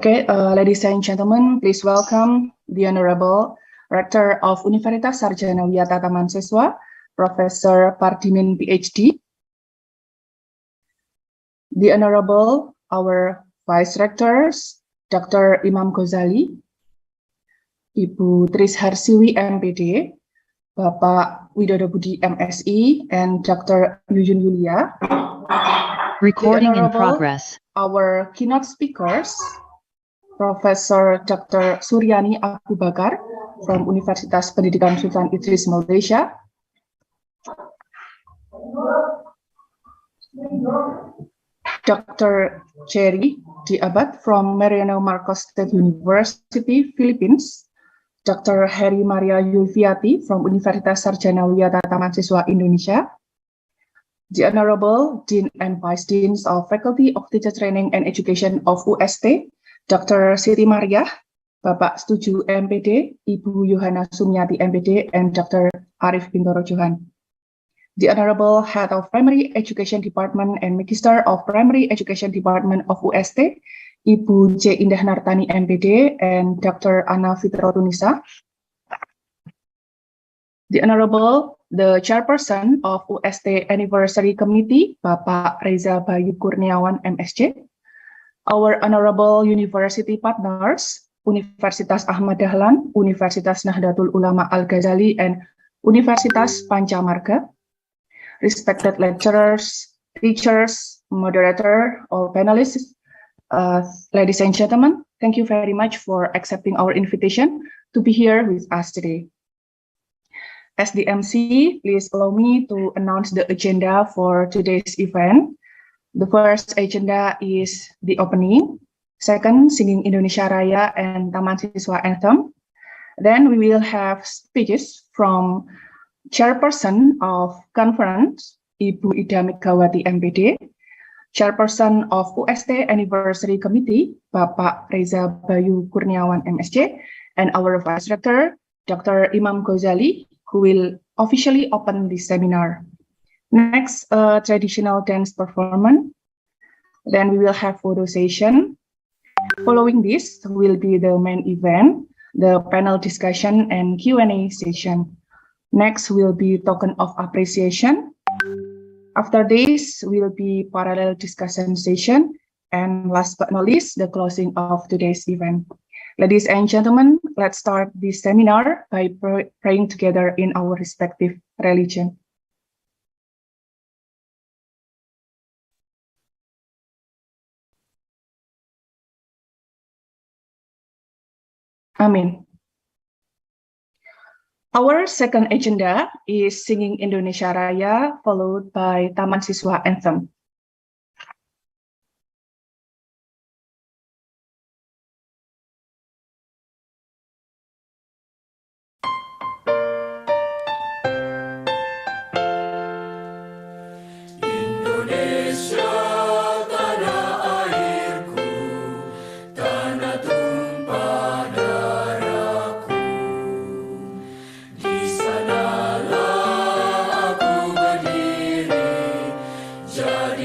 Okay, ladies and gentlemen, please welcome the Honorable Rector of Universitas Sarjanawiyata Tamansiswa, Professor Pardimin PhD. The Honorable, our Vice Rectors, Dr. Imam Ghazali, Ibu Tris Harsiwi M.Pd, Bapak Widodo Budi MSI, and Dr. Yuyun Yulia. Recording in progress. Our keynote speakers, Professor Dr. Suriani Bakar from Universitas Pendidikan Sultan Idris, Malaysia. Dr. Gerry D from Mariano Marcos State University, Philippines. Dr. Heri Zulfiati from Universitas Sarjanawiyata Tamansiswa, Indonesia. The Honorable Dean and Vice Deans of Faculty of Teacher Training and Education of UST, Dr. Siti Maria, Bapak Setuju M.Pd, Ibu Yohana Sumiati M.Pd, and Dr. Arif Bintoro Johan. The Honorable Head of Primary Education Department and Magister of Primary Education Department of UST, Ibu J. Indah Nartani M.Pd, and Dr. Anna Fitrotunisa. The Honorable, the Chairperson of UST Anniversary Committee, Bapak Reza Bayu Kurniawan MSc. Our honorable university partners, Universitas Ahmad Dahlan, Universitas Nahdlatul Ulama Al-Ghazali, and Universitas Pancamarga, respected lecturers, teachers, moderator, all panelists, ladies and gentlemen, thank you very much for accepting our invitation to be here with us today. As the MC, please allow me to announce the agenda for today's event. The first agenda is the opening, second, singing Indonesia Raya and Tamansiswa Anthem. Then we will have speeches from Chairperson of Conference, Ibu Ida Megawati M.Pd, Chairperson of UST Anniversary Committee, Bapak Reza Bayu Kurniawan MSc, and our Vice Rector, Dr. Imam Ghazali, who will officially open this seminar. Next, traditional dance performance. Then we will have photo session. Following this will be the main event, the panel discussion and Q&A session. Next will be token of appreciation. After this will be parallel discussion session. And last but not least, the closing of today's event. Ladies and gentlemen, let's start this seminar by praying together in our respective religion. Amin. Our second agenda is singing Indonesia Raya, followed by Tamansiswa Anthem. Jadi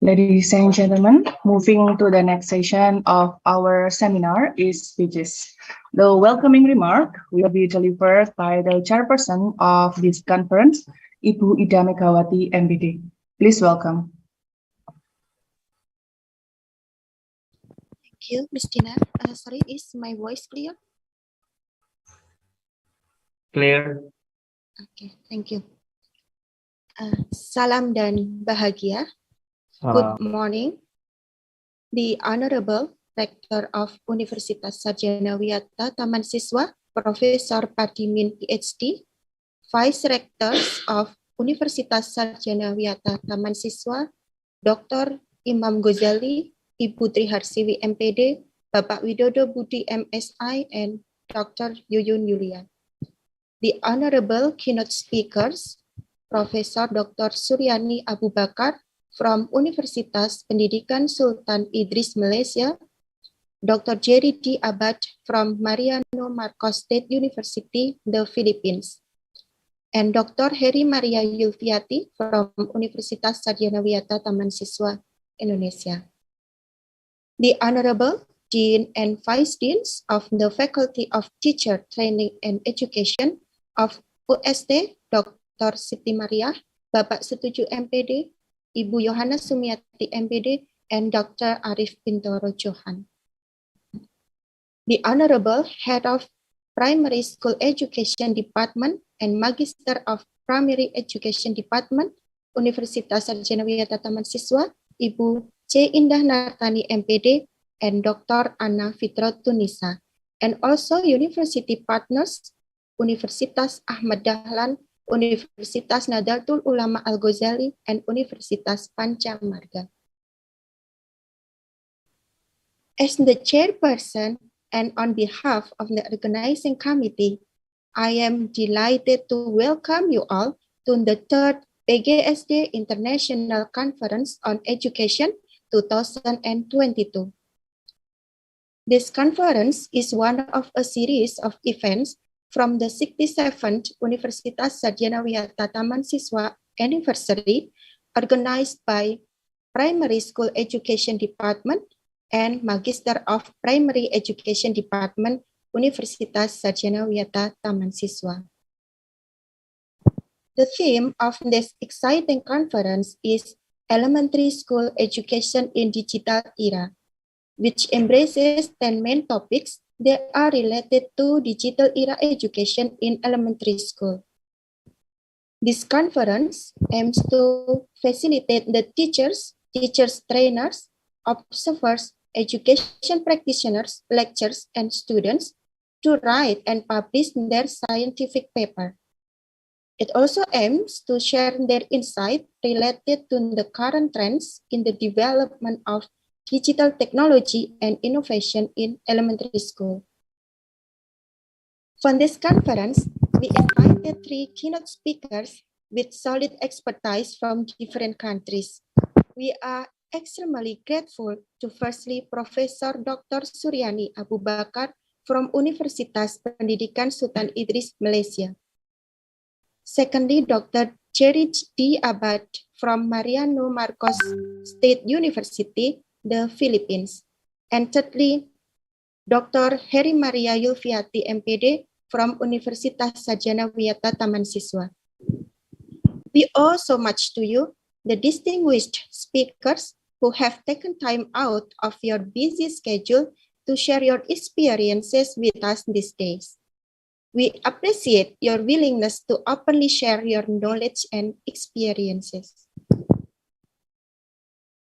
Ladies and gentlemen, moving to the next session of our seminar is speeches. The welcoming remark will be delivered by the chairperson of this conference, Ibu Ida Megawati, M.Pd. Please welcome. Thank you, Ms. Dina. Sorry, is my voice clear? Clear. Okay, thank you. Salam dan bahagia. Good morning. The Honorable Rector of Universitas Sarjanawiyata Tamansiswa, Profesor Padimin PhD, Vice Rectors of Universitas Sarjanawiyata Tamansiswa, Dr. Imam Ghazali, Ibu Triharsiwi M.Pd, Bapak Widodo Budi MSI, and Dr. Yuyun Yulia. The Honorable Keynote Speakers, Profesor Dr. Suriani Abu Bakar from Universitas Pendidikan Sultan Idris, Malaysia, Dr. Gerry D from Mariano State University, the Philippines, and Dr. Heri Zulfiati from Universitas Sarjanawiyata Tamansiswa, Indonesia. The Honorable Dean and Vice Deans of the Faculty of Teacher Training and Education of UST, Dr. Siti Maria, Bapak Setuju M.Pd, Ibu Yohana Sumiati M.Pd, and Dr. Arif Bintoro Johan. The Honorable Head of Primary School Education Department and Magister of Primary Education Department, Universitas Sarjanawiyata Tamansiswa, Ibu C. Indah Nartani M.Pd, and Dr. Anna Fitrotunisa, and also university partners, Universitas Ahmad Dahlan, Universitas Nahdlatul Ulama Al-Ghazali, and Universitas Pancamarga. As the chairperson and on behalf of the organizing committee, I am delighted to welcome you all to the third PGSD International Conference on Education 2022. This conference is one of a series of events from the 67th Universitas Sarjanawiyata Tamansiswa anniversary, organized by Primary School Education Department and Magister of Primary Education Department, Universitas Sarjanawiyata Tamansiswa. The theme of this exciting conference is Elementary School Education in Digital Era, which embraces 10 main topics that are related to digital era education in elementary school. This conference aims to facilitate the teachers, trainers, observers, education practitioners, lecturers, and students to write and publish their scientific paper. It also aims to share their insight related to the current trends in the development of digital technology and innovation in elementary school. For this conference, we invited 3 keynote speakers with solid expertise from different countries. We are extremely grateful to firstly Professor Dr. Suriani Abu Bakar from Universitas Pendidikan Sultan Idris, Malaysia. Secondly, Dr. Gerry D from Mariano State University, the Philippines. And thirdly, Dr. Heri Zulfiati M.Pd from Universitas Sarjanawiyata Tamansiswa. We owe so much to you, the distinguished speakers who have taken time out of your busy schedule to share your experiences with us these days. We appreciate your willingness to openly share your knowledge and experiences.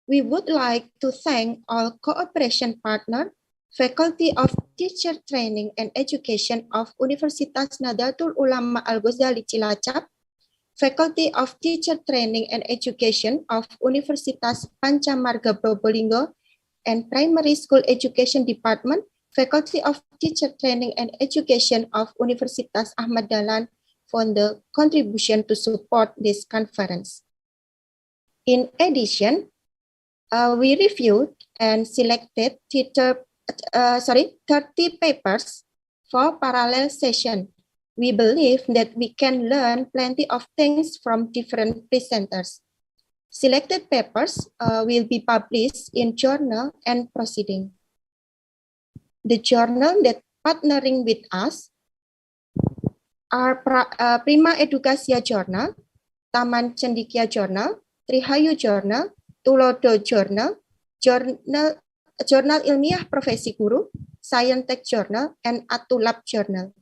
We would like to thank all cooperation partners, Faculty of Teacher Training and Education of Universitas Nahdlatul Ulama Al-Ghazali Cilacap, Faculty of Teacher Training and Education of Universitas Pancamarga Probolinggo, and Primary School Education Department, Faculty of Teacher Training and Education of Universitas Ahmad Dahlan for the contribution to support this conference. In addition, we reviewed and selected 30 papers for parallel session. We believe that we can learn plenty of things from different presenters. Selected papers will be published in journal and proceeding. The journal that partnering with us are Prima Educasia Journal, Taman Cendekia Journal, Trihayu Journal, Tulodo Journal, Jurnal Ilmiah Profesi Guru, Scientech Journal, and Atulab Journal.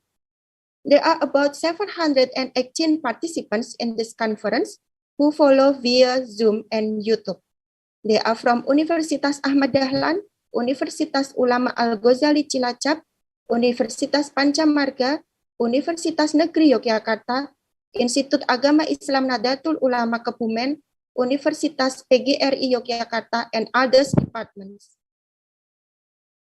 There are about 718 participants in this conference who follow via Zoom and YouTube. They are from Universitas Ahmad Dahlan, Universitas Ulama Al-Ghazali Cilacap, Universitas Pancamarga, Universitas Negeri Yogyakarta, Institut Agama Islam Nadatul Ulama Kebumen, Universitas PGRI Yogyakarta, and others departments.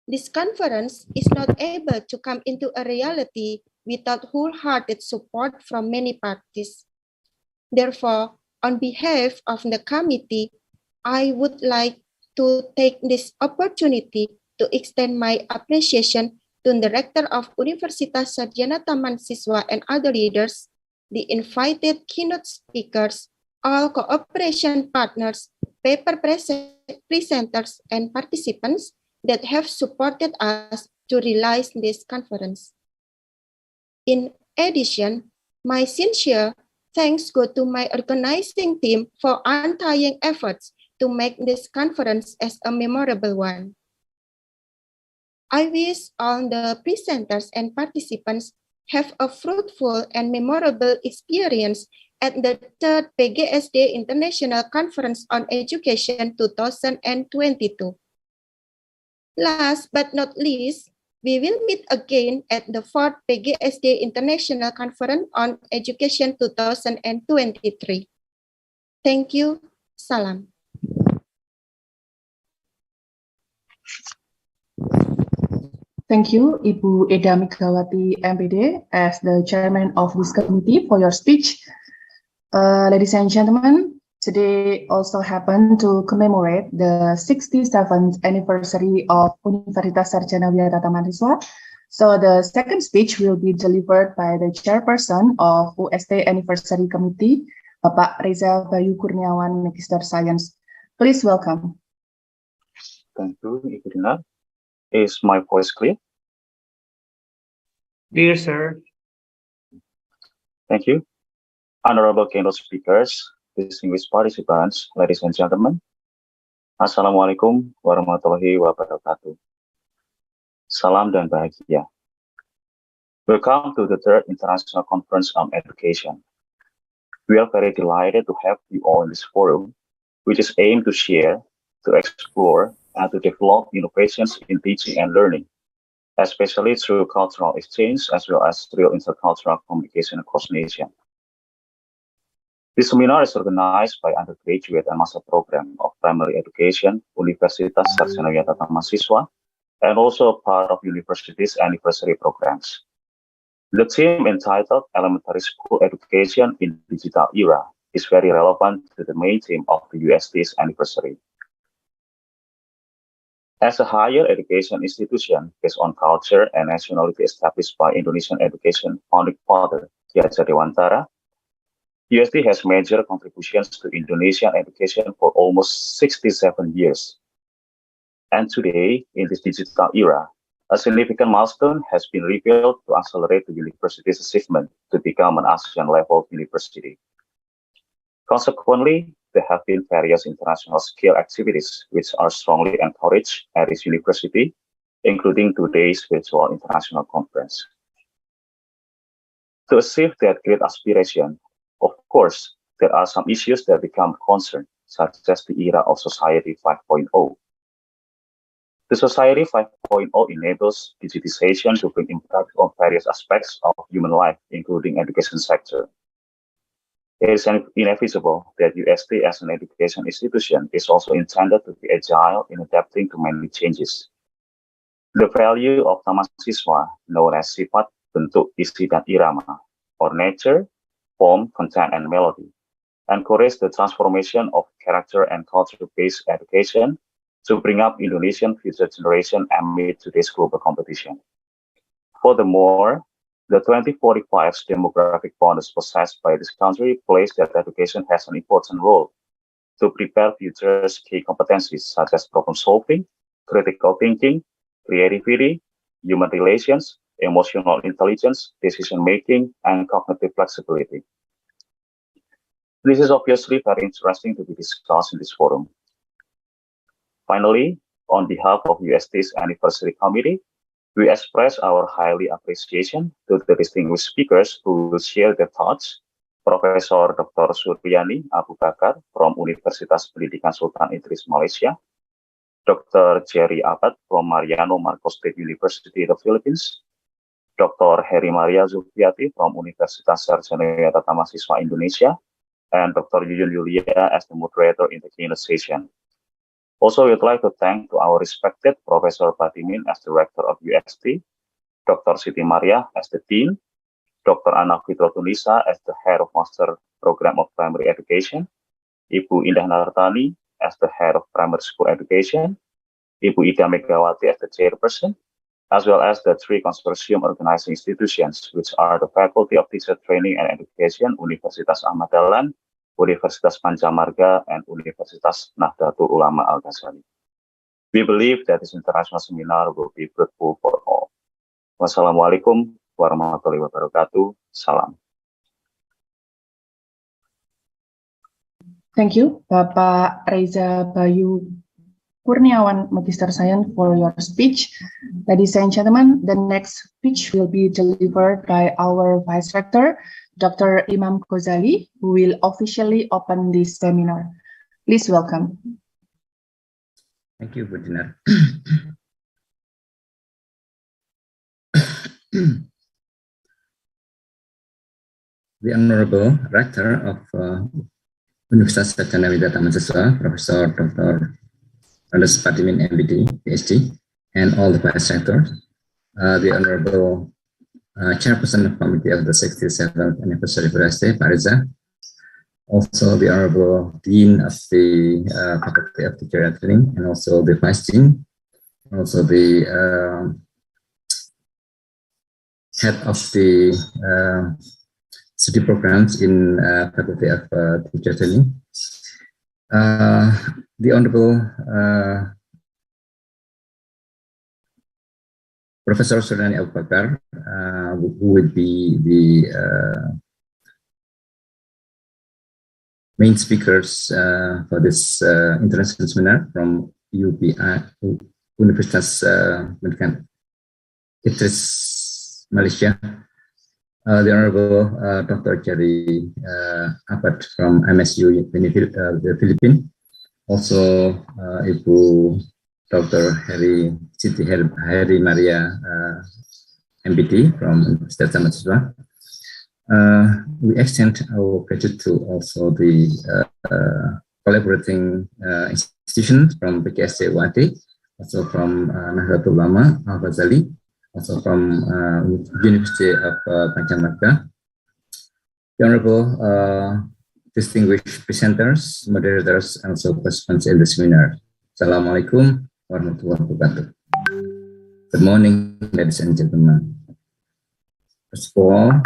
This conference is not able to come into a reality without wholehearted support from many parties. Therefore, on behalf of the committee, I would like to take this opportunity to extend my appreciation to the Director of Universitas Sarjanawiyata Tamansiswa and other leaders, the invited keynote speakers, all cooperation partners, paper presenters, and participants that have supported us to realize this conference. In addition, my sincere thanks go to my organizing team for untiring efforts to make this conference as a memorable one. I wish all the presenters and participants have a fruitful and memorable experience at the 3rd PGSD International Conference on Education 2022. Last but not least, we will meet again at the 4th PGSD International Conference on Education 2023. Thank you. Salam. Thank you, Ibu Eda Megawati M.Pd, as the chairman of this committee for your speech. Ladies and gentlemen, today also happened to commemorate the 67th anniversary of Universitas Sarjanawiyata Tamansiswa. So the second speech will be delivered by the chairperson of UST Anniversary Committee, Bapak Reza Bayu Kurniawan, Magister Science. Please welcome. Thank you, Ibu Dina. Is my voice clear? Dear sir. Thank you. Honorable keynote speakers, distinguished participants, ladies and gentlemen. Assalamualaikum warahmatullahi wabarakatuh. Salam dan bahagia. Welcome to the 3rd International Conference on Education. We are very delighted to have you all in this forum, which is aimed to share, to explore, and to develop innovations in teaching and learning, especially through cultural exchange as well as real intercultural communication across nations. This seminar is organized by undergraduate and master program of primary education, Universitas Sarjanawiyata Tamansiswa, and also part of Universities anniversary programs. The theme entitled Elementary School Education in Digital Era is very relevant to the main theme of the UST's anniversary. As a higher education institution based on culture and nationality established by Indonesian education founding father, Kiai Dewantara, UST has major contributions to Indonesian education for almost 67 years. And today, in this digital era, a significant milestone has been revealed to accelerate the university's achievement to become an ASEAN-level university. Consequently, there have been various international scale activities which are strongly encouraged at this university, including today's virtual international conference. To achieve that great aspiration, of course, there are some issues that become concern, such as the era of Society 5.0. The Society 5.0 enables digitization to bring impact on various aspects of human life, including education sector. It is inevitable that UST as an education institution is also intended to be agile in adapting to many changes. The value of Tamansiswa, known as sifat, bentuk, isi, dan irama, or nature, form, content, and melody, encourage the transformation of character and culture-based education to bring up Indonesian future generation amid today's global competition. Furthermore, the 2045 demographic bonus possessed by this country places that education has an important role to prepare futures key competencies such as problem solving, critical thinking, creativity, human relations, emotional intelligence, decision making, and cognitive flexibility. This is obviously very interesting to be discussed in this forum. Finally, on behalf of UST's Anniversary Committee, we express our highly appreciation to the distinguished speakers who will share their thoughts. Professor Dr. Suriani Abu Bakar from Universitas Pendidikan Sultan Idris, Malaysia, Dr. Gerry D from Mariano Marcos State University, the Philippines, Dr. Heri Zulfiati from Universitas Sarjanawiyata Tamansiswa, Indonesia, and Dr. Yuyun Yulia as the moderator in the keynote session. Also, we'd like to thank to our respected Professor Batimin as Director of UST, Dr. Siti Maria as the Dean, Dr. Anna Fitro Tunisa as the Head of Master Program of Primary Education, Ibu Indah Nartani as the Head of Primary School Education, Ibu Ida Megawati as the Chairperson, as well as the three consortium organizing institutions, which are the Faculty of Teacher Training and Education, Universitas Ahmad Dahlan, Universitas Pancamarga, and Universitas Nahdlatul Ulama Al-Ghazali. We believe that this international seminar will be fruitful for all. Wassalamualaikum warahmatullahi wabarakatuh. Salam. Thank you, Bapak Reza Bayu Kurniawan, Magister Science, for your speech. Ladies and gentlemen, the next speech will be delivered by our Vice Rector, Dr. Imam Ghazali, who will officially open this seminar. Please welcome. Thank you, Budina. The Honorable Rector of Universitas Sarjanawiyata Tamansiswa, Professor Dr. Batimin M.Pd, PhD, and all the Vice Rectors, the Honorable Chairperson of Committee of the 67th Anniversary of UST, Pak Reza, also the Honorable Dean of the Faculty of Teacher Training, and also the Vice Dean, also the Head of the study programs in Faculty of Teacher Training, the Honorable Professor Suriani Abu Bakar, who would be the main speakers for this international seminar from Universitas Pendidikan Idris, Malaysia. The Honorable Dr. Gerry D from MMSU, the Philippines. Also, Ibu Dr. Heri Maria M.Pd from Universitas Tamansiswa. We extend our gratitude to also the collaborating institutions from PGSD UST, also from Nahdlatul Ulama Al-Ghazali, also from University of Pancamarga. The Honorable distinguished presenters, moderators, and also participants in the seminar. Assalamualaikum warahmatullahi wabarakatuh. Good morning, ladies and gentlemen. First of all,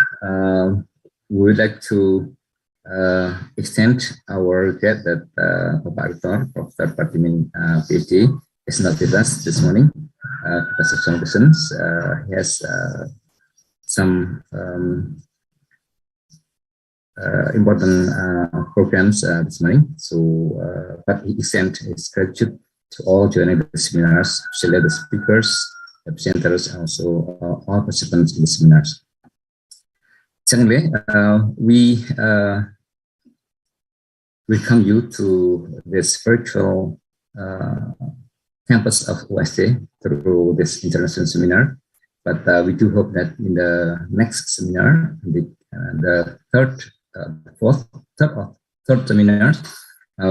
we would like to extend our regret that Bapak Rector, Professor Batimin PhD, is not with us this morning because of some reasons. He has some important programs this morning. So, but he extends his gratitude to all joining the seminars, especially the speakers, the presenters, and also all participants in the seminars. Secondly, we welcome you to this virtual campus of UST through this international seminar. But we do hope that in the next seminar, the third seminar,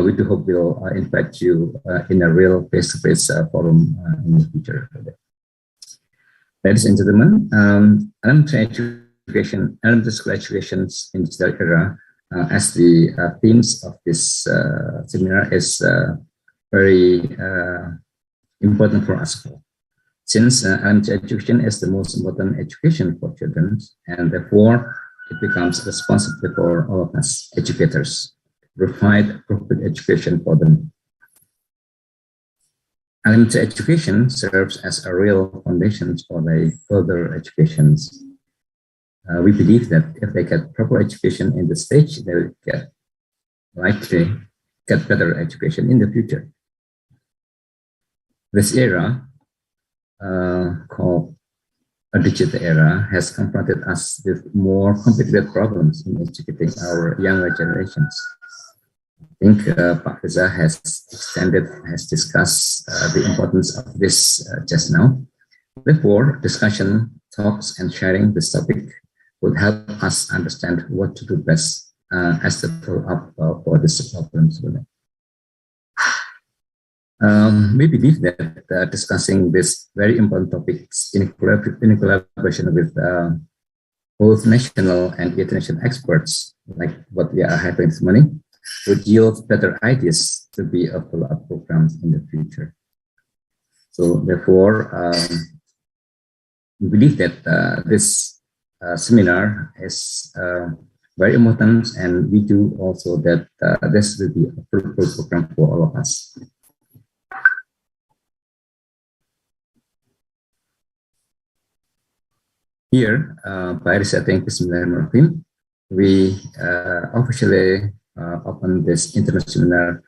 we do hope we'll invite you in a real face-to-face forum in the future. Ladies and gentlemen, elementary school educations in digital era, as the themes of this seminar is very important for us all. Since elementary education is the most important education for children, and therefore it becomes responsible for all of us educators. provide appropriate education for them. Elementary education serves as a real foundation for their further educations. We believe that if they get proper education in the stage, they will likely get better education in the future. This era, called a digital era, has confronted us with more complicated problems in educating our younger generations. I think Pak Reza has discussed the importance of this just now. Therefore, discussion, talks, and sharing this topic would help us understand what to do best as the follow-up for this problem. We believe that discussing this very important topics in collaboration with both national and international experts, like what we are having this morning, would yield better ideas to be a follow-up programs in the future. So therefore, we believe that this seminar is very important, and we do also that this will be a fruitful program for all of us. Here, by reciting Bismillahirrahmanirrahim, we officially open this international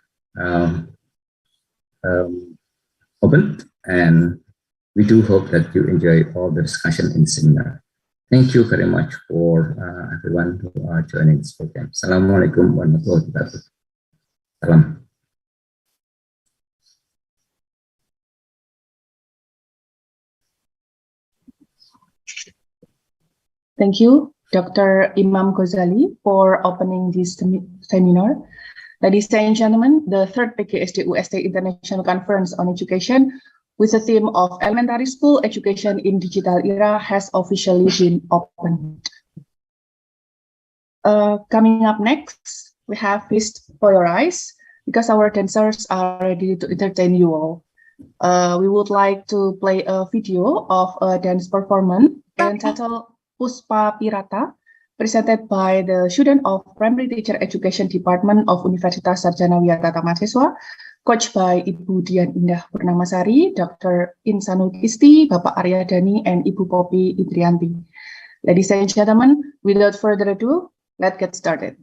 open, and we do hope that you enjoy all the discussion in the seminar. Thank you very much for everyone who are joining this program. Assalamualaikum warahmatullahi wabarakatuh. Salam. Thank you, Dr. Imam Ghazali, for opening this seminar. Ladies and gentlemen, the third PGSD UST International Conference on Education with the theme of Elementary School Education in Digital Era has officially been opened. Coming up next, we have Feast for Your Eyes, because our dancers are ready to entertain you all. We would like to play a video of a dance performance entitled Puspa Pirata, presented by the student of Primary Teacher Education Department of Universitas Sarjanawiyata Tamansiswa, coached by Ibu Dian Indah Purnamasari, Dr. Insanul Kisti, Bapak Arya Dani, and Ibu Popi Idrianti. Ladies and gentlemen, without further ado, let's get started.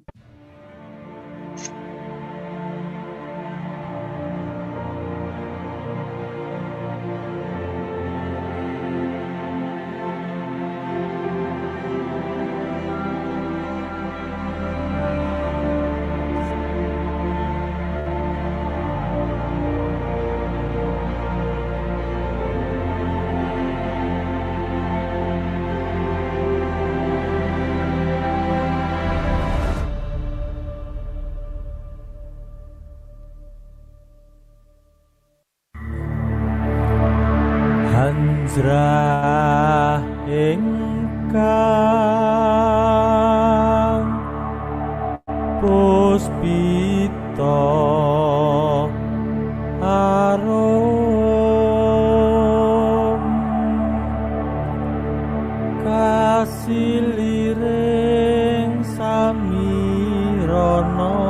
Hanjrah ingkang puspita arum kasiliring samirana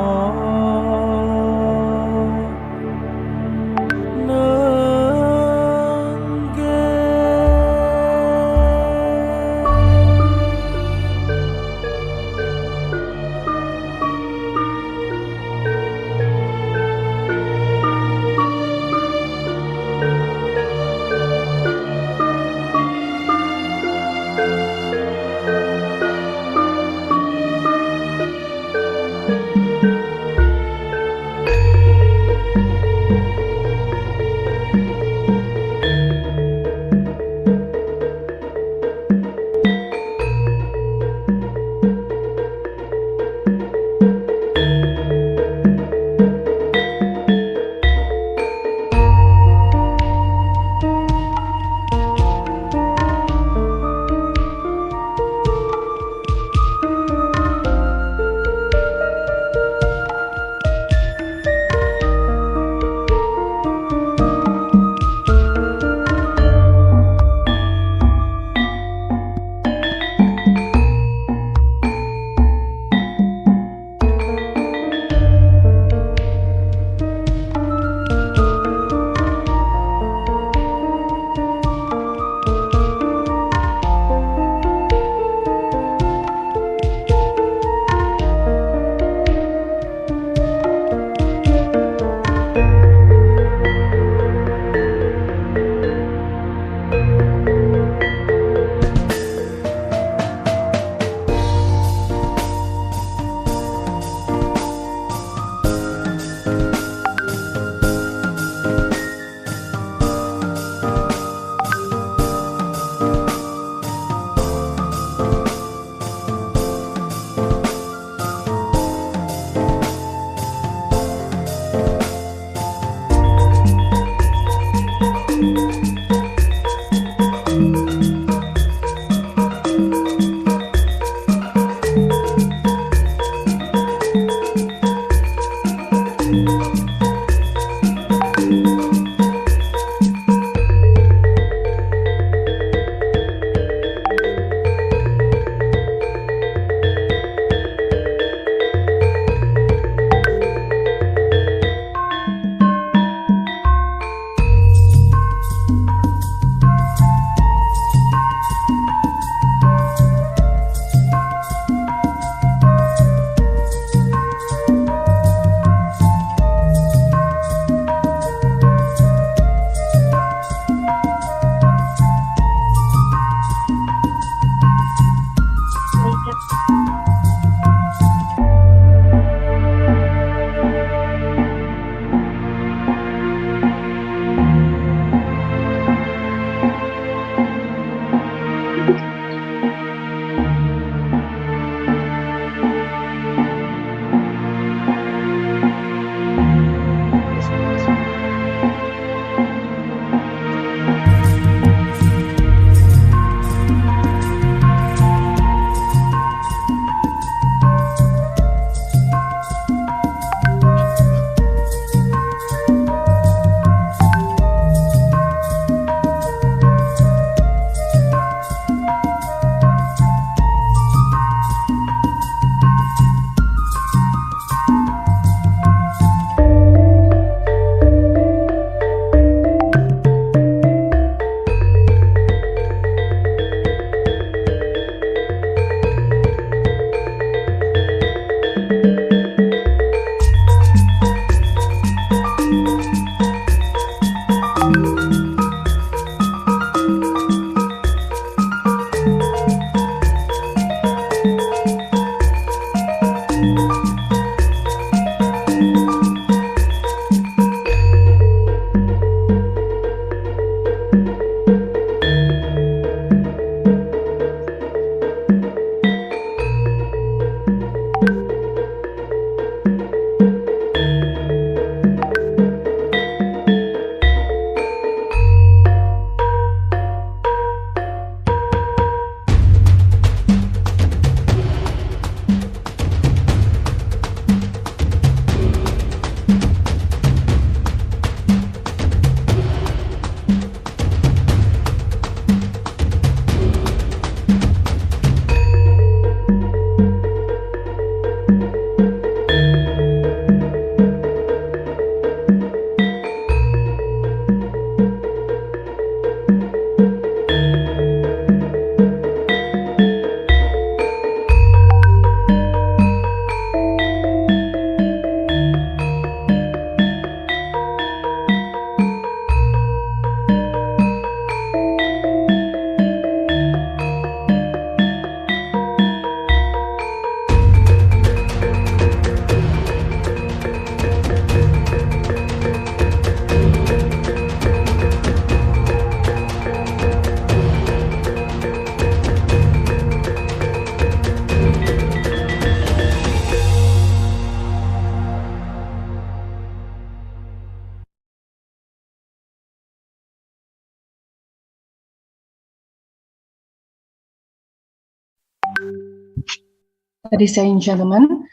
Ladies and gentlemen,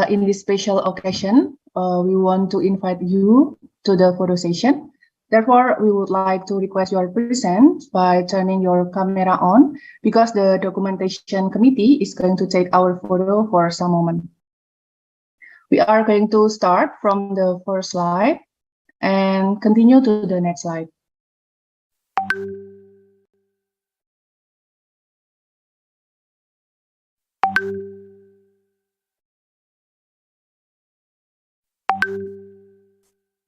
in this special occasion, we want to invite you to the photo session. Therefore, we would like to request your presence by turning your camera on because the documentation committee is going to take our photo for some moment. We are going to start from the first slide and continue to the next slide.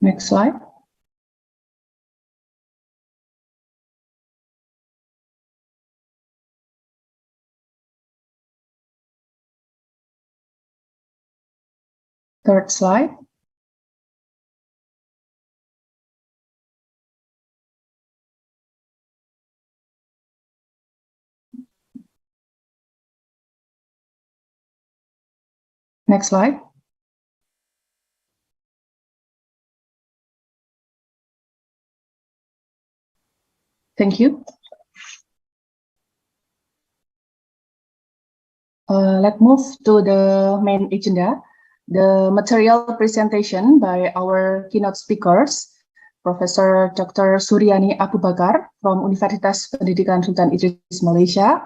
Next slide. Third slide. Next slide. Thank you. Let's move to the main agenda, the material presentation by our keynote speakers, Professor Dr. Suriani Abu Bakar from Universitas Pendidikan Sultan Idris, Malaysia,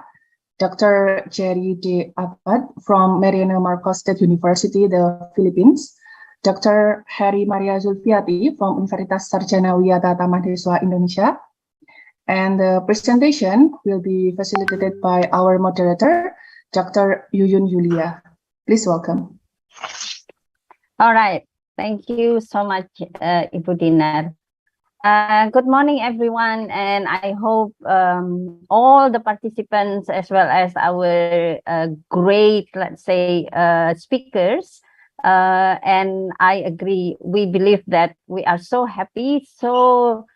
Dr. Gerry D from Mariano State University, the Philippines, Dr. Heri Zulfiati from Universitas Sarjanawiyata, Tamansiswa, Indonesia. And the presentation will be facilitated by our moderator, Dr. Yuyun Yulia. Please welcome. All right. Thank you so much, Ibu Dinar. Good morning, everyone. And I hope all the participants, as well as our great, let's say, speakers, and I agree, we believe that we are so happy, so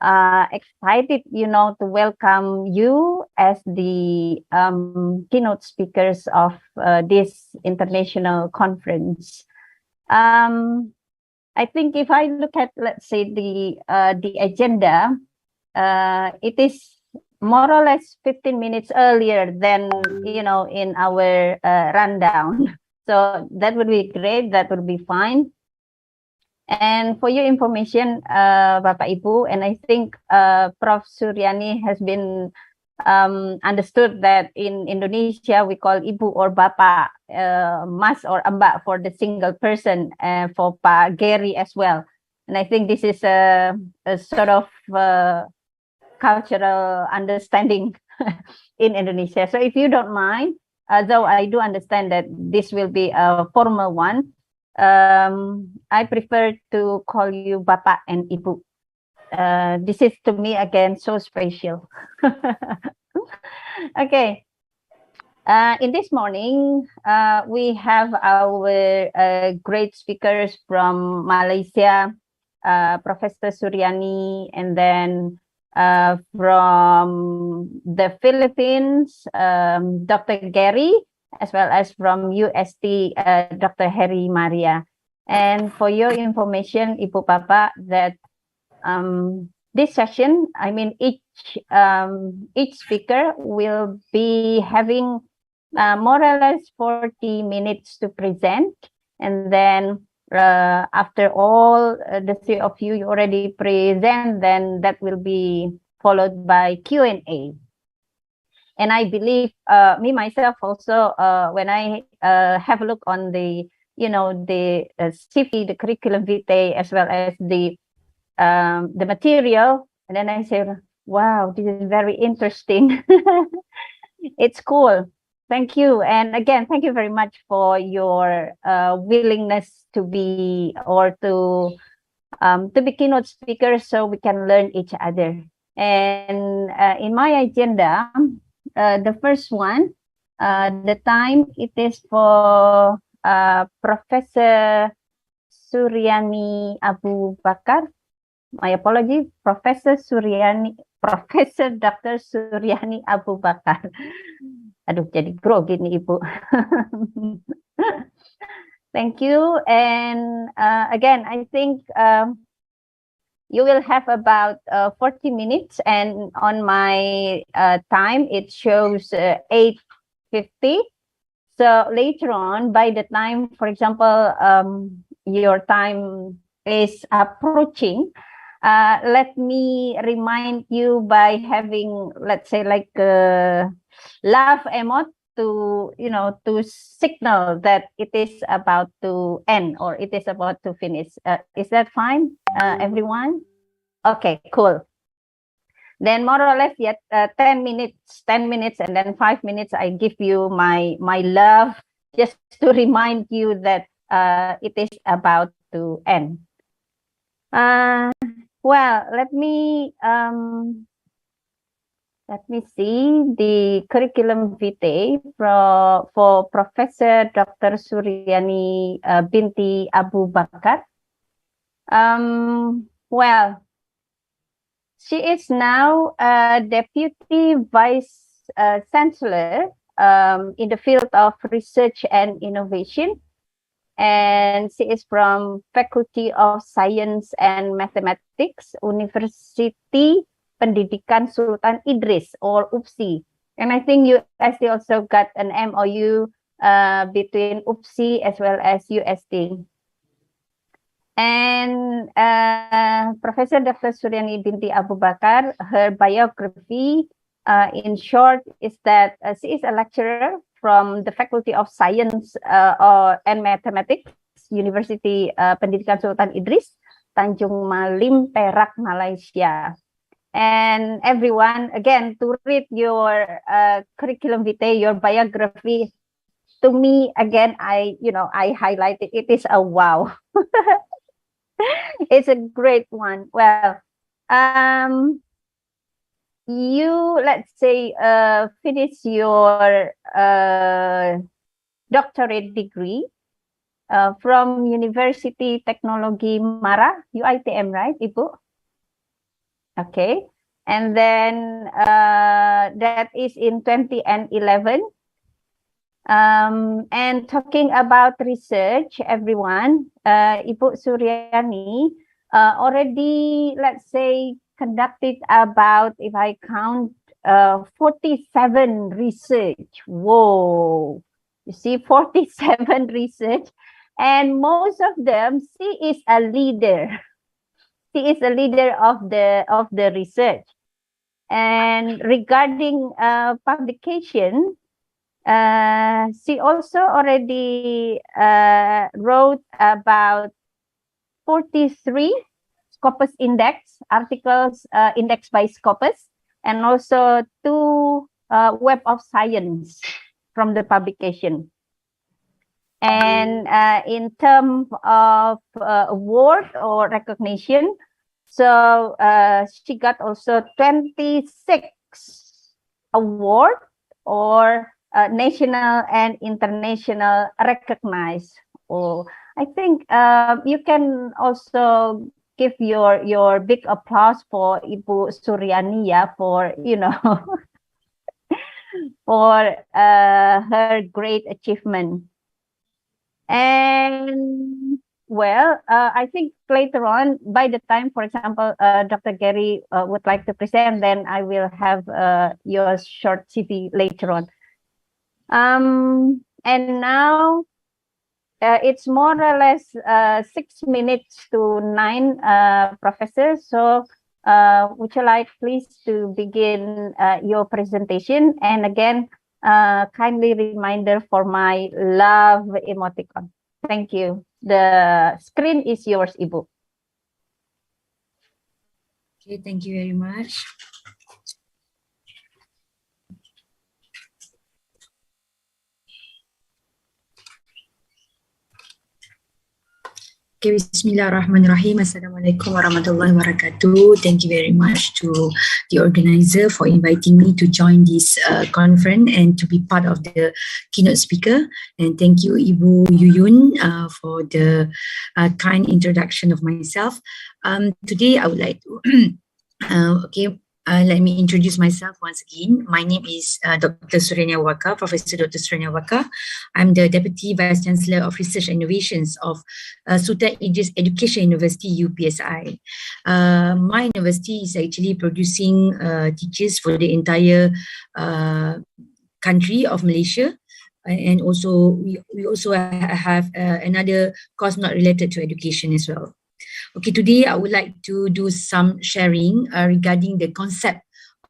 excited, to welcome you as the keynote speakers of this international conference. I think if I look at, let's say, the agenda, it is more or less 15 minutes earlier than, in our rundown. So that would be great. That would be fine. And for your information, Bapak Ibu, and I think Prof. Suriani has been understood that in Indonesia we call Ibu or Bapak, Mas or Mbak for the single person, for Pak Gerry as well. And I think this is a sort of cultural understanding in Indonesia. So if you don't mind, though I do understand that this will be a formal one, I prefer to call you Bapak and Ibu. This is to me again so special. Okay. In this morning, we have our great speakers from Malaysia, Professor Suriani, and then from the Philippines, Dr. Gerry, as well as from UST, Dr. Heri Maria. And for your information, Ibu Papa, that this session, I mean, each speaker will be having more or less 40 minutes to present. And then after all the three of you already present, then that will be followed by Q&A. And I believe me myself also, when I have a look on the, the CV, the curriculum vitae, as well as the material, and then I say, wow, this is very interesting. It's cool. Thank you. And again, thank you very much for your willingness to be or to be keynote speakers so we can learn each other. And in my agenda, the first one, the time it is for Professor Suriani Abu Bakar. My apologies, Professor Dr. Suriani Abu Bakar. Aduh, jadi grogi nih Ibu. Thank you. And again, I think you will have about 40 minutes, and on my time, it shows 8 50. So later on, by the time, for example, your time is approaching, let me remind you by having, let's say, like a laugh emote to, to signal that it is about to end or it is about to finish. Is that fine, everyone? Okay, cool. Then more or less, 10 minutes, and then 5 minutes, I give you my love just to remind you that it is about to end. Well, let me see the curriculum vitae for Professor Dr. Suriani binti Abu Bakar. Well, she is now a Deputy Vice Chancellor in the field of research and innovation. And she is from Faculty of Science and Mathematics, University Pendidikan Sultan Idris, or UPSI. And I think UST also got an MOU between UPSI as well as UST. And Professor Dr. Suriani binti Abu Bakar, her biography in short is that she is a lecturer from the Faculty of Science and Mathematics, University Pendidikan Sultan Idris, Tanjung Malim, Perak, Malaysia. And everyone, again, to read your curriculum vitae, your biography, to me, again, I highlighted, it is a wow. It's a great one. Well, you, let's say, finish your doctorate degree from University Teknologi Mara, UITM, right, Ibu? Okay. And then that is in 2011. And talking about research, everyone, Ibu Suriani already, let's say, conducted about, if I count, 47 research. Whoa, you see, 47 research, and most of them, she is a leader. She is a leader of the research. And regarding publication, she also already wrote about 43 Scopus Index articles indexed by Scopus, and also 2 Web of Science from the publication. And in terms of award or recognition, so she got also 26 award or national and international recognized. Oh, I think you can also give your big applause for Ibu Suriani, for for her great achievement. And well, I think later on, by the time, for example, Dr. Gerry would like to present, then I will have your short CV later on. And now it's more or less 6 minutes to 9, Professor. So would you like please to begin your presentation? And again, kindly reminder for my love emoticon. Thank you. The screen is yours, Ibu. Okay, thank you very much. Okay, Bismillahirrahmanirrahim. Assalamualaikum warahmatullahi wabarakatuh. Thank you very much to the organizer for inviting me to join this conference and to be part of the keynote speaker. And thank you, Ibu Yuyun, for the kind introduction of myself. Today, I would like to, let me introduce myself once again. My name is Dr. Sarjanawiyata, Professor Dr. Sarjanawiyata. I'm the Deputy Vice Chancellor of Research and Innovations of Sultan Idris Education University, UPSI. My university is actually producing teachers for the entire country of Malaysia. And also we also have another course not related to education as well. Okay, today I would like to do some sharing regarding the concept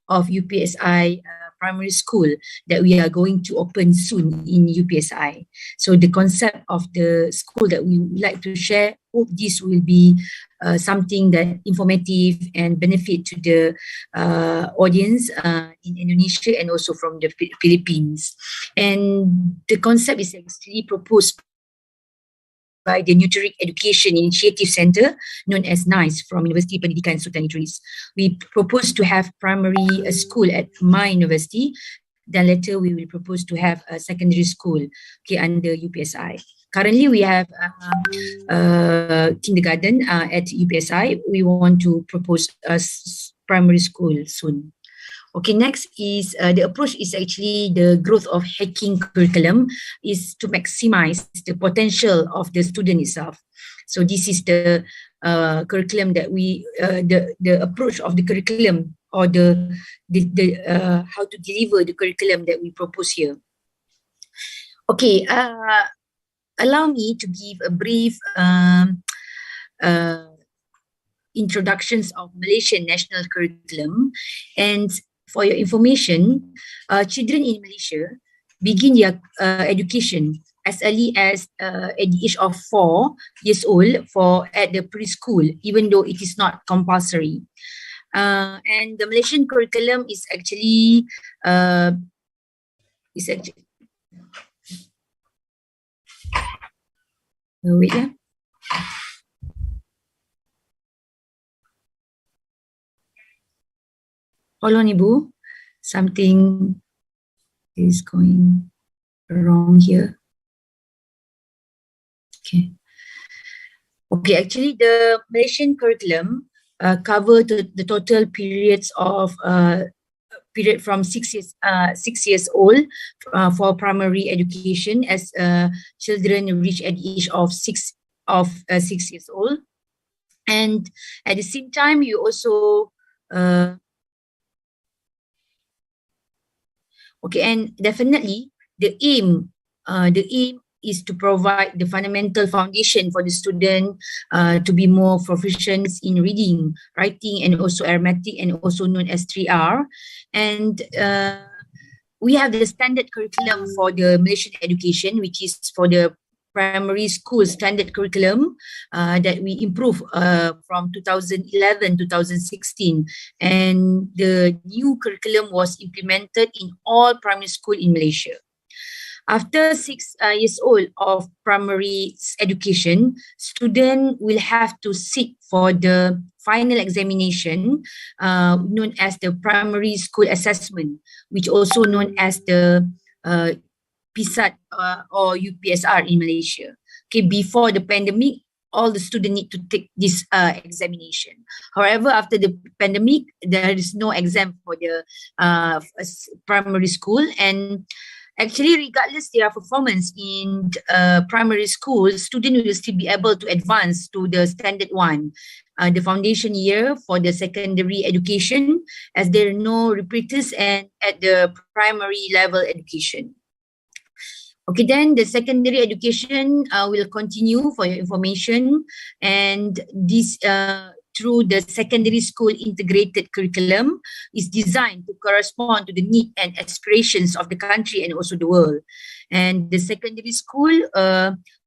of UPSI primary school that we are going to open soon in UPSI. So the concept of the school that we would like to share, hope this will be something that informative and benefit to the audience in Indonesia and also from the Philippines. And the concept is actually proposed by the Nutric Education Initiative Center, known as NICE, from University Pendidikan Sultan Idris. We propose to have primary school at my university. Then later we will propose to have a secondary school, okay, under UPSI. Currently we have kindergarten at UPSI. We want to propose a primary school soon. Okay, next is the approach is actually the growth of hacking curriculum is to maximize the potential of the student itself. So this is the curriculum that we the approach of the curriculum or the how to deliver the curriculum that we propose here. Okay, allow me to give a brief introductions of Malaysian national curriculum. And for your information, children in Malaysia begin their education as early as at the age of 4 years old at the preschool, even though it is not compulsory. And the Malaysian curriculum is actually wait, yeah. Hold on, Ibu. Something is going wrong here. Okay. Okay, actually the Malaysian curriculum cover the total periods of period from 6 years old for primary education as children reach at the age of 6 years old. And at the same time, you also okay, and definitely the aim is to provide the fundamental foundation for the student to be more proficient in reading, writing, and also arithmetic, and also known as 3R. And we have the standard curriculum for the Malaysian education, which is for the primary school standard curriculum that we improve from 2011-2016, and the new curriculum was implemented in all primary school in Malaysia. After 6 years old of primary education, student will have to sit for the final examination known as the primary school assessment, which also known as the PSAT or UPSR in Malaysia. Okay, before the pandemic, all the students need to take this examination. However, after the pandemic, there is no exam for the primary school, and actually, regardless their performance in primary school, students will still be able to advance to the standard one, the foundation year for the secondary education, as there are no repeaters and at the primary level education. Okay, then the secondary education will continue for your information, and this through the secondary school integrated curriculum is designed to correspond to the need and aspirations of the country and also the world. And the secondary school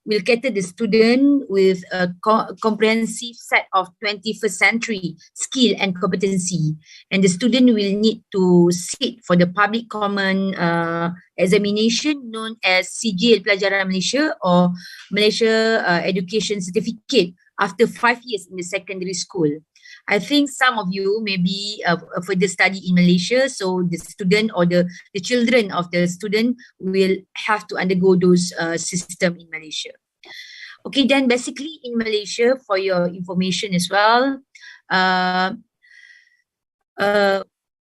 will cater the student with a comprehensive set of 21st century skill and competency. And the student will need to sit for the public common examination known as Sijil Pelajaran Malaysia or Malaysia Education Certificate after 5 years in the secondary school. I think some of you maybe further study in Malaysia, so the student or the children of the student will have to undergo those system in Malaysia. Okay, then basically in Malaysia, for your information as well,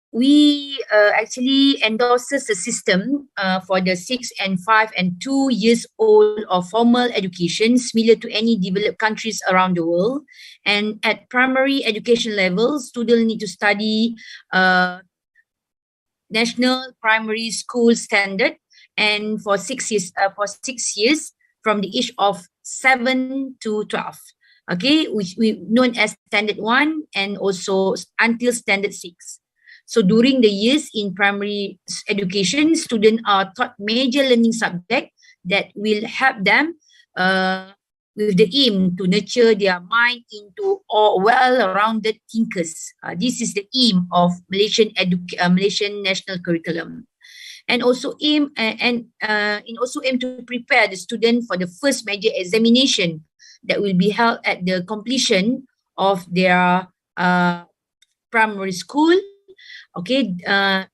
we actually endorses a system for the 6 and 5 and 2 years old of formal education similar to any developed countries around the world. And at primary education level, students need to study national primary school standard, and for 6 years, from the age of 7 to 12. Okay, which we known as standard 1 and also until standard 6. So during the years in primary education, students are taught major learning subjects that will help them with the aim to nurture their mind into well-rounded thinkers. This is the aim of Malaysian national curriculum, and also aim to prepare the student for the first major examination that will be held at the completion of their primary school, okay,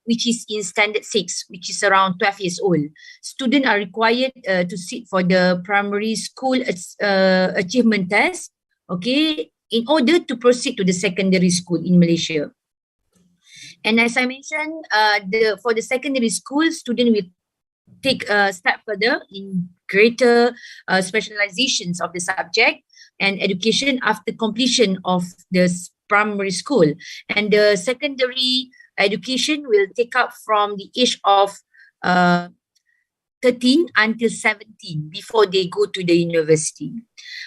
which is in standard 6, which is around 12 years old. Students are required to sit for the primary school achievement test, okay, in order to proceed to the secondary school in Malaysia. And as I mentioned, for the secondary school, student will take a step further in greater specializations of the subject and education after completion of the primary school. And the secondary education will take up from the age of 13 until 17 before they go to the university.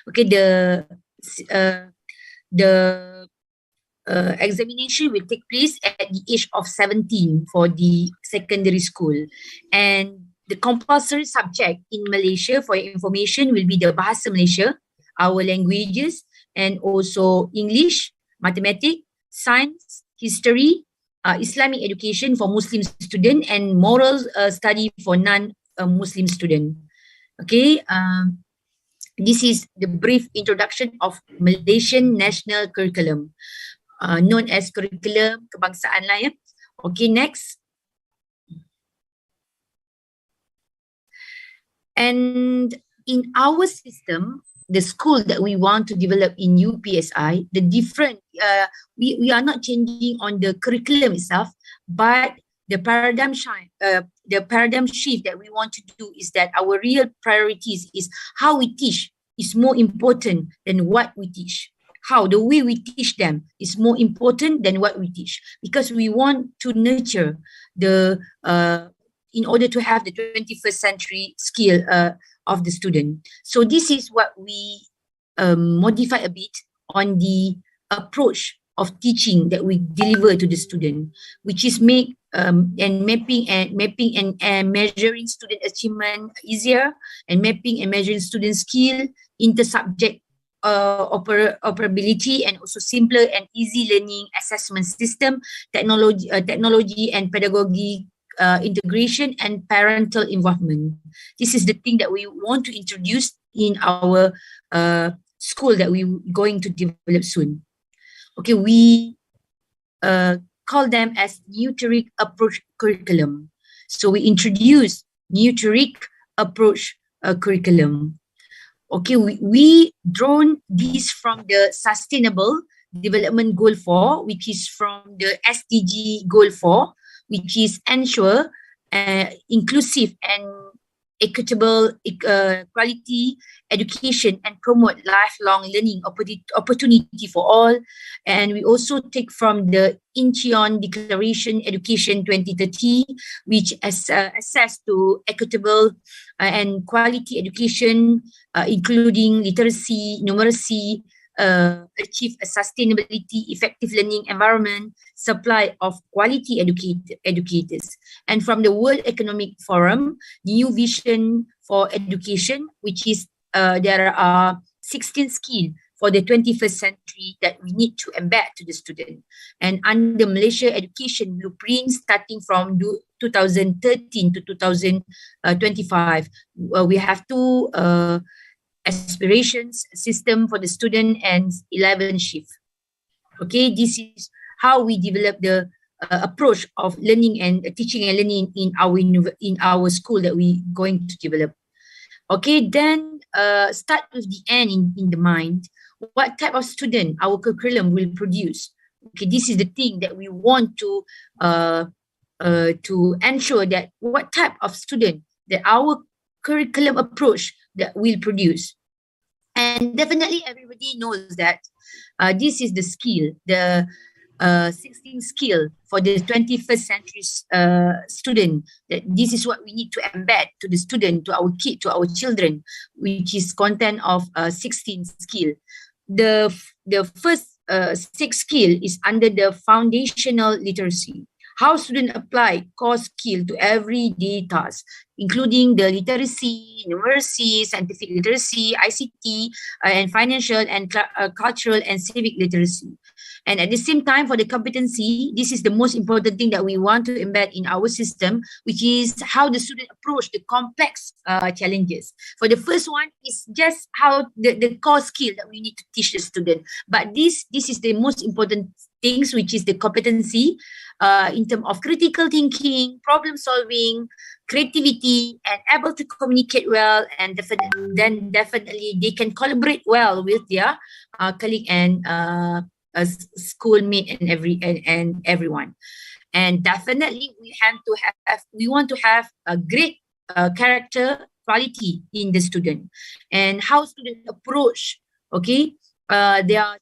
Okay, the examination will take place at the age of 17 for the secondary school. And the compulsory subject in Malaysia, for your information, will be the Bahasa Malaysia, our languages, and also English, mathematics, science, history, Islamic education for Muslim student, and moral study for non-Muslim student. Okay, this is the brief introduction of Malaysian national curriculum, known as curriculum kebangsaan lah ya. Okay, next. And in our system, the school that we want to develop in UPSI, the different, we are not changing on the curriculum itself, but the paradigm shift that we want to do is that our real priorities is how we teach is more important than what we teach. How the way we teach them is more important than what we teach, because we want to nurture the in order to have the 21st century skill of the student. So this is what we modify a bit on the approach of teaching that we deliver to the student, which is make and mapping and measuring student achievement easier, and mapping and measuring student skill, inter-subject operability, and also simpler and easy learning assessment system, technology and pedagogy integration, and parental involvement. This is the thing that we want to introduce in our school that we're going to develop soon. Okay, we call them as neuteric approach curriculum. So we introduce neuteric approach curriculum. Okay, we drawn this from the Sustainable Development Goal 4, which is from the SDG Goal 4, which is ensure inclusive and equitable quality education and promote lifelong learning opportunity for all. And we also take from the Incheon Declaration Education 2030, which assess to equitable and quality education, including literacy, numeracy, achieve a sustainability, effective learning environment, supply of quality educators. And from the World Economic Forum, new vision for education, which is there are 16 skills for the 21st century that we need to embed to the student. And under Malaysia Education Blueprint, starting from 2013 to 2025, we have two aspirations system for the student and 11 shift. Okay, this is how we develop the approach of learning and teaching and learning in our school that we going to develop. Okay, then start with the end in the mind. What type of student our curriculum will produce? Okay, this is the thing that we want to ensure that what type of student that our curriculum approach that will produce. And definitely everybody knows that this is the skill, the 16 skill for the 21st century student. That this is what we need to embed to the student, to our kid, to our children, which is content of 16 skill. The first 6 skill is under the foundational literacy. How students apply core skill to everyday tasks, including the literacy, numeracy, scientific literacy, ICT, and financial and cultural and civic literacy. And at the same time, for the competency, this is the most important thing that we want to embed in our system, which is how the student approach the complex challenges. For the first one, is just how the core skill that we need to teach the student. But this is the most important things, which is the competency in terms of critical thinking, problem solving, creativity, and able to communicate well, and definitely they can collaborate well with their colleague and schoolmate and everyone. And definitely we want to have a great character quality in the student, and how students approach their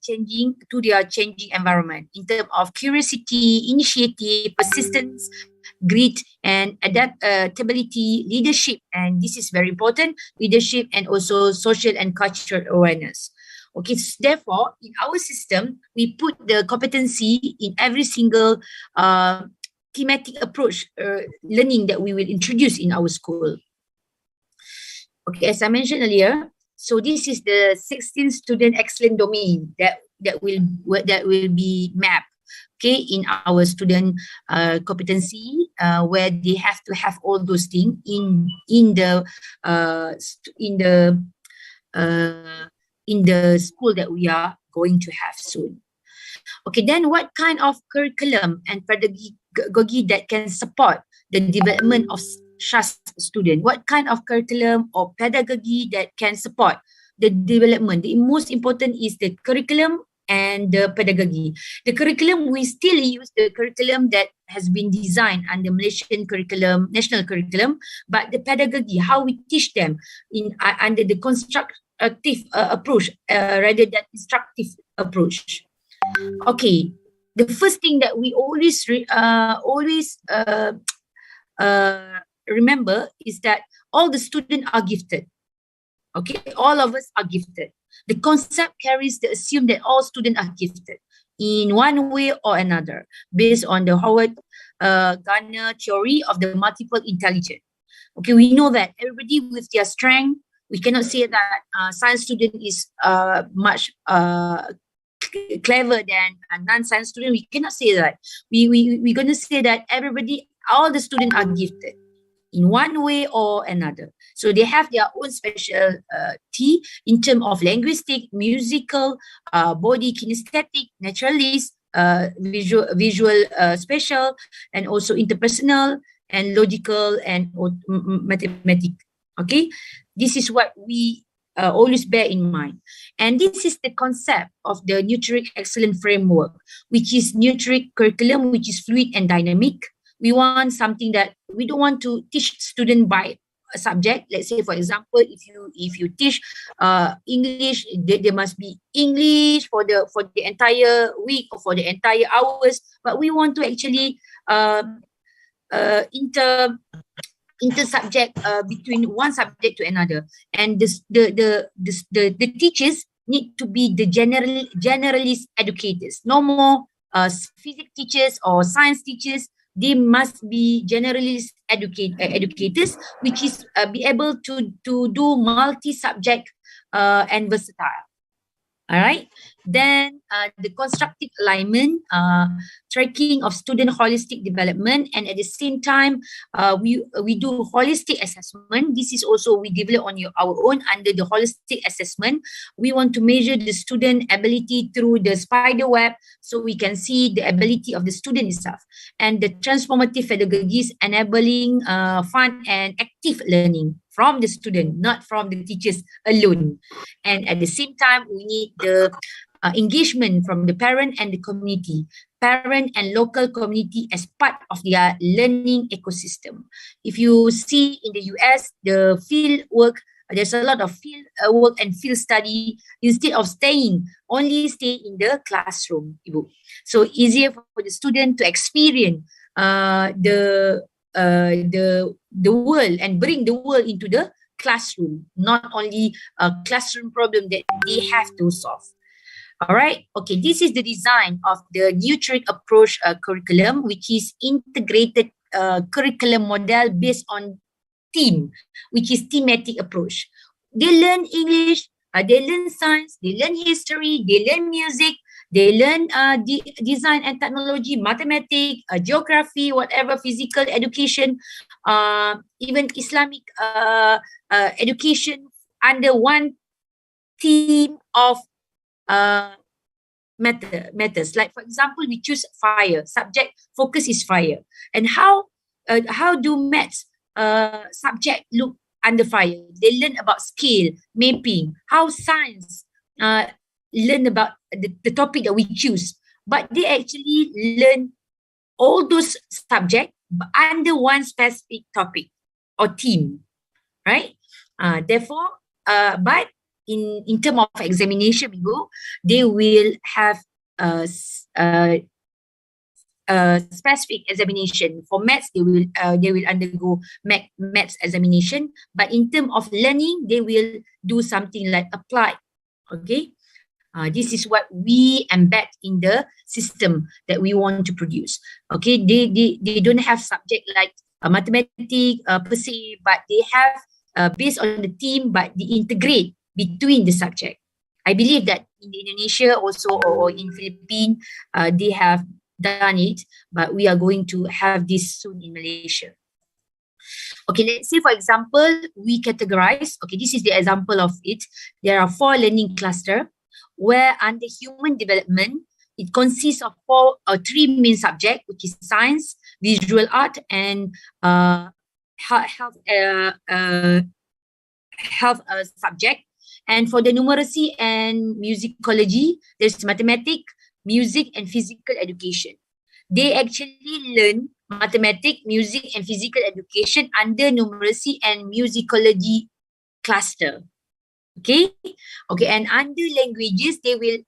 changing environment in terms of curiosity, initiative, persistence, grit, and adaptability, leadership, and this is very important, leadership, and also social and cultural awareness. Okay, so therefore, in our system, we put the competency in every single thematic approach learning that we will introduce in our school. Okay, as I mentioned earlier, so this is the 16 student excellent domain that will be mapped, okay, in our student competency, where they have to have all those things in the school that we are going to have soon. Okay, then what kind of curriculum and pedagogy that can support the development of such student? What kind of curriculum or pedagogy that can support the development? The most important is the curriculum and the pedagogy. The curriculum, we still use the curriculum that has been designed under Malaysian curriculum, national curriculum, but the pedagogy, how we teach them under the constructive approach rather than instructive approach. Okay, the first thing that we always remember is that all the students are gifted. Okay, all of us are gifted. The concept carries the assume that all students are gifted in one way or another, based on the Howard Gardner theory of the multiple intelligence. Okay, we know that everybody with their strength. We cannot say that science student is much clever than a non-science student. We cannot say that. We're going to say that all the students are gifted in one way or another. So they have their own specialty in terms of linguistic, musical, body kinesthetic, naturalist, visual spatial, and also interpersonal and logical and mathematical. Okay, this is what we always bear in mind. And this is the concept of the Nutric Excellence Framework, which is Nutric curriculum, which is fluid and dynamic. We want something that we don't want to teach student by a subject. Let's say, for example, if you teach English, there must be English for the entire week or for the entire hours. But we want to actually inter-subject between one subject to another, and the teachers need to be the generalist educators. No more physics teachers or science teachers. They must be generalist educators, which is be able to do multi-subject and versatile. All right. Then the constructive alignment, tracking of student holistic development, and at the same time, we do holistic assessment. This is also we develop on our own under the holistic assessment. We want to measure the student ability through the spider web, so we can see the ability of the student itself, and the transformative pedagogies enabling fun and active learning from the student, not from the teachers alone. And at the same time, we need the engagement from the parent and the community, parent and local community as part of their learning ecosystem. If you see in the US, the field work There's a lot of field work and field study instead of only stay in the classroom, Ibu. So easier for the student to experience the world and bring the world into the classroom, not only a classroom problem that they have to solve. All right. Okay. This is the design of the nutric approach curriculum, which is integrated curriculum model based on theme, which is thematic approach. They learn English, they learn science, they learn history, they learn music, they learn design and technology, mathematics, geography, whatever, physical education, even Islamic education under one theme of matters. Like for example, we choose fire. Subject focus is fire. And how do maths subject look under fire? They learn about scale, mapping. How science learn about the topic that we choose. But they actually learn all those subjects under one specific topic or theme, right? Therefore, but in terms of examination, they will have specific examination. For maths, they will undergo maths examination. But in terms of learning, they will do something like applied. Okay, this is what we embed in the system that we want to produce. Okay, they don't have subject like mathematics per se, but they have based on the theme, but they integrate between the subject. I believe that in Indonesia also, or in Philippines, they have done it, but we are going to have this soon in Malaysia. Okay, let's say for example, we categorize, okay, this is the example of it. There are 4 learning clusters where under human development, it consists of 3 main subjects, which is science, visual art, and health subject. And for the numeracy and musicology, there's mathematics, music, and physical education. They actually learn mathematics, music, and physical education under numeracy and musicology cluster. Okay, and under languages, they will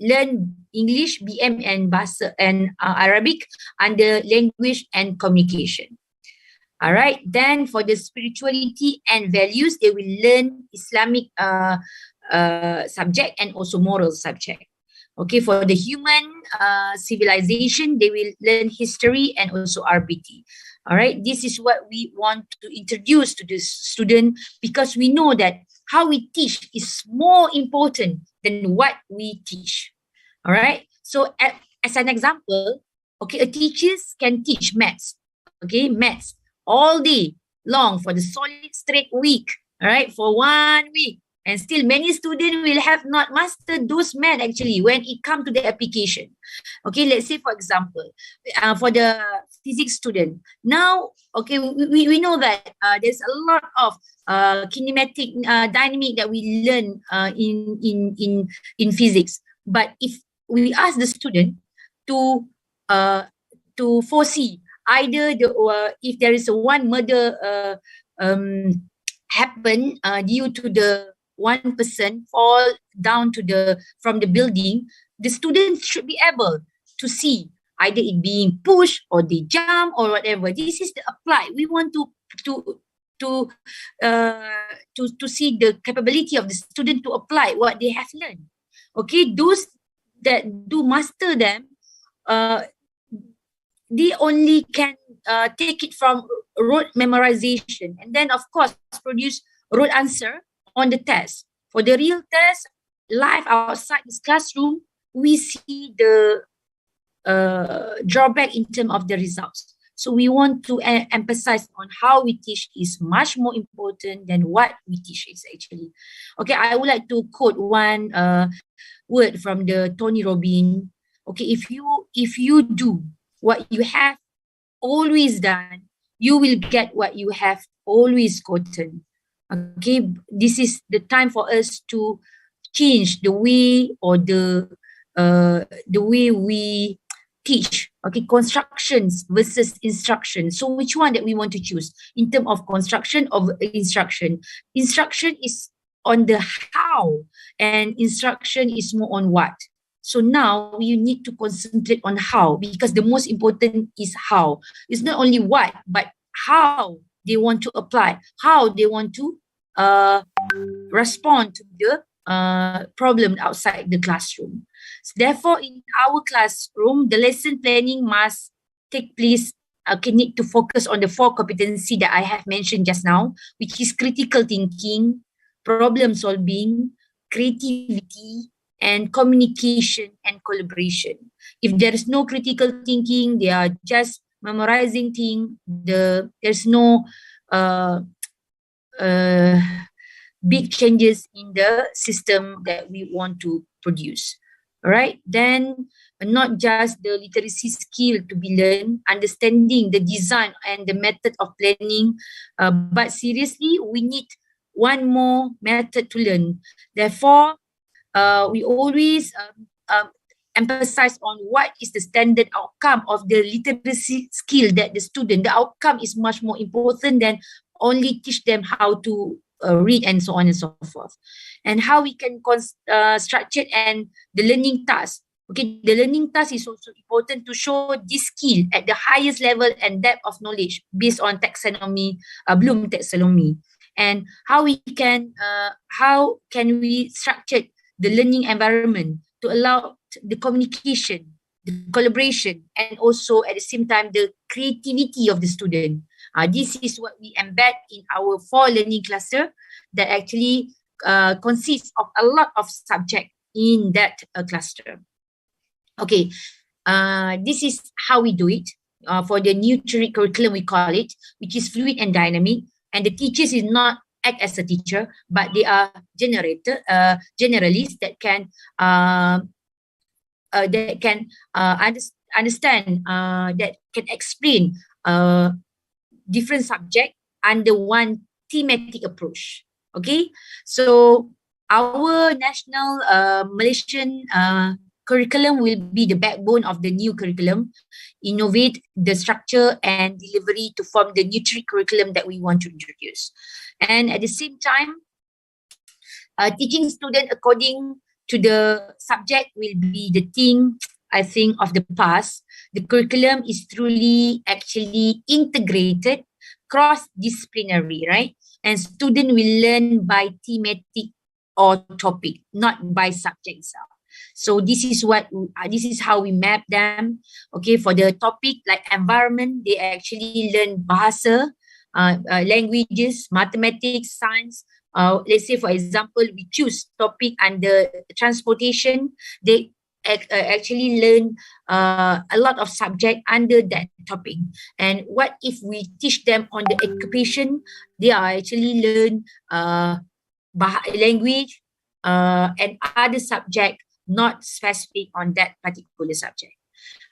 learn English, BM, and Bahasa and Arabic under language and communication. All right. Then for the spirituality and values, they will learn Islamic subject and also moral subject. Okay. For the human civilization, they will learn history and also RBT. All right. This is what we want to introduce to the student, because we know that how we teach is more important than what we teach. All right. So as an example, okay, a teacher can teach maths. Okay, maths all day long for the solid straight week, all right, for 1 week. And still many students will have not mastered those math actually when it comes to the application. Okay, let's say for example, for the physics student. Now, okay, we know that there's a lot of kinematic dynamic that we learn in physics. But if we ask the student to foresee either if there is a one murder happen due to the one person fall down from the building, the students should be able to see either it being pushed or they jump or whatever. This is the apply. We want to see the capability of the student to apply what they have learned. Okay, those that do master them, they only can take it from rote memorization, and then of course produce rote answer on the test. For the real test, live outside this classroom, we see the drawback in terms of the results. So we want to emphasize on how we teach is much more important than what we teach is actually. Okay, I would like to quote one word from the Tony Robbins. Okay, if you do what you have always done, you will get what you have always gotten. Okay, this is the time for us to change the way or the way we teach. Okay, constructions versus instruction. So which one that we want to choose in terms of construction or instruction? Instruction is on the how and instruction is more on what. So now you need to concentrate on how, because the most important is how. It's not only what, but how they want to apply, how they want to respond to the problem outside the classroom. So therefore, in our classroom, the lesson planning must take place, need to focus on the 4 competency that I have mentioned just now, which is critical thinking, problem solving, creativity, and communication and collaboration. If there is no critical thinking, they are just memorizing things, there's no big changes in the system that we want to produce. All right, then not just the literacy skill to be learned, understanding the design and the method of planning, but seriously, we need one more method to learn. Therefore, we always emphasize on what is the standard outcome of the literacy skill that the student, the outcome is much more important than only teach them how to read and so on and so forth. And how we can structure and the learning task. Okay, the learning task is also important to show this skill at the highest level and depth of knowledge based on taxonomy, Bloom taxonomy. And how can we structure the learning environment to allow the communication, the collaboration, and also at the same time the creativity of the student. This is what we embed in our 4 learning cluster that actually consists of a lot of subjects in that cluster. Okay, this is how we do it for the new curriculum, we call it, which is fluid and dynamic. And the teachers is not act as a teacher, but they are generalists that can understand, that can explain different subject under one thematic approach. Okay, so our national Malaysian curriculum will be the backbone of the new curriculum, innovate the structure and delivery to form the new curriculum that we want to introduce. And at the same time, teaching students according to the subject will be the thing, I think, of the past. The curriculum is truly actually integrated, cross-disciplinary, right? And student will learn by thematic or topic, not by subject itself. So this is how we map them. Okay, for the topic like environment, they actually learn bahasa, languages, mathematics, science. Let's say, for example, we choose topic under transportation. They actually learn a lot of subject under that topic. And what if we teach them on the occupation? They are actually learn language and other subject not specific on that particular subject.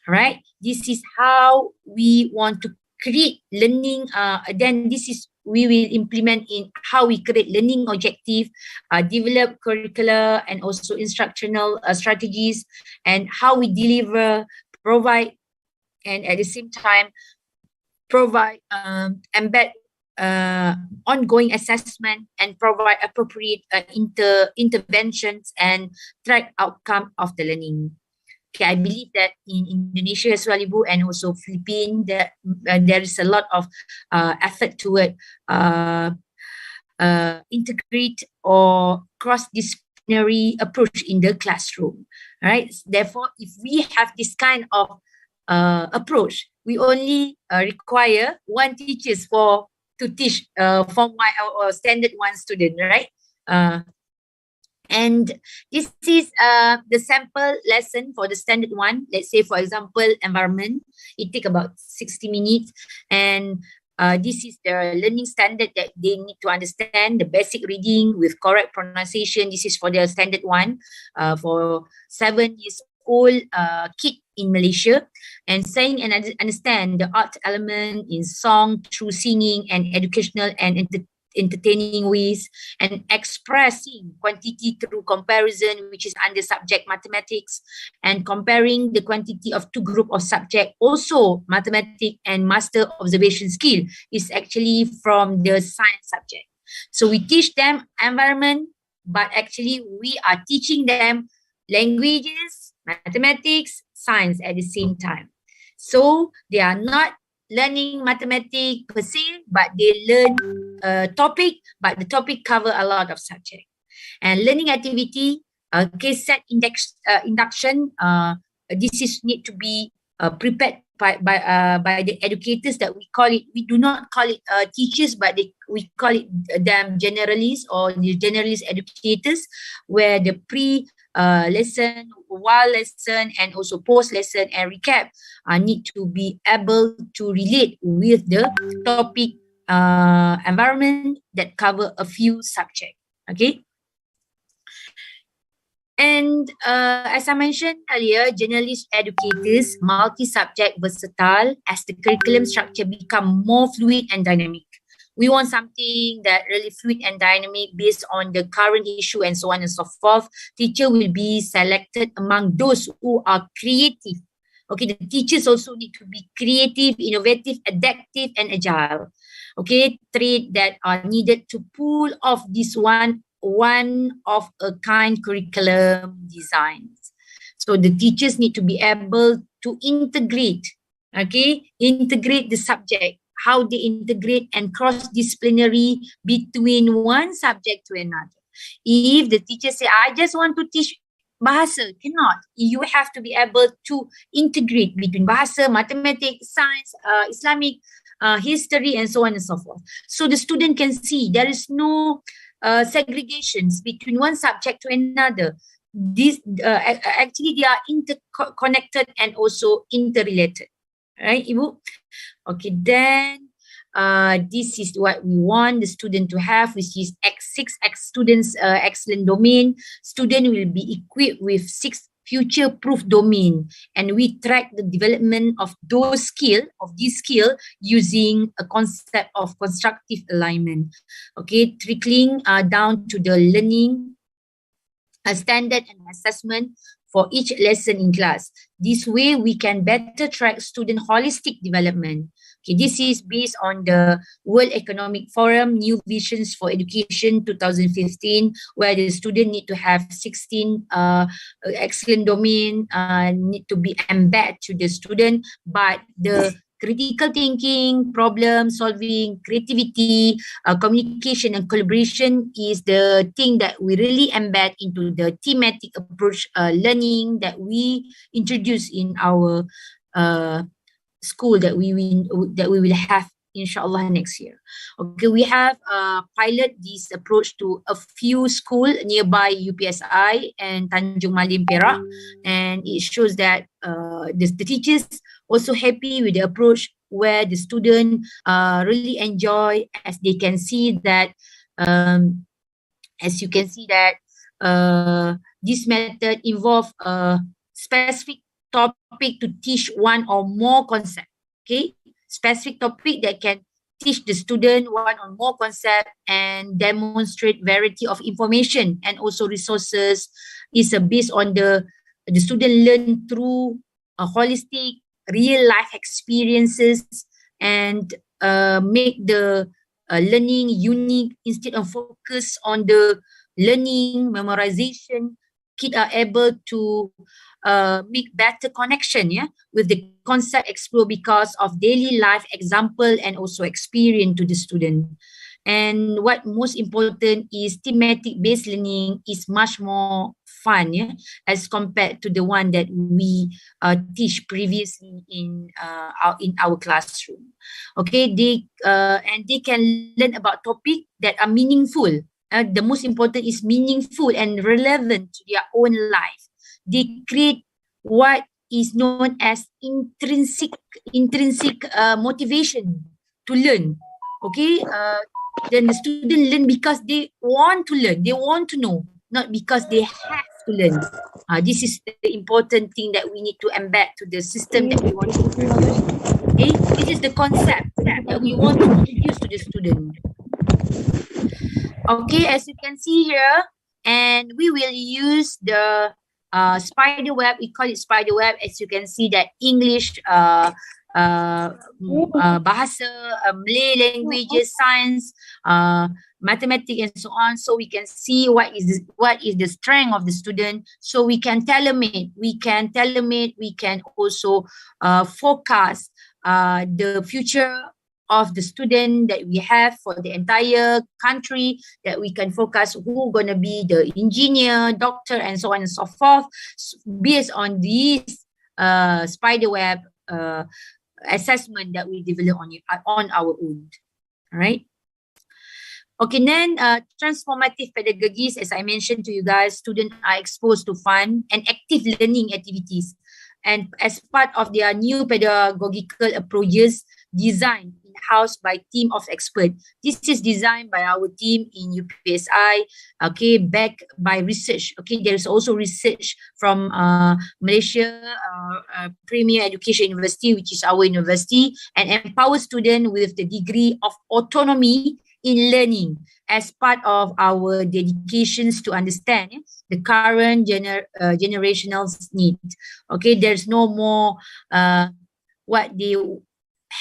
All right, this is how we want to create learning. Then this is we will implement in how we create learning objective, develop curricula and also instructional strategies, and how we deliver, provide, and at the same time provide, embed ongoing assessment and provide appropriate interventions and track outcome of the learning. Okay, I believe that in Indonesia as well, Ibu, and also Philippines, that there is a lot of effort toward integrate or cross-disciplinary approach in the classroom. Right. Therefore, if we have this kind of approach, we only require one teacher to teach Form 1 or Standard 1 student, right? And this is the sample lesson for the Standard 1. Let's say, for example, environment. It takes about 60 minutes. And this is the learning standard that they need to understand, the basic reading with correct pronunciation. This is for the Standard 1 for 7 years old kid in Malaysia. And saying and understand the art element in song through singing and educational and entertaining ways, and expressing quantity through comparison, which is under subject mathematics, and comparing the quantity of two group of subject, also mathematics and master observation skill, is actually from the science subject. So we teach them environment, but actually we are teaching them languages, mathematics, science at the same time. So they are not learning mathematics per se, but they learn a topic, but the topic cover a lot of subject. And learning activity, case set induction, this is need to be prepared by the educators that we call it. We do not call it teachers, but we call it them generalists or the generalist educators, where the lesson, while lesson, and also post lesson and recap need to be able to relate with the topic environment that cover a few subjects. Okay. And as I mentioned earlier, generalist educators, multi-subject, versatile, as the curriculum structure become more fluid and dynamic. We want something that really fluid and dynamic based on the current issue and so on and so forth. Teacher will be selected among those who are creative. Okay, the teachers also need to be creative, innovative, adaptive, and agile. Okay, traits that are needed to pull off this one of a kind curriculum designs. So the teachers need to be able to integrate the subject, how they integrate and cross-disciplinary between one subject to another. If the teacher say, I just want to teach bahasa, cannot. You have to be able to integrate between bahasa, mathematics, science, Islamic, history, and so on and so forth. So the student can see there is no segregations between one subject to another. This actually they are interconnected and also interrelated, right, Ibu? Okay, then this is what we want the student to have, which is X6 students excellent domain. Student will be equipped with 6 future-proof domain, and we track the development of this skill using a concept of constructive alignment. Okay, trickling down to the learning standard and assessment for each lesson in class. This way, we can better track student holistic development. Okay, this is based on the World Economic Forum New Visions for Education 2015, where the student need to have 16 excellent domain need to be embedded to the student, but the critical thinking, problem solving, creativity, communication and collaboration is the thing that we really embed into the thematic approach learning that we introduce in our school that we will have inshallah next year. Okay, we have pilot this approach to a few schools nearby UPSI and Tanjung Malim Perak, and it shows that the teachers also happy with the approach, where the student really enjoy, as they can see that as you can see that this method involve a specific topic to teach one or more concept. Okay, specific topic that can teach the student one or more concept and demonstrate variety of information and also resources is based on the student learn through a holistic real life experiences and make the learning unique instead of focus on the learning memorization. Kids are able to make better connection with the concept explore because of daily life example and also experience to the student. And what most important is thematic based learning is much more fun as compared to the one that we teach previously in our classroom. Okay, they can learn about topic that are meaningful. The most important is meaningful and relevant to their own life. They create what is known as intrinsic motivation to learn. Okay, then the student learn because they want to learn, they want to know, not because they have to learn. This is the important thing that we need to embed to the system that we want to introduce. Okay, this is the concept that we want to introduce to the student. Okay, as you can see here, and we will use the spider web. We call it spider web. As you can see, that English, bahasa, Malay languages, science, mathematics, and so on. So we can see what is the strength of the student. So we can tailor-made. We can also forecast the future of the student that we have for the entire country, that we can focus who going to be the engineer, doctor, and so on and so forth, based on these spider web assessment that we develop on our own. All right. Okay, then transformative pedagogies, as I mentioned to you guys, students are exposed to fun and active learning activities, and as part of their new pedagogical approaches designed in-house by team of experts. This is designed by our team in UPSI, okay, backed by research. Okay, there is also research from Malaysia Premier Education University, which is our university, and empower students with the degree of autonomy in learning as part of our dedications to understand the current generational need. Okay, there's no more what they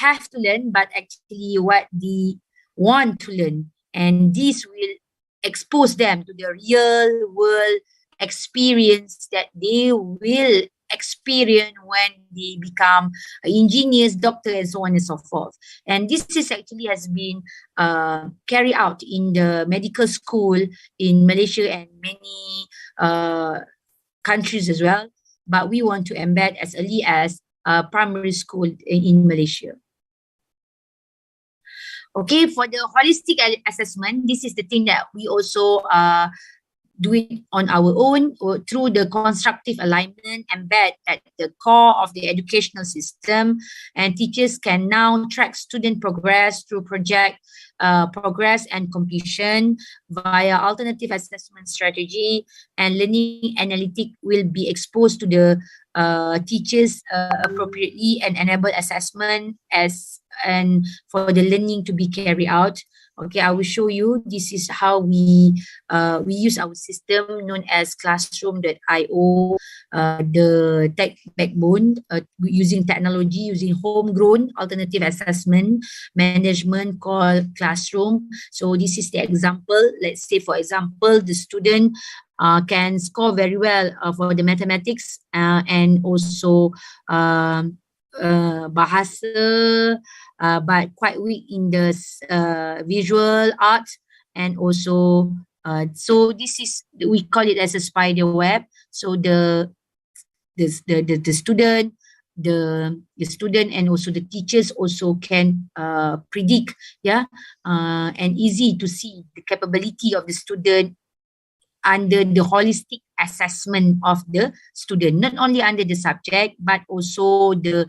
have to learn, but actually what they want to learn. And this will expose them to the real world experience that they will experience when they become engineers, doctors, and so on and so forth. And this is actually has been carried out in the medical school in Malaysia and many countries as well. But we want to embed as early as primary school in Malaysia. Okay, for the holistic assessment, this is the thing that we also do it on our own or through the constructive alignment embed at the core of the educational system, and teachers can now track student progress through project progress and completion via alternative assessment strategy, and learning analytic will be exposed to the teachers appropriately and enable assessment and for the learning to be carried out. Okay, I will show you. This is how we use our system known as classroom.io, the tech backbone, using technology, using homegrown alternative assessment management called Classroom. So this is the example. Let's say, for example, the student can score very well for the mathematics and also bahasa, but quite weak in the visual art, and also so this is, we call it as a spider web. So the student and also the teachers also can predict, and easy to see the capability of the student under the holistic assessment of the student, not only under the subject, but also the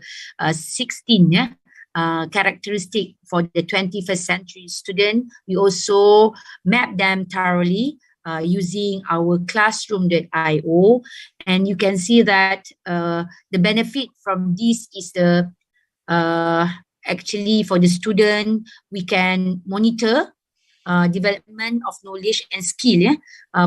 16 characteristic for the 21st century student. We also map them thoroughly using our classroom.io, and you can see that the benefit from this is the actually for the student, we can monitor development of knowledge and skill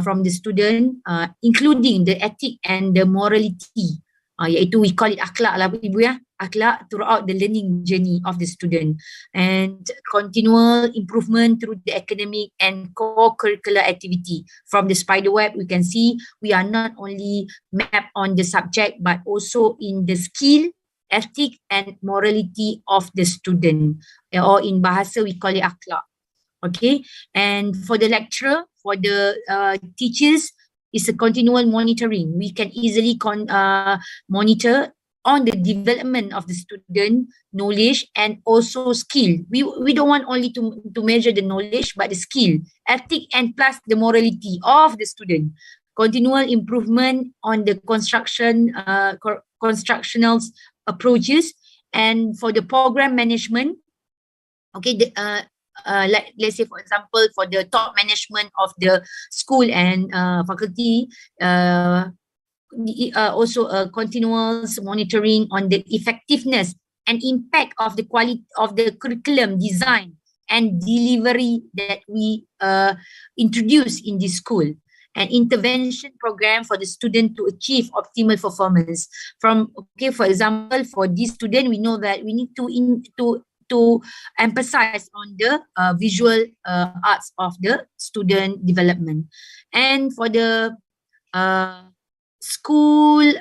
from the student, including the ethic and the morality, iaitu we call it akhlak lah ibu ya, akhlak throughout the learning journey of the student, and continual improvement through the academic and co-curricular activity. From the spider web, we can see we are not only mapped on the subject but also in the skill, ethic and morality of the student, or in bahasa we call it akhlak. Okay, and for the lecturer, for the teachers, it's a continual monitoring. We can easily monitor on the development of the student knowledge and also skill. We don't want only to measure the knowledge, but the skill, ethic, and plus the morality of the student. Continual improvement on the constructional approaches, and for the program management. Okay, like let's say, for example, for the top management of the school and faculty, also a continuous monitoring on the effectiveness and impact of the quality of the curriculum design and delivery that we introduce in this school. An intervention program for the student to achieve optimal performance. For example, for this student, we know that we need to emphasize on the visual arts of the student development. And for the school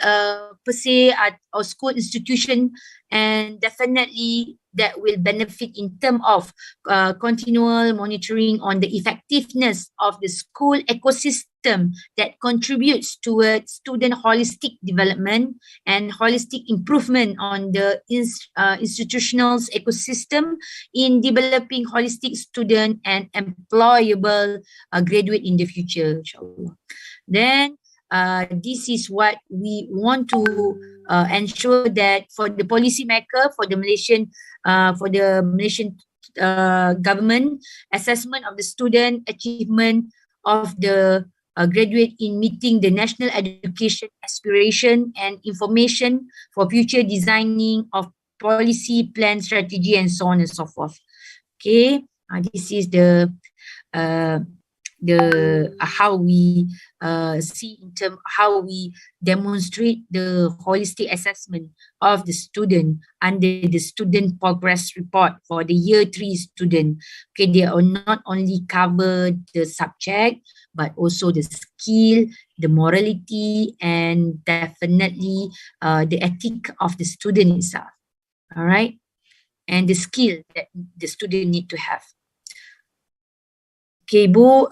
per se or school institution, and definitely that will benefit in terms of continual monitoring on the effectiveness of the school ecosystem that contributes towards student holistic development and holistic improvement on the institutional ecosystem in developing holistic student and employable graduate in the future, inshallah. Then this is what we want to ensure that for the policymaker, for the Malaysian government, assessment of the student achievement of the graduate in meeting the national education aspiration and information for future designing of policy, plan, strategy, and so on and so forth. Okay, this is the how we see in terms how we demonstrate the holistic assessment of the student under the student progress report for the year 3 student. Okay, they are not only cover the subject but also the skill, the morality, and definitely the ethic of the student itself. All right, and the skill that the student need to have. Okay, Bu.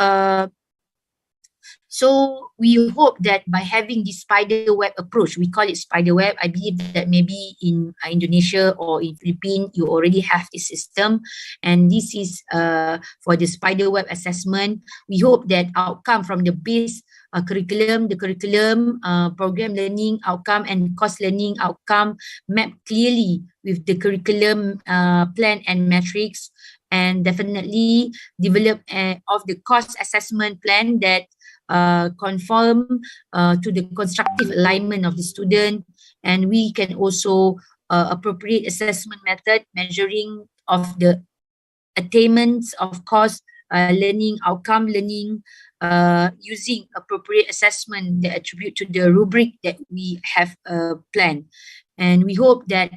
So we hope that by having this spider web approach, we call it spider web. I believe that maybe in Indonesia or in Philippines, you already have this system. And this is for the spider web assessment. We hope that outcome from the base curriculum, the curriculum, program learning outcome and course learning outcome map clearly with the curriculum plan and metrics, and definitely develop of the course assessment plan that conform to the constructive alignment of the student. And we can also appropriate assessment method measuring of the attainments of course learning outcome learning using appropriate assessment that attribute to the rubric that we have planned. And we hope that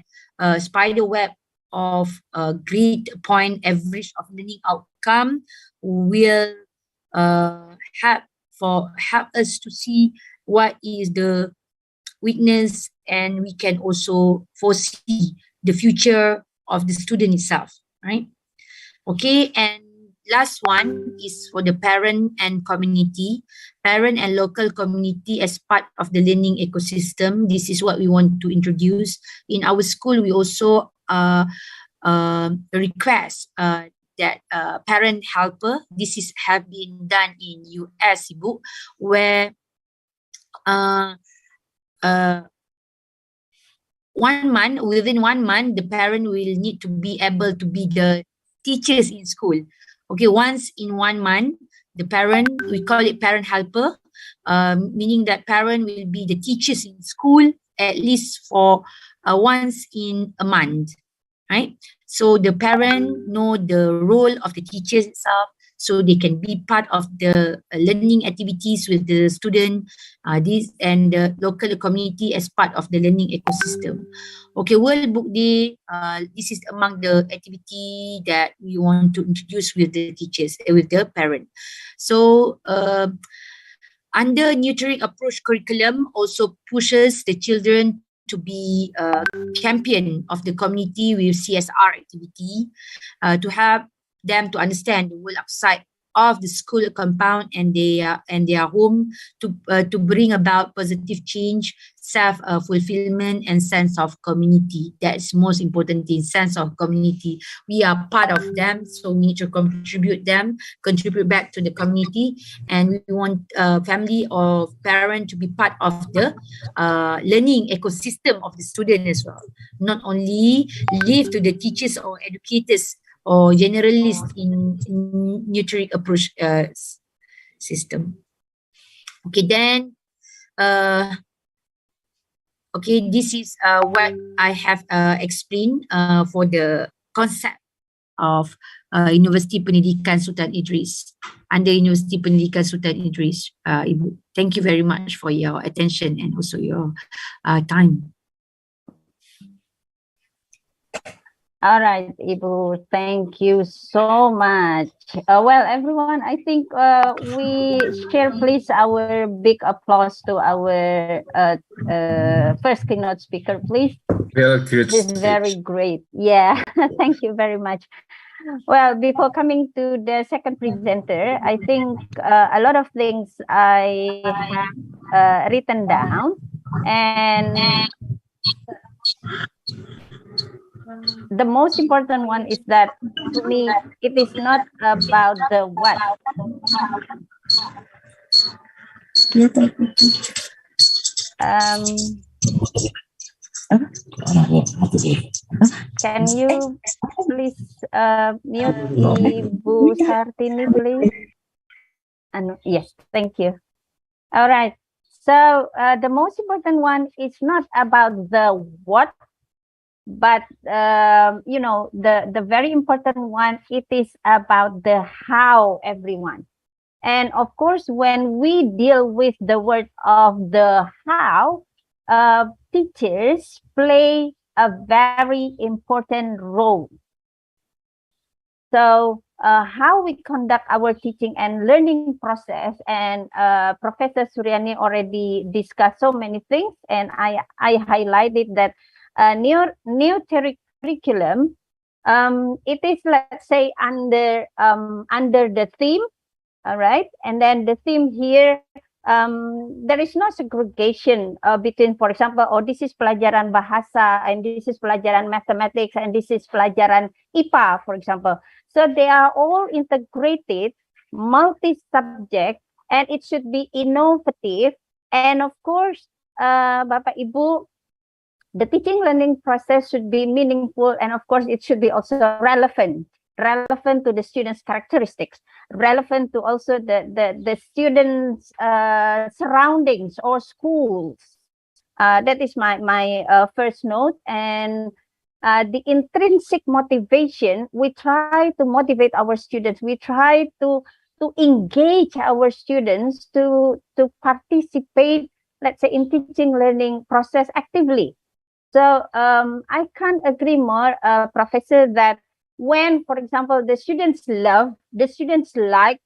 spider web of grade point average of learning outcome will help us to see what is the weakness, and we can also foresee the future of the student itself, right? Okay, and last one is for the parent and community, parent and local community as part of the learning ecosystem. This is what we want to introduce. In our school, we also request that parent helper. This is have been done in US, Ibu, where 1 month, within 1 month, the parent will need to be able to be the teachers in school. Okay, once in 1 month, the parent, we call it parent helper, meaning that parent will be the teachers in school at least for once in a month, right? So the parent know the role of the teachers itself, so they can be part of the learning activities with the student, this and the local community as part of the learning ecosystem. Okay, World Book Day, this is among the activity that we want to introduce with the teachers, with the parent. So under nurturing approach curriculum also pushes the children to be a champion of the community with CSR activity, to help them to understand the world outside of the school compound and their home, to bring about positive change, self-fulfillment, and sense of community. That's most important thing, sense of community. We are part of them, so we need to contribute back to the community, and we want family or parent to be part of the learning ecosystem of the student as well. Not only leave to the teachers or educators or generalists in nurturing approach system. Okay, then okay, this is what I have explained for the concept of University Pendidikan Sultan Idris, under University Pendidikan Sultan Idris. Ibu, thank you very much for your attention and also your time. All right, Ibu, thank you so much. Well, everyone, I think we share please our big applause to our first keynote speaker, please. This is very great. Yeah, thank you very much. Well, before coming to the second presenter, I think a lot of things I have written down, and the most important one is that to me, it is not about the what. Can you please mute Ibu Sartini, please? Yes, thank you. All right. So the most important one is not about the what, but you know, the very important one, it is about the how, everyone. And of course, when we deal with the word of the how, teachers play a very important role. So how we conduct our teaching and learning process, and Professor Suriani already discussed so many things, and I highlighted that new curriculum, it is, let's say, under the theme, all right, and then the theme here, there is no segregation between, for example, oh, this is pelajaran bahasa, and this is pelajaran mathematics, and this is pelajaran IPA, for example. So they are all integrated, multi-subject, and it should be innovative. And of course, Bapak Ibu, the teaching learning process should be meaningful, and of course, it should be also relevant to the students' characteristics, relevant to also the students' surroundings or schools. That is my first note. And the intrinsic motivation, we try to motivate our students. We try to engage our students to participate, let's say, in teaching learning process actively. So I can't agree more, Professor, that when, for example, the students love, the students like,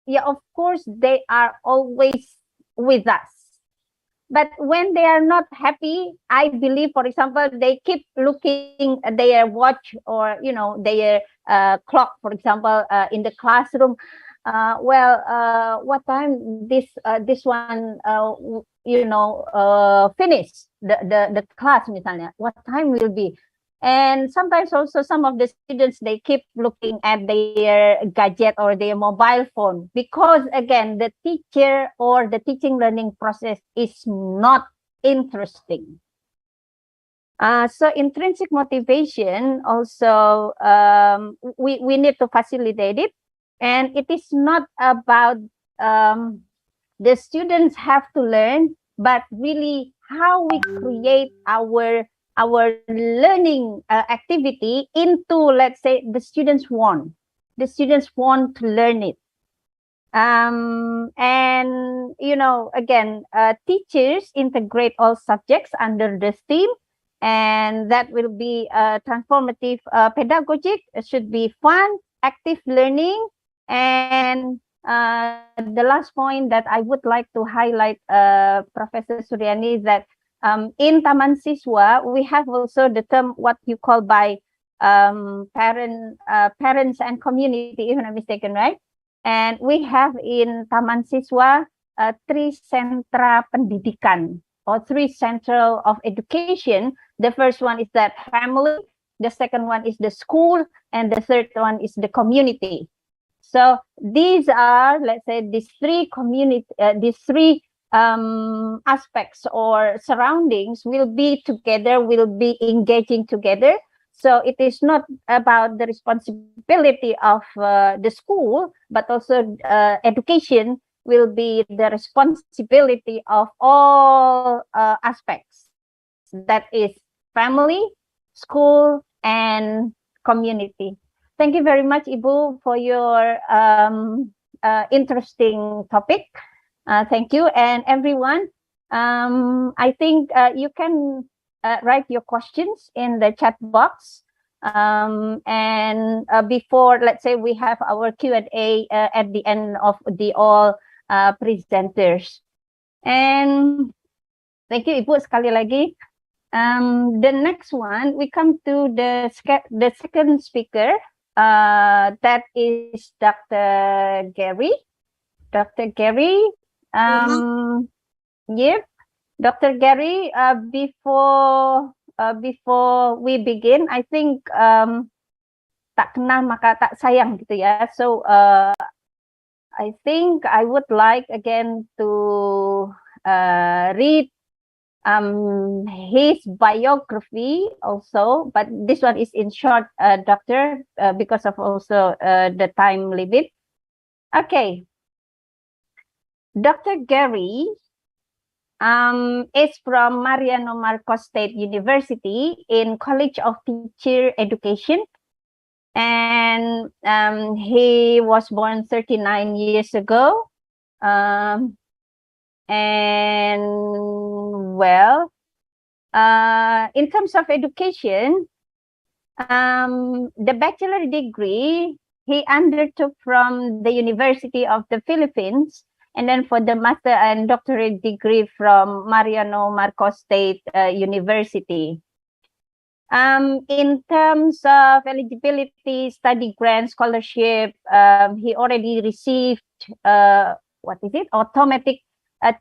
yeah, of course, they are always with us. But when they are not happy, I believe, for example, they keep looking at their watch or, you know, their clock, for example, in the classroom. What time this one, you know, finish the class, misalnya, what time will be? And sometimes also some of the students, they keep looking at their gadget or their mobile phone, because again, the teacher or the teaching learning process is not interesting. So intrinsic motivation also, we need to facilitate it. And it is not about the students have to learn, but really how we create our learning activity into, let's say, the students want to learn it. And, you know, again, teachers integrate all subjects under the theme, and that will be transformative pedagogic. It should be fun, active learning. And the last point that I would like to highlight, Professor Suriani, is that in Tamansiswa, we have also the term what you call by parents and community, if I'm not mistaken, right? And we have in Tamansiswa 3 sentra pendidikan, or 3 central of education. The first one is that family, the second one is the school, and the third one is the community. So these are, let's say, these three aspects or surroundings will be together, will be engaging together. So it is not about the responsibility of the school, but also education will be the responsibility of all aspects. That is family, school, and community. Thank you very much, Ibu, for your interesting topic. Thank you. And everyone, I think you can write your questions in the chat box. And before, let's say, we have our Q&A at the end of the all presenters. And thank you, Ibu, sekali lagi. The next one, we come to the second speaker. That is Dr. Gerry. Dr. Gerry. Yep. Dr. Gerry, before we begin, I think tak kenal maka tak sayang gitu ya. So I think I would like again to read his biography also, but this one is in short, doctor, because of also the time limit. Okay. Dr. Gerry is from Mariano Marcos State University in College of Teacher Education. And he was born 39 years ago. And well, in terms of education, the bachelor degree he undertook from the University of the Philippines, and then for the master and doctorate degree from Mariano Marcos State University. In terms of eligibility, study grant, scholarship, he already received automatic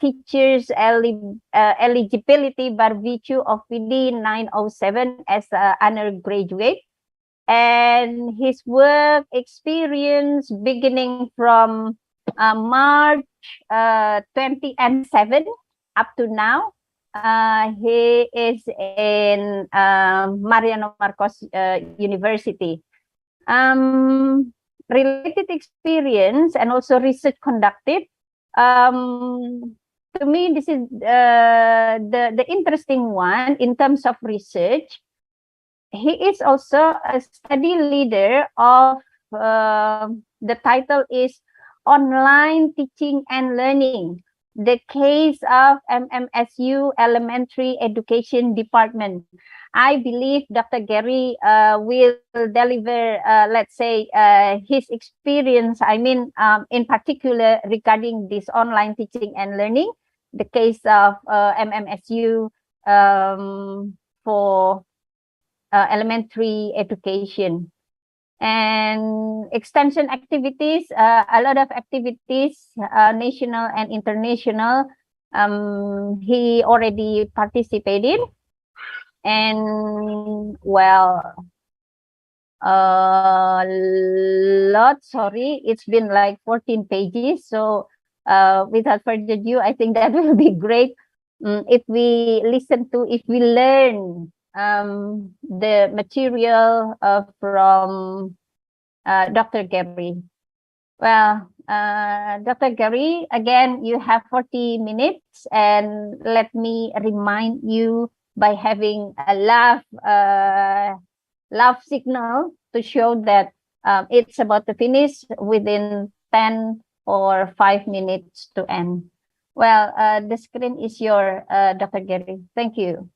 teachers eligibility by virtue of PD 907 as an undergraduate, and his work experience beginning from March 2007 up to now. He is in Mariano Marcos University. Related experience and also research conducted. To me, this is the interesting one in terms of research. He is also a study leader of the title is Online Teaching and Learning, the case of MMSU Elementary Education Department. I believe Dr. Gerry will deliver, let's say, his experience, I mean, in particular regarding this online teaching and learning, the case of MMSU for elementary education. And extension activities, a lot of activities, national and international, he already participated. And well, sorry, it's been like 14 pages. So without further ado, I think that will be great if we listen to, if we learn the material from Dr. Gerry. Well, Dr. Gerry, again, you have 40 minutes, and let me remind you by having a laugh signal to show that it's about to finish within 10 or 5 minutes to end. Well, the screen is your Dr. Gerry. Thank you.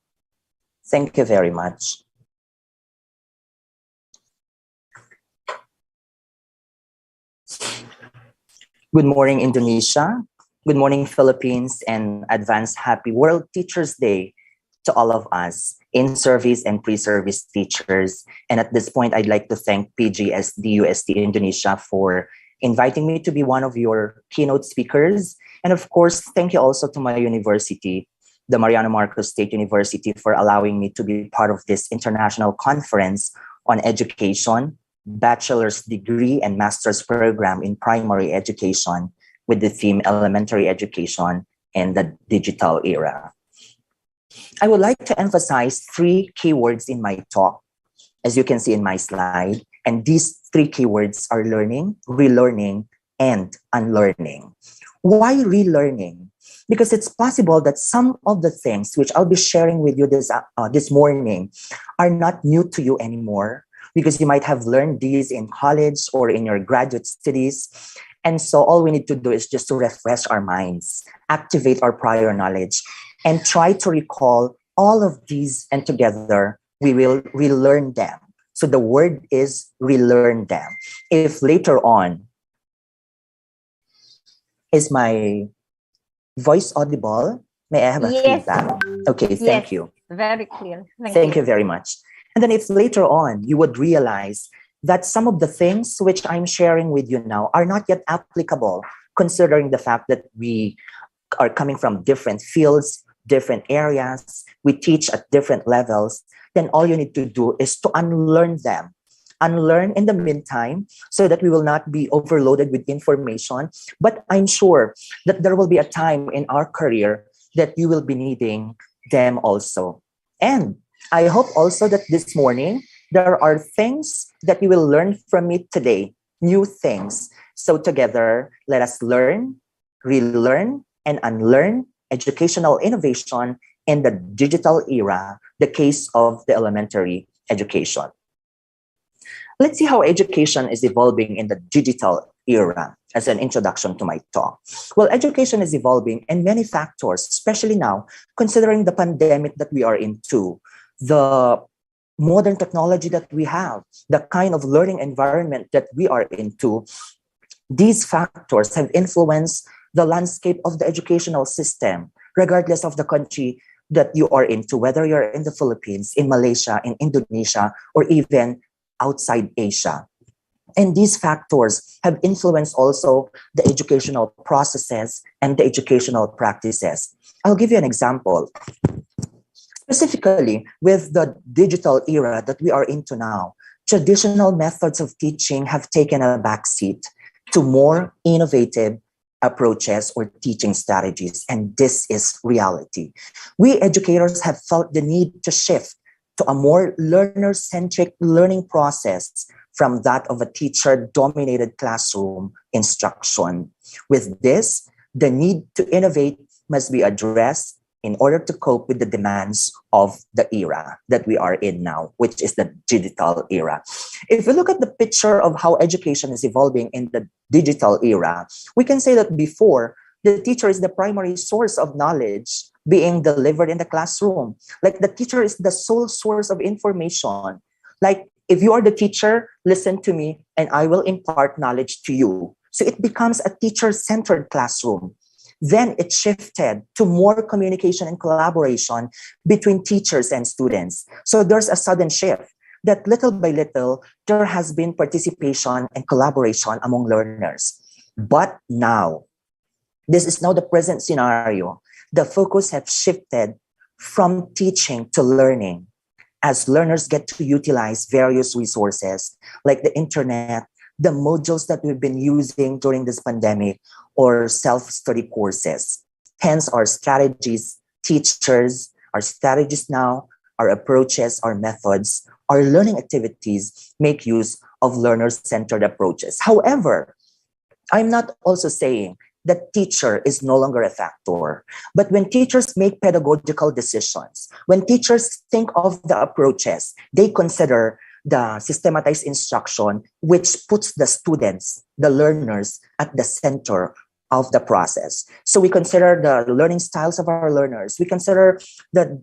Thank you very much. Good morning, Indonesia. Good morning, Philippines, and advance happy World Teachers Day to all of us, in-service and pre-service teachers. And at this point, I'd like to thank PGSD UST Indonesia for inviting me to be one of your keynote speakers. And of course, thank you also to my university, the Mariano Marcos State University, for allowing me to be part of this international conference on education, bachelor's degree and master's program in primary education with the theme elementary education in the digital era. I would like to emphasize 3 keywords in my talk, as you can see in my slide. And these 3 keywords are learning, relearning, and unlearning. Why relearning? Because it's possible that some of the things which I'll be sharing with you this morning are not new to you anymore, because you might have learned these in college or in your graduate studies. And so all we need to do is just to refresh our minds, activate our prior knowledge, and try to recall all of these, and together we will relearn them. So the word is relearn them. If later on, is my voice audible? May I have a Yes. feedback? Okay, thank Yes, you. very clear. Thank you very much. And then if later on you would realize that some of the things which I'm sharing with you now are not yet applicable, considering the fact that we are coming from different fields, different areas, we teach at different levels, then all you need to do is to unlearn them. Unlearn in the meantime so that we will not be overloaded with information. But I'm sure that there will be a time in our career that you will be needing them also. And I hope also that this morning, there are things that you will learn from me today, new things. So together, let us learn, relearn, and unlearn educational innovation in the digital era, the case of the elementary education. Let's see how education is evolving in the digital era as an introduction to my talk. Well, education is evolving in many factors, especially now, considering the pandemic that we are into, the modern technology that we have, the kind of learning environment that we are into. These factors have influenced the landscape of the educational system, regardless of the country that you are into, whether you're in the Philippines, in Malaysia, in Indonesia, or even outside Asia. And these factors have influenced also the educational processes and the educational practices. I'll give you an example. Specifically, with the digital era that we are into now, traditional methods of teaching have taken a backseat to more innovative approaches or teaching strategies, and this is reality. We educators have felt the need to shift to a more learner-centric learning process from that of a teacher-dominated classroom instruction. With this, the need to innovate must be addressed in order to cope with the demands of the era that we are in now, which is the digital era. If we look at the picture of how education is evolving in the digital era, we can say that before, the teacher is the primary source of knowledge being delivered in the classroom. Like the teacher is the sole source of information. Like if you are the teacher, listen to me and I will impart knowledge to you. So it becomes a teacher-centered classroom. Then it shifted to more communication and collaboration between teachers and students. So there's a sudden shift that little by little, there has been participation and collaboration among learners. But now, this is now the present scenario. The focus has shifted from teaching to learning as learners get to utilize various resources like the internet, the modules that we've been using during this pandemic, or self-study courses. Hence, our strategies, teachers, our strategies now, our approaches, our methods, our learning activities make use of learner-centered approaches. However, I'm not also saying that teacher is no longer a factor. But when teachers make pedagogical decisions, when teachers think of the approaches, they consider the systematized instruction, which puts the students, the learners, at the center of the process. So we consider the learning styles of our learners. We consider the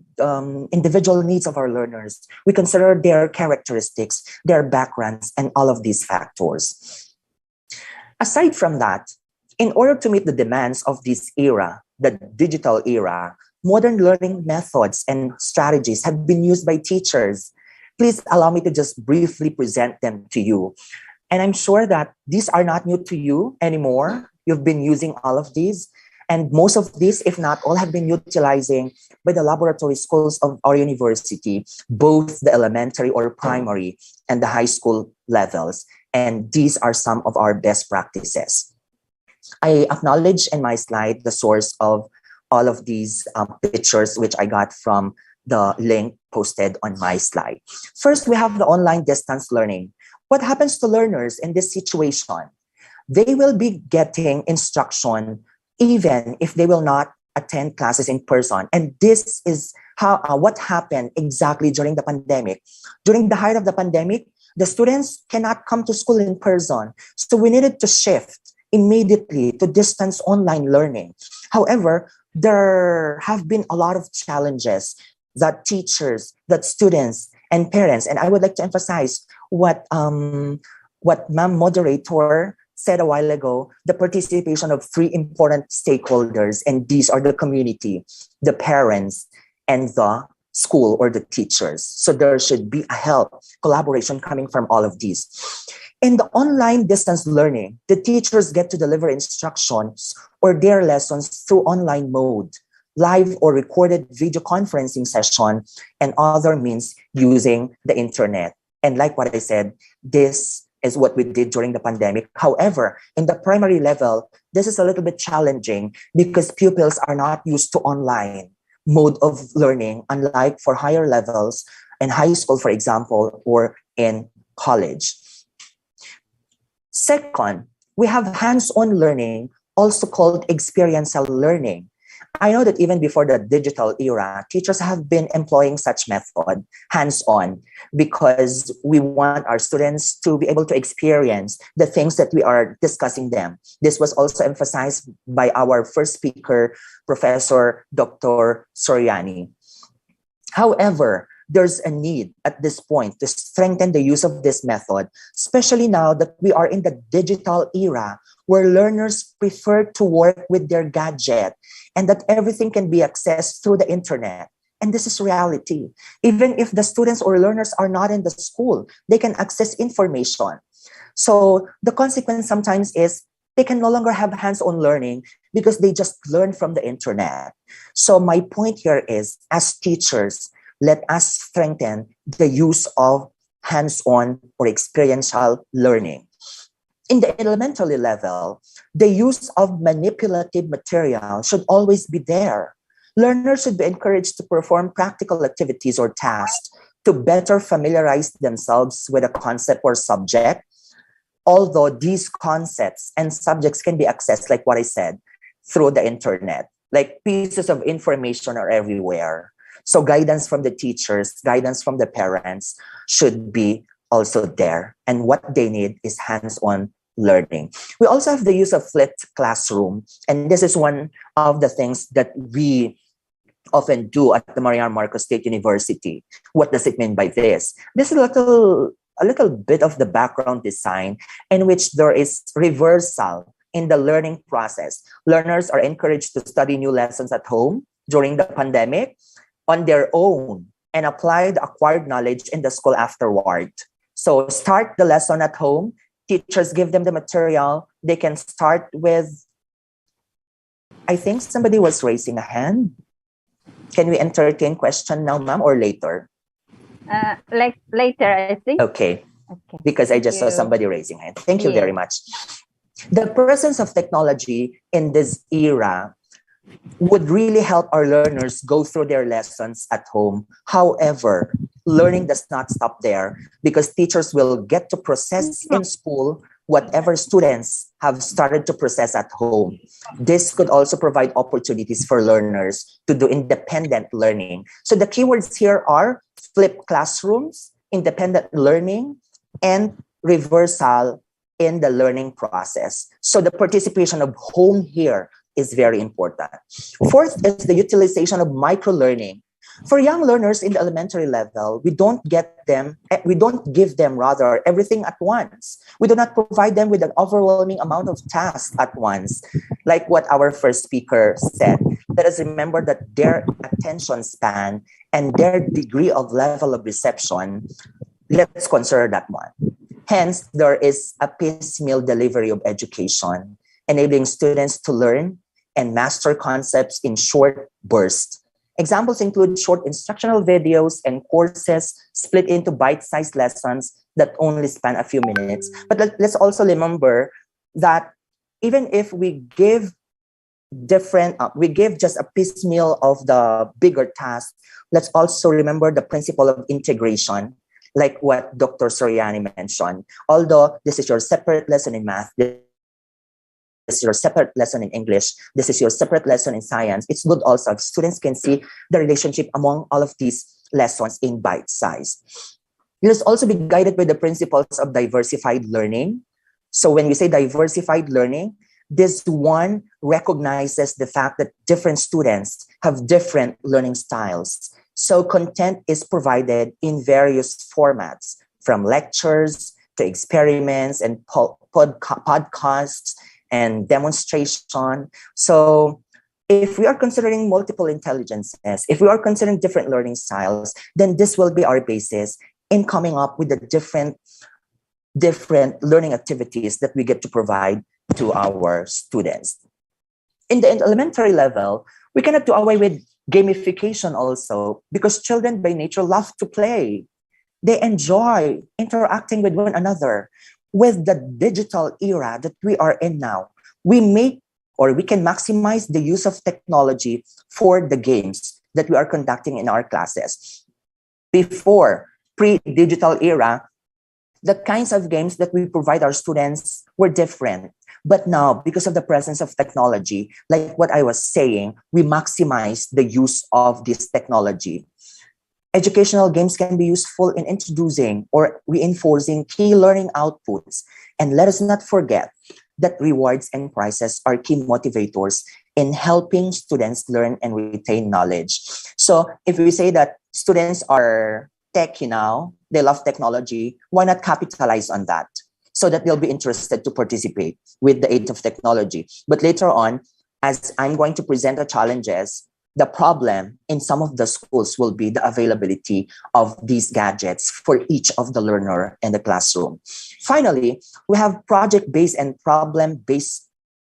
individual needs of our learners. We consider their characteristics, their backgrounds, and all of these factors. Aside from that, in order to meet the demands of this era, the digital era, modern learning methods and strategies have been used by teachers. Please allow me to just briefly present them to you. And I'm sure that these are not new to you anymore. You've been using all of these. And most of these, if not all, have been utilizing by the laboratory schools of our university, both the elementary or primary and the high school levels. And these are some of our best practices. I acknowledge in my slide the source of all of these pictures, which I got from the link posted on my slide. First, we have the online distance learning. What happens to learners in this situation? They will be getting instruction even if they will not attend classes in person. And this is how what happened exactly during the pandemic. During the height of the pandemic, the students cannot come to school in person. So we needed to shift immediately to distance online learning. However, there have been a lot of challenges that teachers, that students, and parents, and I would like to emphasize what Ma'am Moderator said a while ago, the participation of three important stakeholders, and these are the community, the parents, and the school or the teachers. So there should be a help, collaboration coming from all of these. In the online distance learning, the teachers get to deliver instructions or their lessons through online mode, live or recorded video conferencing session, and other means using the internet. And like what I said, this is what we did during the pandemic. However, in the primary level, this is a little bit challenging because pupils are not used to online mode of learning, unlike for higher levels in high school, for example, or in college. Second, we have hands-on learning, also called experiential learning. I know that even before the digital era, teachers have been employing such method, hands-on, because we want our students to be able to experience the things that we are discussing them. This was also emphasized by our first speaker, Professor Dr. Suriani. However, there's a need at this point to strengthen the use of this method, especially now that we are in the digital era where learners prefer to work with their gadget and that everything can be accessed through the internet. And this is reality. Even if the students or learners are not in the school, they can access information. So the consequence sometimes is they can no longer have hands-on learning because they just learn from the internet. So my point here is, as teachers, let us strengthen the use of hands-on or experiential learning. In the elementary level, the use of manipulative material should always be there. Learners should be encouraged to perform practical activities or tasks to better familiarize themselves with a concept or subject, although these concepts and subjects can be accessed, like what I said, through the internet. Like pieces of information are everywhere. So guidance from the teachers, guidance from the parents should be also there. And what they need is hands-on learning. We also have the use of flipped classroom. And this is one of the things that we often do at the Mariano Marcos State University. What does it mean by this? This is a little bit of the background design in which there is reversal in the learning process. Learners are encouraged to study new lessons at home during the pandemic on their own and apply the acquired knowledge in the school afterward. So start the lesson at home. Teachers give them the material. They can start with, I think somebody was raising a hand. Can we entertain question now, ma'am, or later? Later, I think. Okay. Because I just saw somebody raising a hand. Thank you very much. The presence of technology in this era would really help our learners go through their lessons at home. However, learning does not stop there because teachers will get to process in school whatever students have started to process at home. This could also provide opportunities for learners to do independent learning. So the keywords here are flipped classrooms, independent learning, and reversal in the learning process. So the participation of home here is very important. Fourth is the utilization of micro-learning. For young learners in the elementary level, we don't give them everything at once. We do not provide them with an overwhelming amount of tasks at once. Like what our first speaker said, let us remember that their attention span and their degree of level of reception, let's consider that one. Hence, there is a piecemeal delivery of education, enabling students to learn and master concepts in short bursts. Examples include short instructional videos and courses split into bite-sized lessons that only span a few minutes. But let's also remember that even if we give just a piecemeal of the bigger task, let's also remember the principle of integration, like what Dr. Suriani mentioned. Although this is your separate lesson in math, this is your separate lesson in English. This is your separate lesson in science. It's good also if students can see the relationship among all of these lessons in bite size. You must also be guided by the principles of diversified learning. So when we say diversified learning, this one recognizes the fact that different students have different learning styles. So content is provided in various formats, from lectures to experiments and podcasts and demonstration. So if we are considering multiple intelligences, if we are considering different learning styles, then this will be our basis in coming up with the different learning activities that we get to provide to our students. In the elementary level, we cannot do away with gamification also, because children by nature love to play. They enjoy interacting with one another. With the digital era that we are in now, we can maximize the use of technology for the games that we are conducting in our classes. Before, pre-digital era, the kinds of games that we provide our students were different. But now, because of the presence of technology, like what I was saying, we maximize the use of this technology. Educational games can be useful in introducing or reinforcing key learning outputs. And let us not forget that rewards and prizes are key motivators in helping students learn and retain knowledge. So if we say that students are techy now, they love technology, why not capitalize on that so that they'll be interested to participate with the aid of technology? But later on, as I'm going to present the challenges, the problem in some of the schools will be the availability of these gadgets for each of the learner in the classroom. Finally, we have project-based and problem-based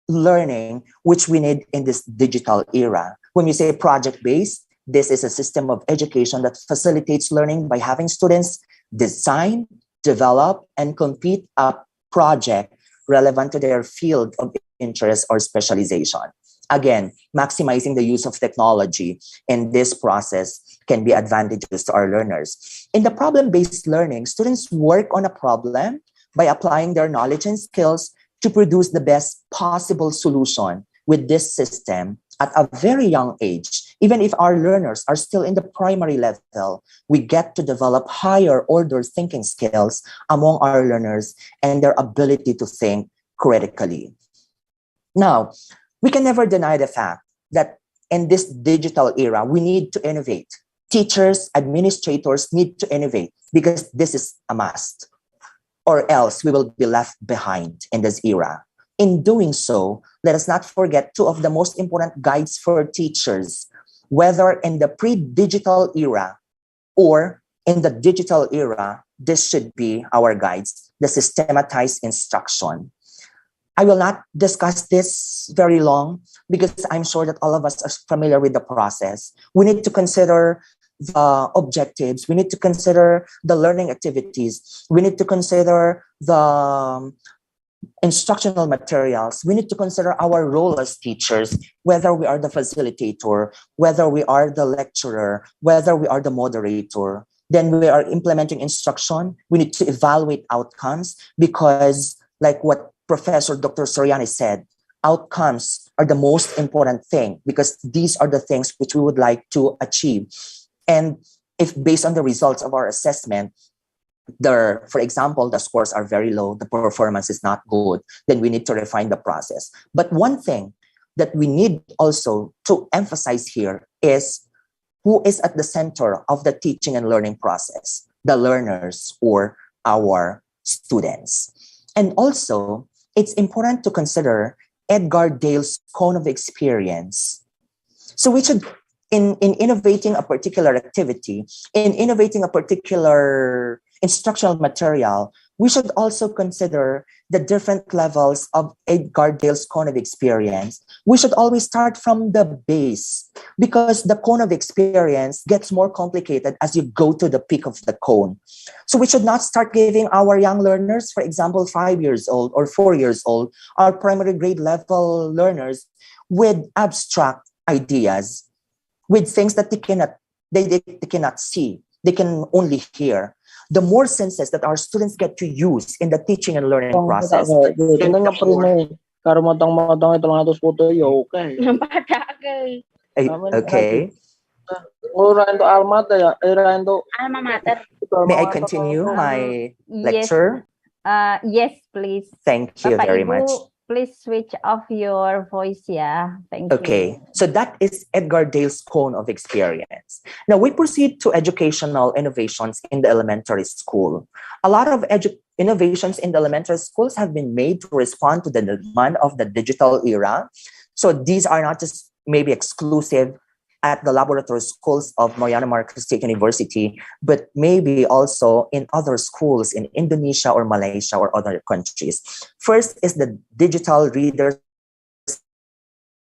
learning, which we need in this digital era. When we say project-based, this is a system of education that facilitates learning by having students design, develop, and complete a project relevant to their field of interest or specialization. Again, maximizing the use of technology in this process can be advantageous to our learners. In the problem-based learning, students work on a problem by applying their knowledge and skills to produce the best possible solution with this system at a very young age. Even if our learners are still in the primary level, we get to develop higher order thinking skills among our learners and their ability to think critically. Now, we can never deny the fact that in this digital era, we need to innovate. Teachers, administrators need to innovate because this is a must, or else we will be left behind in this era. In doing so, let us not forget two of the most important guides for teachers, whether in the pre-digital era or in the digital era. This should be our guides, the systematized instruction. I will not discuss this very long because I'm sure that all of us are familiar with the process. We need to consider the objectives. We need to consider the learning activities. We need to consider the instructional materials. We need to consider our role as teachers, whether we are the facilitator, whether we are the lecturer, whether we are the moderator. Then we are implementing instruction. We need to evaluate outcomes because, like what Professor Dr. Suriani said, outcomes are the most important thing because these are the things which we would like to achieve. And if based on the results of our assessment, for example, the scores are very low, the performance is not good, then we need to refine the process. But one thing that we need also to emphasize here is who is at the center of the teaching and learning process, the learners or our students. And also, it's important to consider Edgar Dale's cone of experience. So we should, in innovating a particular activity, in innovating a particular instructional material, we should also consider the different levels of Edgar Dale's cone of experience. We should always start from the base because the cone of experience gets more complicated as you go to the peak of the cone. So we should not start giving our young learners, for example, 5 years old or 4 years old, our primary grade level learners with abstract ideas, with things that they cannot see, they can only hear. The more senses that our students get to use in the teaching and learning process, karo motong-motong 300 foto ya oke. Padake. Okay. Ora entuk alma mater ya, Alma mater. May I continue my lecture? Yes, please. Thank you Bapak, very Ibu, much. please switch off your voice, yeah. Thank you. Okay, so that is Edgar Dale's cone of experience. Now we proceed to educational innovations in the elementary school. A lot of innovations in the elementary schools have been made to respond to the demand of the digital era. So these are not just maybe exclusive at the laboratory schools of Mariano Marcos State University, but maybe also in other schools in Indonesia or Malaysia or other countries. First is the digital readers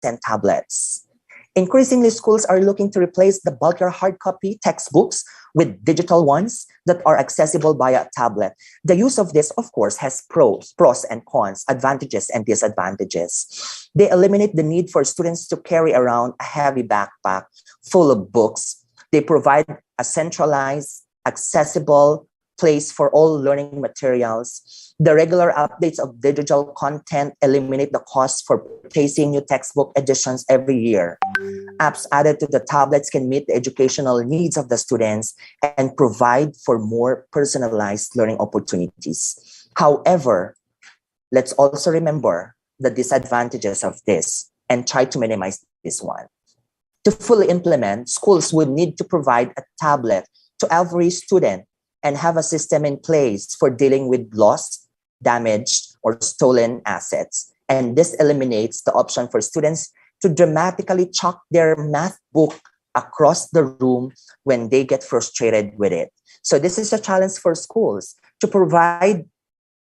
and tablets. Increasingly, schools are looking to replace the bulkier hard copy textbooks with digital ones that are accessible via tablet. The use of this, of course, has pros and cons, advantages and disadvantages. They eliminate the need for students to carry around a heavy backpack full of books. They provide a centralized, accessible place for all learning materials. The regular updates of digital content eliminate the cost for purchasing new textbook editions every year. Apps added to the tablets can meet the educational needs of the students and provide for more personalized learning opportunities. However, let's also remember the disadvantages of this and try to minimize this one. To fully implement, schools would need to provide a tablet to every student and have a system in place for dealing with lost, damaged, or stolen assets. And this eliminates the option for students to dramatically chuck their math book across the room when they get frustrated with it. So this is a challenge for schools to provide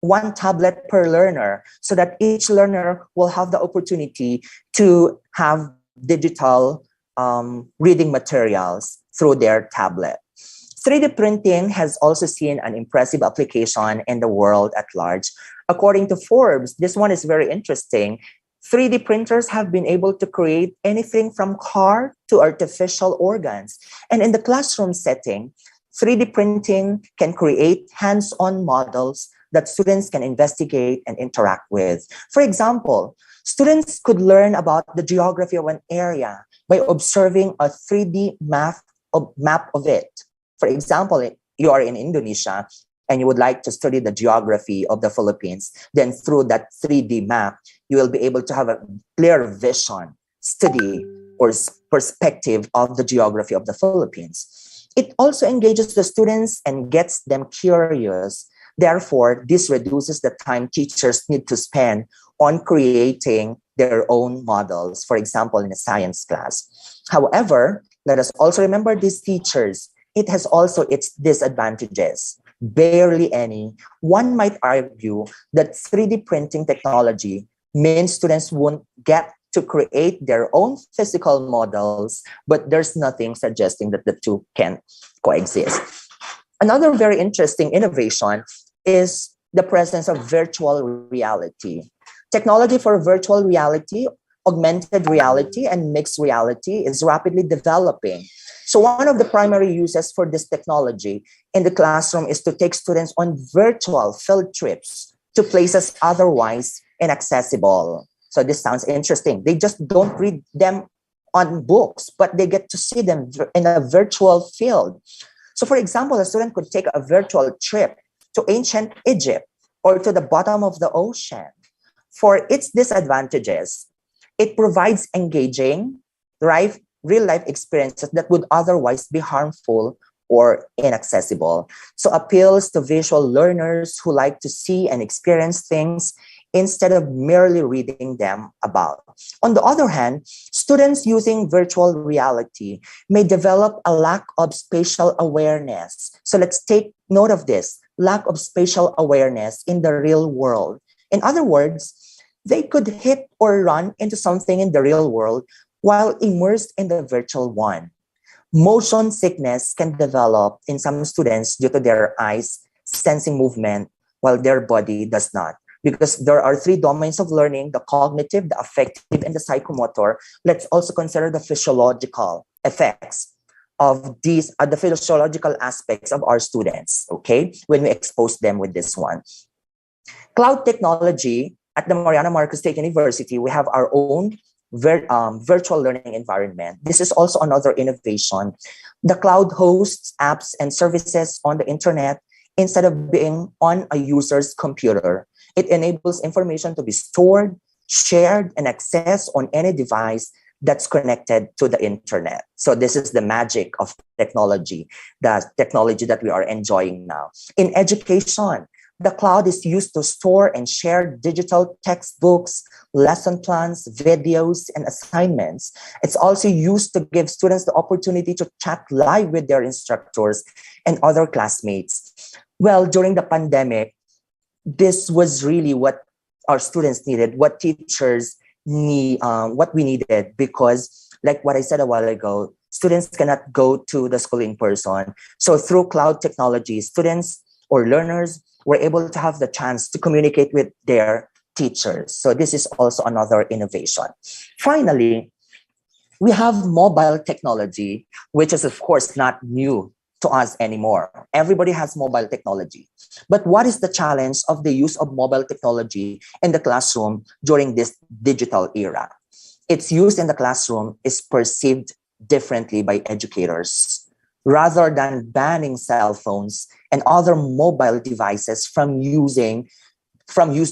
one tablet per learner so that each learner will have the opportunity to have digital reading materials through their tablet. 3D printing has also seen an impressive application in the world at large. According to Forbes, this one is very interesting. 3D printers have been able to create anything from car to artificial organs. And in the classroom setting, 3D printing can create hands-on models that students can investigate and interact with. For example, students could learn about the geography of an area by observing a 3D map of it. For example, you are in Indonesia and you would like to study the geography of the Philippines, then through that 3D map, you will be able to have a clear vision, study, or perspective of the geography of the Philippines. It also engages the students and gets them curious. Therefore, this reduces the time teachers need to spend on creating their own models, for example, in a science class. However, let us also remember these teachers. It has also its disadvantages, barely any. One might argue that 3D printing technology means students won't get to create their own physical models, but there's nothing suggesting that the two can coexist. Another very interesting innovation is the presence of virtual reality. Technology for virtual reality, augmented reality, and mixed reality is rapidly developing. So one of the primary uses for this technology in the classroom is to take students on virtual field trips to places otherwise inaccessible. So this sounds interesting. They just don't read them on books, but they get to see them in a virtual field. So for example, a student could take a virtual trip to ancient Egypt or to the bottom of the ocean. For its disadvantages, it provides engaging, real-life experiences that would otherwise be harmful or inaccessible. So appeals to visual learners who like to see and experience things instead of merely reading them about. On the other hand, students using virtual reality may develop a lack of spatial awareness. So let's take note of this, lack of spatial awareness in the real world. In other words, they could hit or run into something in the real world while immersed in the virtual one. Motion sickness can develop in some students due to their eyes sensing movement while their body does not. Because there are three domains of learning, the cognitive, the affective, and the psychomotor. Let's also consider the physiological effects of these, the physiological aspects of our students, okay, when we expose them with this one. Cloud technology at the Mariano Marcos State University, we have our own virtual learning environment. This is also another innovation. The cloud hosts apps and services on the internet instead of being on a user's computer. It enables information to be stored, shared, and accessed on any device that's connected to the internet. So this is the magic of technology, the technology that we are enjoying now. In education, the cloud is used to store and share digital textbooks, lesson plans, videos, and assignments. It's also used to give students the opportunity to chat live with their instructors and other classmates. Well, during the pandemic, this was really what our students needed, what teachers need, what we needed, because like what I said a while ago, students cannot go to the school in person. So through cloud technology, students or learners were able to have the chance to communicate with their teachers. So this is also another innovation. Finally, we have mobile technology, which is of course not new to us anymore. Everybody has mobile technology. But what is the challenge of the use of mobile technology in the classroom during this digital era? Its use in the classroom is perceived differently by educators. Rather than banning cell phones and other mobile devices from use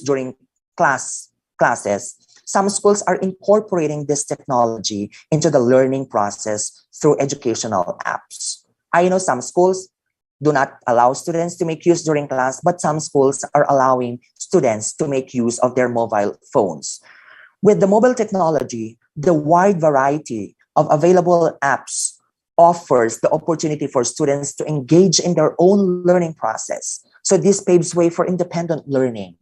during classes, some schools are incorporating this technology into the learning process through educational apps. I know some schools do not allow students to make use during class, but some schools are allowing students to make use of their mobile phones. With the mobile technology, the wide variety of available apps offers the opportunity for students to engage in their own learning process. So this paves way for independent learning,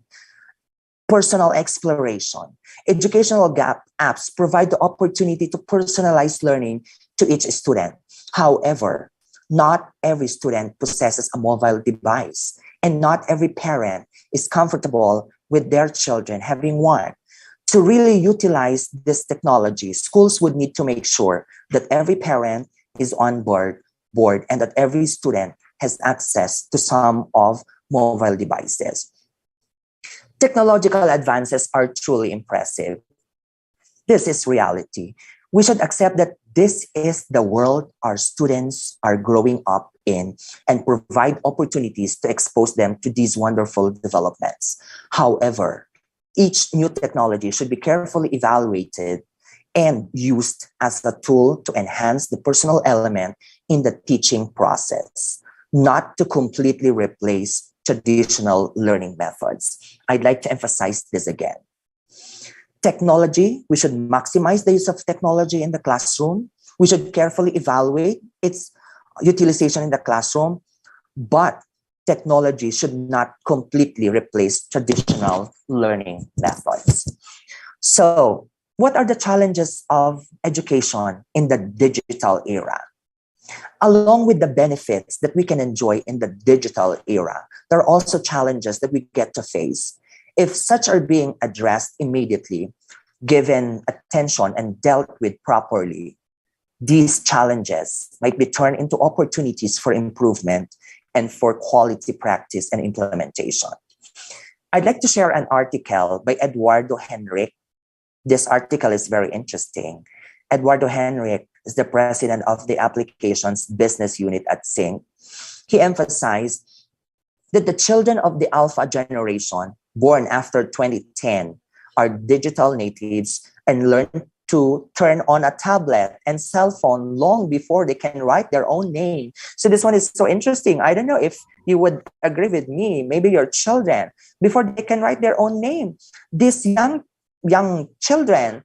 personal exploration. Educational apps provide the opportunity to personalize learning to each student. However, not every student possesses a mobile device, and not every parent is comfortable with their children having one. To really utilize this technology, schools would need to make sure that every parent is on board and that every student has access to some of mobile devices. Technological advances are truly impressive. This is reality. We should accept that this is the world our students are growing up in and provide opportunities to expose them to these wonderful developments. However, each new technology should be carefully evaluated and used as a tool to enhance the personal element in the teaching process, not to completely replace traditional learning methods. I'd like to emphasize this again. Technology, we should maximize the use of technology in the classroom. We should carefully evaluate its utilization in the classroom, but technology should not completely replace traditional learning methods. So, what are the challenges of education in the digital era? Along with the benefits that we can enjoy in the digital era, there are also challenges that we get to face. If such are being addressed immediately, given attention and dealt with properly, these challenges might be turned into opportunities for improvement and for quality practice and implementation. I'd like to share an article by Eduardo Henrique. This article is very interesting. Eduardo Henrique is the president of the Applications Business Unit at SYNC. He emphasized that the children of the Alpha generation born after 2010 are digital natives and learn to turn on a tablet and cell phone long before they can write their own name. So this one is so interesting. I don't know if you would agree with me, maybe your children, before they can write their own name. These young children,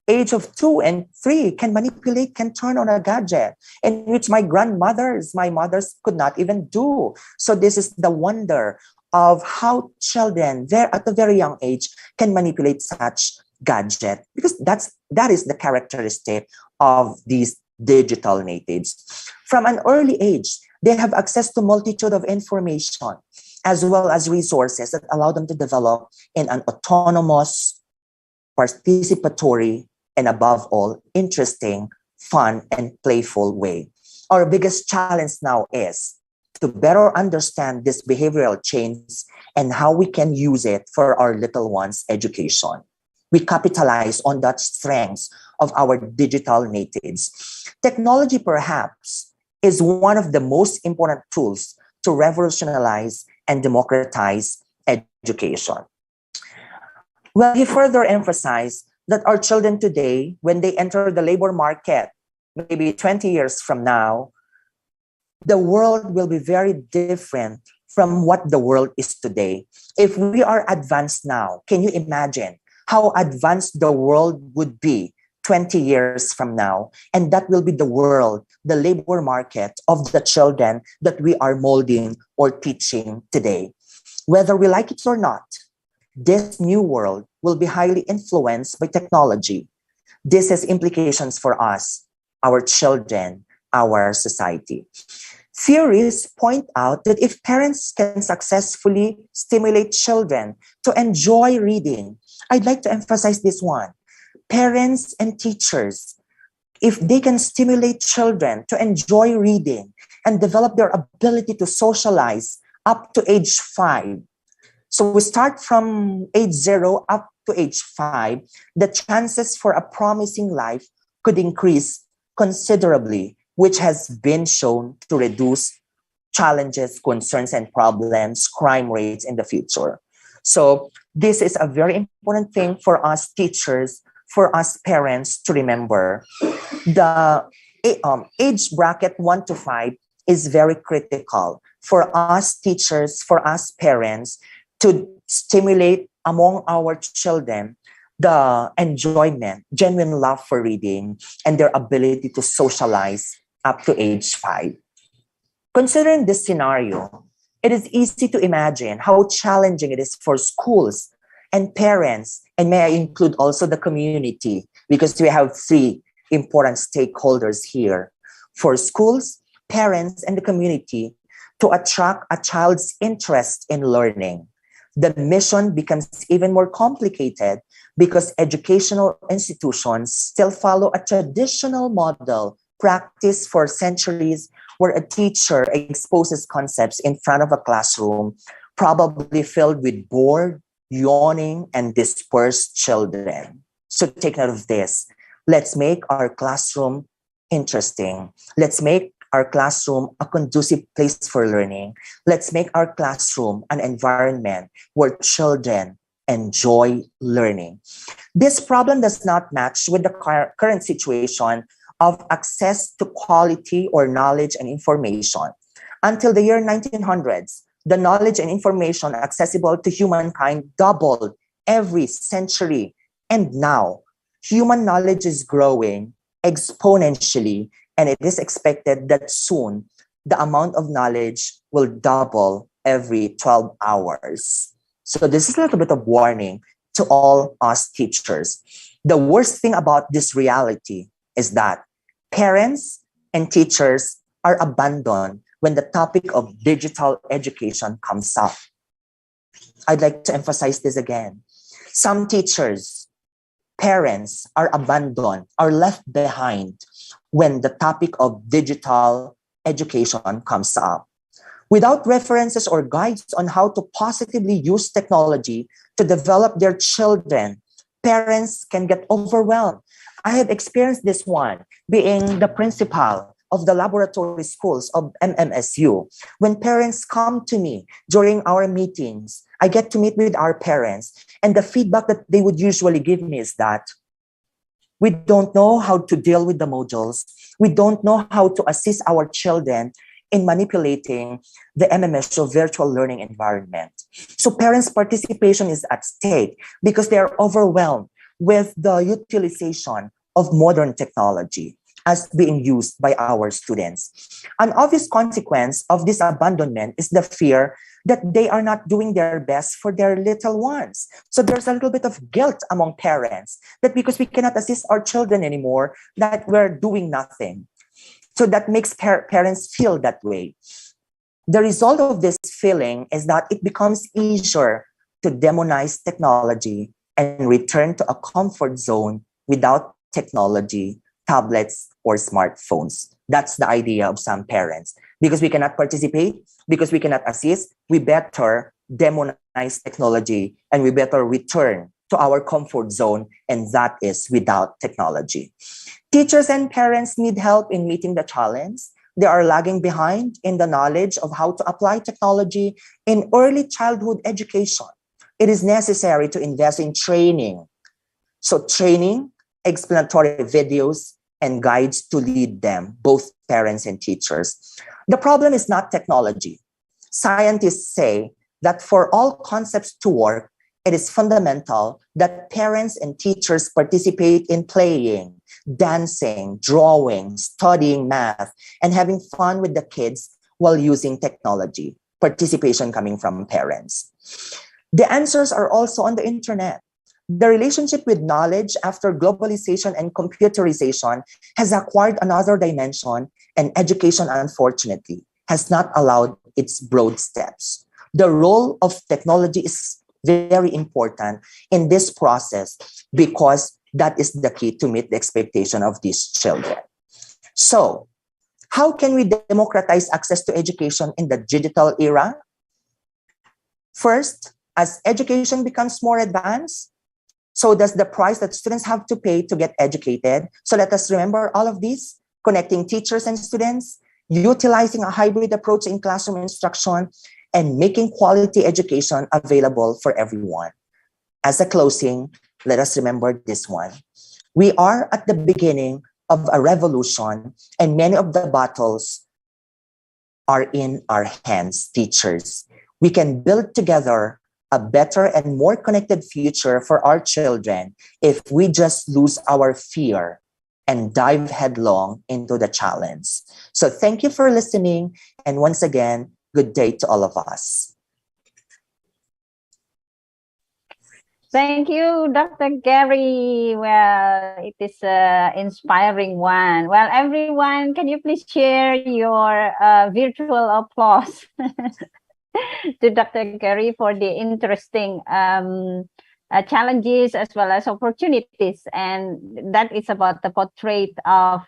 age of 2 and 3, can manipulate, can turn on a gadget, in which my mothers could not even do. So this is the wonder of how children at a very young age can manipulate such gadget, because that is the characteristic of these digital natives. From an early age, they have access to multitude of information as well as resources that allow them to develop in an autonomous, participatory, and above all, interesting, fun, and playful way. Our biggest challenge now is to better understand this behavioral change and how we can use it for our little ones' education. We capitalize on that strengths of our digital natives. Technology, perhaps, is one of the most important tools to revolutionize and democratize education. Well, he further emphasized that our children today, when they enter the labor market, maybe 20 years from now, the world will be very different from what the world is today. If we are advanced now, can you imagine how advanced the world would be 20 years from now? And that will be the world, the labor market of the children that we are molding or teaching today. Whether we like it or not, this new world will be highly influenced by technology. This has implications for us, our children, our society. Theories point out that if parents can successfully stimulate children to enjoy reading, I'd like to emphasize this one. Parents and teachers, if they can stimulate children to enjoy reading and develop their ability to socialize up to age 5. So we start from age 0 up to age 5, the chances for a promising life could increase considerably, which has been shown to reduce challenges, concerns, and problems, crime rates in the future. So this is a very important thing for us teachers, for us parents to remember. The age bracket 1 to 5 is very critical for us teachers, for us parents to stimulate among our children the enjoyment, genuine love for reading, and their ability to socialize up to age 5. Considering this scenario, it is easy to imagine how challenging it is for schools and parents, and may I include also the community, because we have 3 important stakeholders here. For schools, parents, and the community to attract a child's interest in learning. The mission becomes even more complicated because educational institutions still follow a traditional model practiced for centuries, where a teacher exposes concepts in front of a classroom, probably filled with bored, yawning, and dispersed children. So take note of this. Let's make our classroom interesting. Let's make our classroom a conducive place for learning. Let's make our classroom an environment where children enjoy learning. This problem does not match with the current situation of access to quality or knowledge and information. Until the year 1900s, the knowledge and information accessible to humankind doubled every century. And now, human knowledge is growing exponentially, and it is expected that soon the amount of knowledge will double every 12 hours. So this is a little bit of warning to all us teachers. The worst thing about this reality is that parents and teachers are abandoned when the topic of digital education comes up. I'd like to emphasize this again. Some teachers, parents are abandoned, are left behind when the topic of digital education comes up. Without references or guides on how to positively use technology to develop their children, parents can get overwhelmed. I have experienced this one, being the principal of the laboratory schools of MMSU. When parents come to me during our meetings, I get to meet with our parents, and the feedback that they would usually give me is that we don't know how to deal with the modules. We don't know how to assist our children in manipulating the MMSU virtual learning environment. So parents' participation is at stake because they are overwhelmed with the utilization of modern technology as being used by our students. An obvious consequence of this abandonment is the fear that they are not doing their best for their little ones. So there's a little bit of guilt among parents that because we cannot assist our children anymore, that we're doing nothing. So that makes parents feel that way. The result of this feeling is that it becomes easier to demonize technology and return to a comfort zone without technology, tablets, or smartphones. That's the idea of some parents. Because we cannot participate, because we cannot assist, we better demonize technology and we better return to our comfort zone, and that is without technology. Teachers and parents need help in meeting the challenge. They are lagging behind in the knowledge of how to apply technology in early childhood education. It is necessary to invest in training. So training, explanatory videos, and guides to lead them, both parents and teachers. The problem is not technology. Scientists say that for all concepts to work, it is fundamental that parents and teachers participate in playing, dancing, drawing, studying math, and having fun with the kids while using technology. Participation coming from parents. The answers are also on the internet. The relationship with knowledge after globalization and computerization has acquired another dimension, and education, unfortunately, has not allowed its broad steps. The role of technology is very important in this process because that is the key to meet the expectation of these children. So, how can we democratize access to education in the digital era? First, as education becomes more advanced, so does the price that students have to pay to get educated. So let us remember all of these, connecting teachers and students, utilizing a hybrid approach in classroom instruction, and making quality education available for everyone. As a closing, let us remember this one. We are at the beginning of a revolution, and many of the battles are in our hands, teachers. We can build together a better and more connected future for our children if we just lose our fear and dive headlong into the challenge. So thank you for listening. And once again, good day to all of us. Thank you, Dr. Gerry. Well, it is an inspiring one. Well, everyone, can you please share your virtual applause to Dr. Gerry for the interesting challenges as well as opportunities. And that is about the portrait of,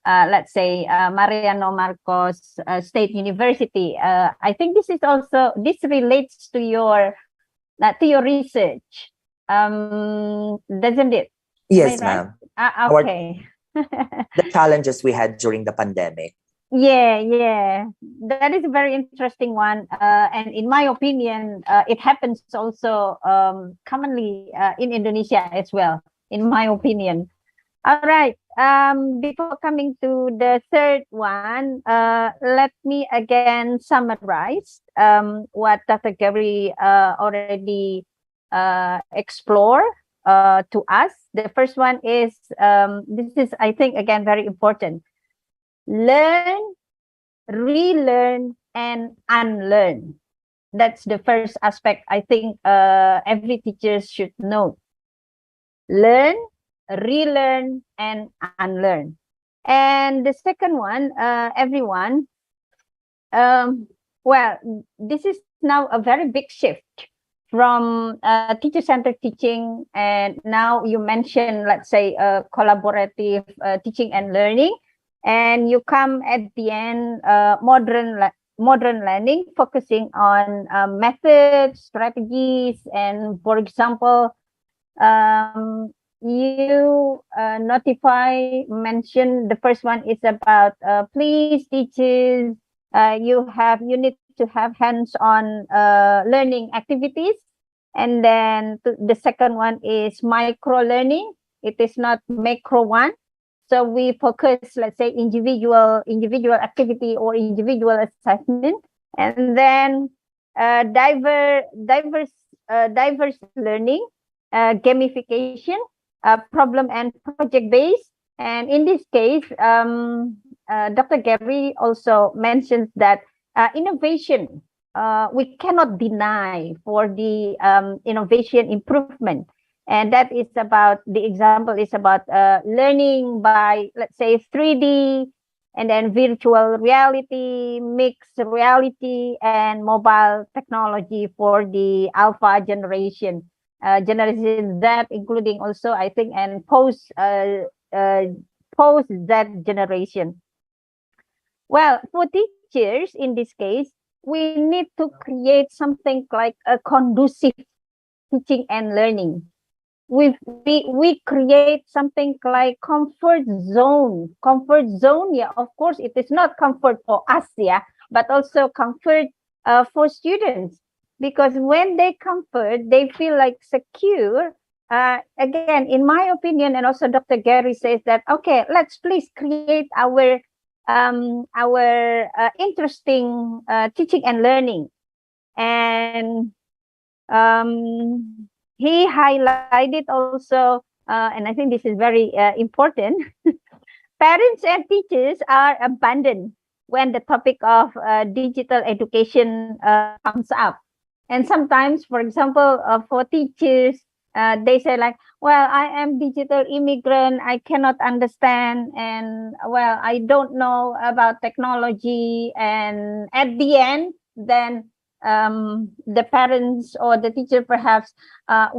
let's say, Mariano Marcos State University. I think this is also, this relates to your research, doesn't it? Yes, ma'am. Okay. The challenges we had during the pandemic. Yeah, that is a very interesting one, and in my opinion, it happens also commonly in Indonesia as well, in my opinion. All right, before coming to the third one, let me again summarize what Dr. Gerry already explored to us. The first one is, this is, I think, again, very important. Learn, relearn, and unlearn. That's the first aspect I think every teacher should know. Learn, relearn, and unlearn. And the second one, everyone, well, this is now a very big shift from teacher-centered teaching, and now you mentioned, let's say, collaborative teaching and learning. And you come at the end, modern learning, focusing on methods, strategies, and for example, you mention the first one is about please teachers, you need to have hands-on learning activities, and then the second one is micro learning. It is not macro one. So we focus, let's say, individual activity or individual assessment, and then diverse learning, gamification, problem and project based. And in this case, Dr. Gerry also mentions that innovation, we cannot deny for the innovation improvement. And that is about, the example is about learning by, let's say, 3D, and then virtual reality, mixed reality, and mobile technology for the alpha generation, generation Z, including also, I think, and post Z generation. Well, for teachers, in this case, we need to create something like a conducive teaching and learning. We create something like comfort zone. Comfort zone, yeah, of course, it is not comfort for us, yeah, but also comfort for students. Because when they comfort, they feel like secure. Again, in my opinion, and also Dr. Gerry says that, okay, let's please create our interesting teaching and learning. And he highlighted also, and I think this is very important, parents and teachers are abandoned when the topic of digital education comes up. And sometimes, for example, for teachers, they say like, well, I am digital immigrant, I cannot understand, and well, I don't know about technology. And at the end, then the parents or the teacher perhaps, I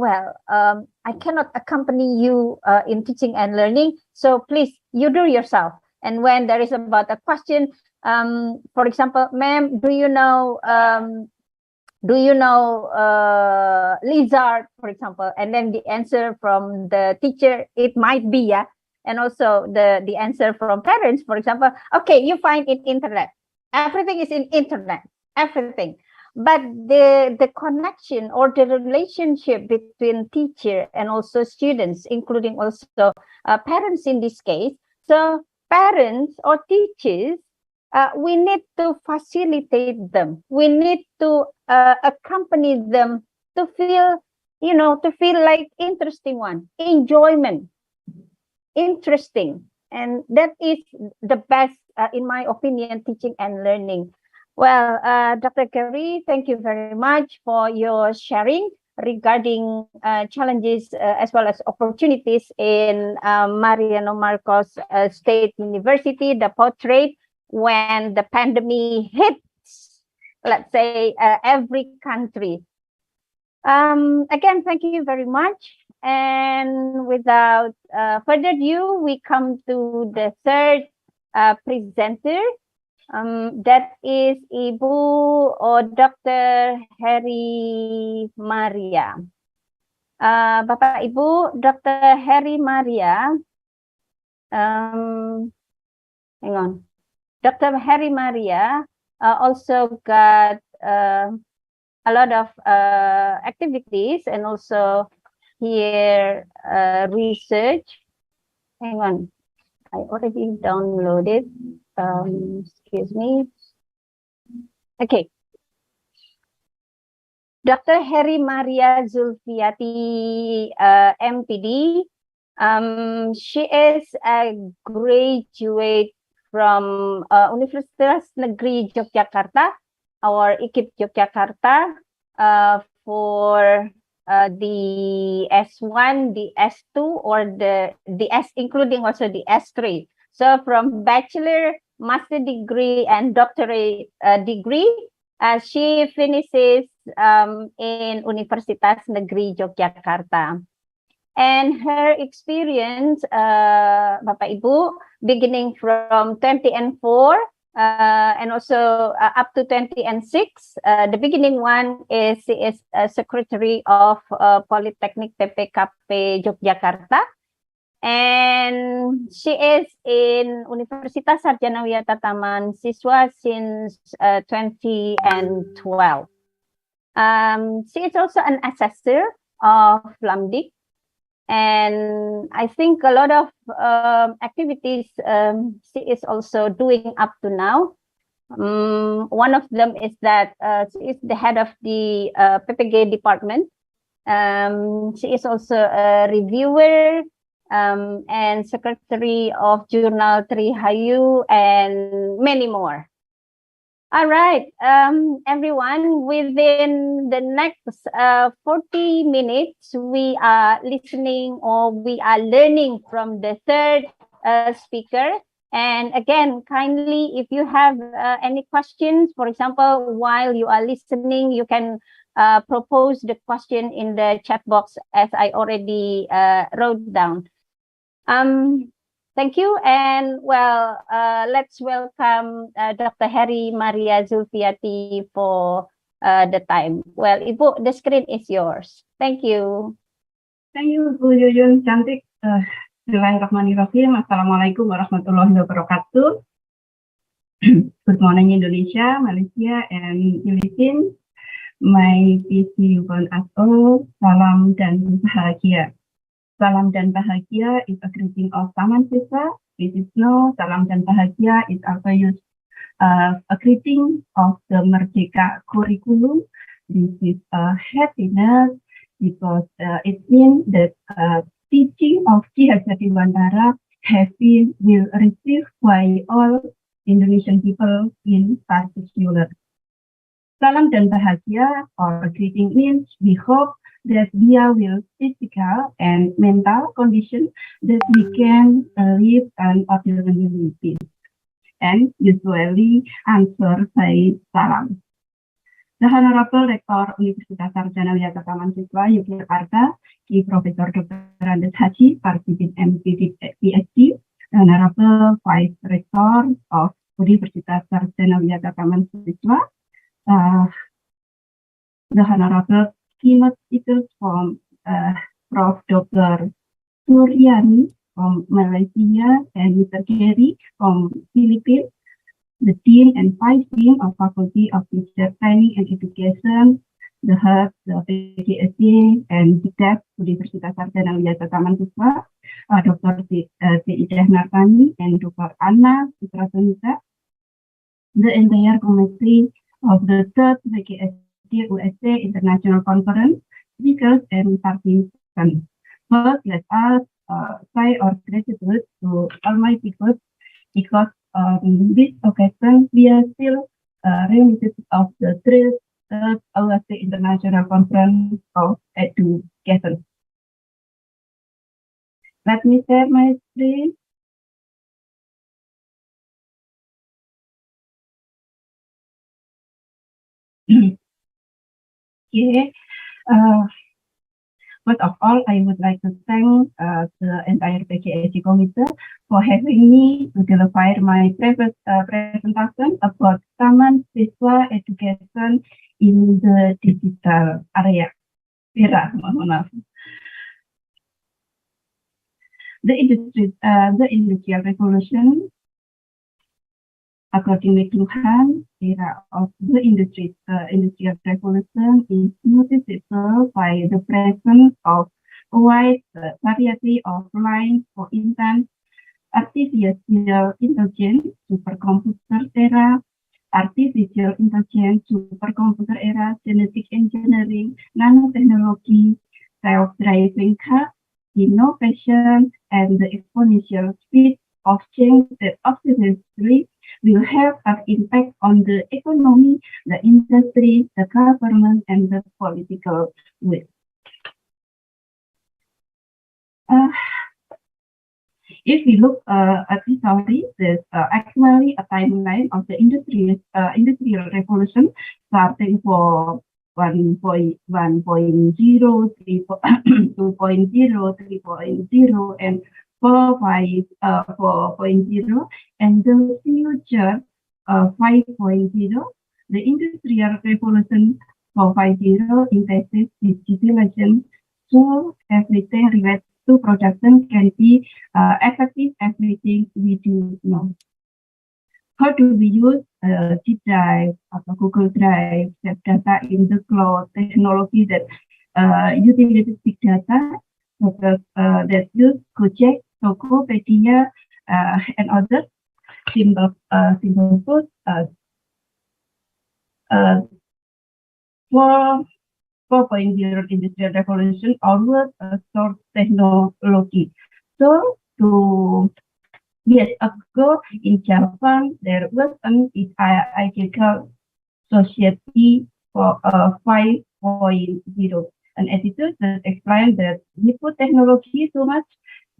cannot accompany you in teaching and learning, so please, you do yourself. And when there is about a question, for example, ma'am, do you know lizard, for example, and then the answer from the teacher, it might be, yeah, and also the answer from parents, for example, okay, you find it internet, everything is in internet, everything. But the connection or the relationship between teacher and also students, including also parents in this case, so parents or teachers, we need to facilitate them. We need to accompany them to feel, to feel like interesting one, enjoyment, interesting. And that is the best, in my opinion, teaching and learning. Well, Dr. Gerry, thank you very much for your sharing regarding challenges as well as opportunities in Mariano Marcos State University, the portrait when the pandemic hits, let's say, every country. Again, thank you very much. And without further ado, we come to the third presenter. That is Ibu or Dr. Heri Maria. Bapak Ibu, Dr. Heri Maria, hang on. Dr. Heri Maria also got a lot of activities and also here research. Hang on, I already downloaded. Excuse me. Okay. Dr. Heri Maria Zulfiati, M.Pd. She is a graduate from Universitas Negeri Yogyakarta, our IKIP Yogyakarta, for the S1, the S2, or the S, including also the S3. So from bachelor, master degree, and doctorate degree, she finishes in Universitas Negeri Yogyakarta. And her experience, Bapak Ibu, beginning from 2004 and also up to 2006. The beginning one is she is a secretary of Polytechnic TPKP Yogyakarta. And she is in Universitas Sarjanawiyata Tamansiswa since 2012. She is also an assessor of LAMDIC. And I think a lot of activities she is also doing up to now. One of them is that she is the head of the PPG department. She is also a reviewer and secretary of Journal Trihayu and many more. All right, everyone, within the next 40 minutes, we are listening or we are learning from the third speaker. And again, kindly, if you have any questions, for example, while you are listening, you can propose the question in the chat box as I already wrote down. Thank you. And well, let's welcome Dr. Heri Maria Zulfiati for the time. Well, Ibu, the screen is yours. Thank you. Thank you, Bu Yuyun. Cantik. Bismillahirrahmanirrahim. Assalamualaikum warahmatullahi wabarakatuh. Good morning, Indonesia, Malaysia, and Philippines. My PC UNSO, salam dan bahagia. Salam dan bahagia is a greeting of Tamansiswa. This is no, salam dan bahagia is also used as a greeting of the Merdeka curriculum. This is happiness because it means that teaching of Ki Hajar Dewantara has been will received by all Indonesian people in particular. Salam dan bahagia or greeting means we hope that via will physical and mental condition that we can live an ordinary peace and usually answer by salam. The Honorable Rector Universitas Sarjanawiyata Tamansiswa Yogyakarta, Ki Profesor Dr. Andes Haji, Partibin M.Pd PhD, Honorable Vice Rector of Universitas Sarjanawiyata Tamansiswa, the Honorable keynote speakers from Prof. Dr. Suriani from Malaysia and Mr. Gerry from Philippines, the Dean and Vice Dean of Faculty of Teacher Training and Education, the head of PGSD and DEP Universitas Sarjanawiyata Tamansiswa, Dr. Idris and Dr. Anna Sutrasunita, the entire committee of the third PGSD UST International Conference, speakers and participants. First, let us say our gratitude to Almighty God because on this occasion we are still reunited of the third UST International Conference of Education. Let me share my screen. Okay. First of all, I would like to thank the entire PGSD committee for having me to deliver my previous presentation about Tamansiswa education in the digital area. The industrial revolution, according to Tuhan, era of the industrial revolution is noticeable by the presence of a wide variety of lines, for instance, artificial intelligence, supercomputer era, artificial intelligence, supercomputer era, genetic engineering, nanotechnology, self-driving car, innovation, and the exponential speed of change that obviously will have an impact on the economy, the industry, the government, and the political will. If we look at this story, there's actually a timeline of the industrial revolution starting for 1.0, 2.0, 3.0, and 4.0, and the future 5.0, the industrial revolution 4.0 emphasizes digitalization, so everything related to production can be effective, everything we do know. How do we use G Drive, Google Drive, set data in the cloud, technology that utilizes big data, that use Gojek, Tokopedia, and others, simple put, 4.0 industrial revolution always source technology. So to years ago in Japan, there was an ideal society for 5.0. An attitude that explains that we put technology too much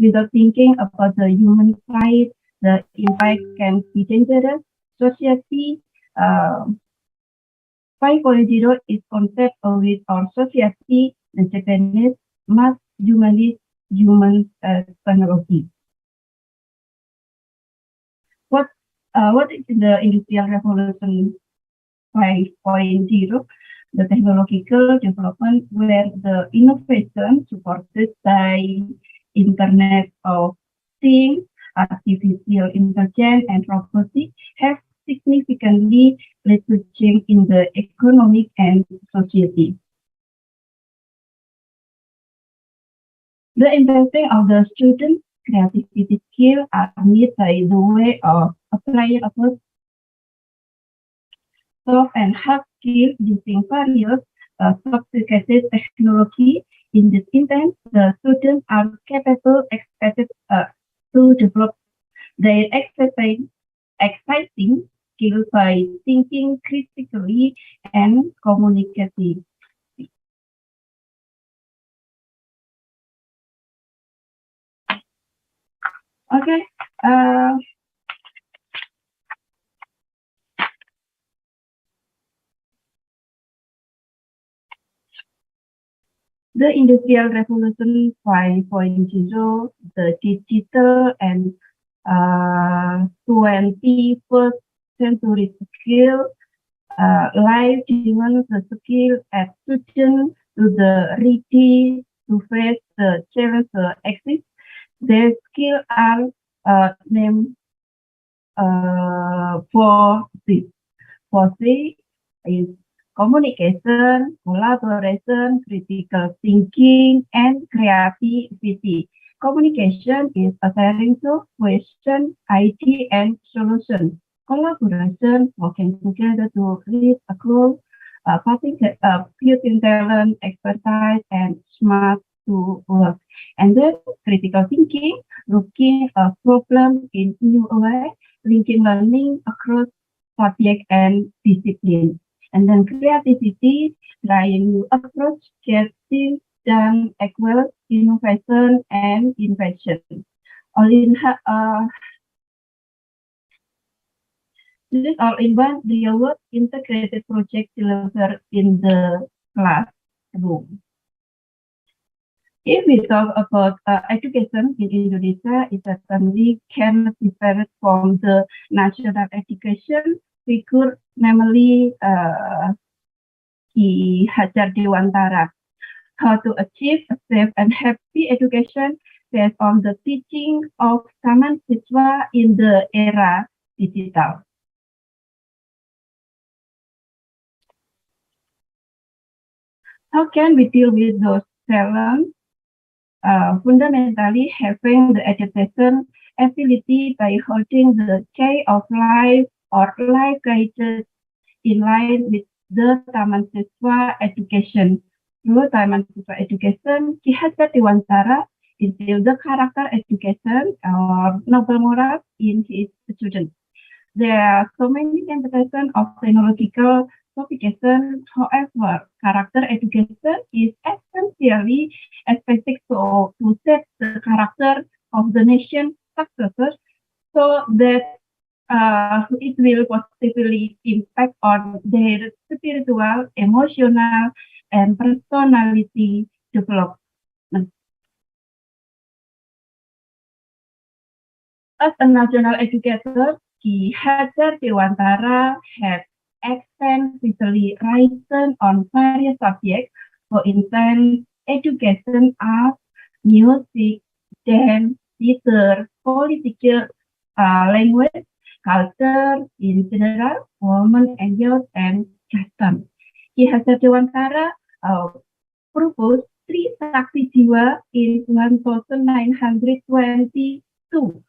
without thinking about the human side, the impact can be dangerous. Society 5.0 is concept with our society, the Japanese must humanize human technology. What is the Industrial Revolution 5.0? The technological development where the innovation supported by Internet of Things, artificial intelligence, and robotics have significantly led to change in the economic and society. The investing of the students' creativity skills are met by the way of applying a soft and hard skills using various sophisticated technology. In this instance, the students are expected to develop their exciting skills by thinking critically and communicating. Okay. The Industrial Revolution 5.0, the digital and 21st century skill, life demands the skill as students to the ready to face the challenge that exists. Their skills are named for this. For C is communication, collaboration, critical thinking, and creativity. Communication is adhering to question, idea, and solution. Collaboration, working together to reach a goal, putting talent, expertise, and smart to work. And then critical thinking, looking a problem in new way, linking learning across subject and discipline. And then creativity, trying new approach, getting done equal innovation and invention. All in this is all in one real-world integrated project delivered in the classroom. If we talk about education in Indonesia, it certainly can differ from the national education figure, namely Ki Hajar Dewantara. How to achieve a safe and happy education based on the teaching of Tamansiswa in the era digital. How can we deal with those challenges? Fundamentally, having the adaptation ability by holding the chain of life or life guided in line with the Tamansiswa education. Through Tamansiswa education, Ki Hajar Dewantara instilled the character education or noble morals in his students. There are so many interpretations of technological sophistication. However, character education is essentially specific to set the character of the nation's successors so that it will positively impact on their spiritual, emotional, and personality development. As a national educator, Ki Hajar Dewantara has extensively written on various subjects, for instance, education, art, music, dance, theater, political, language, culture in general, women and youth, and custom. Ki Hajar Dewantara proposed 3 Sakti Jiwa in 1922,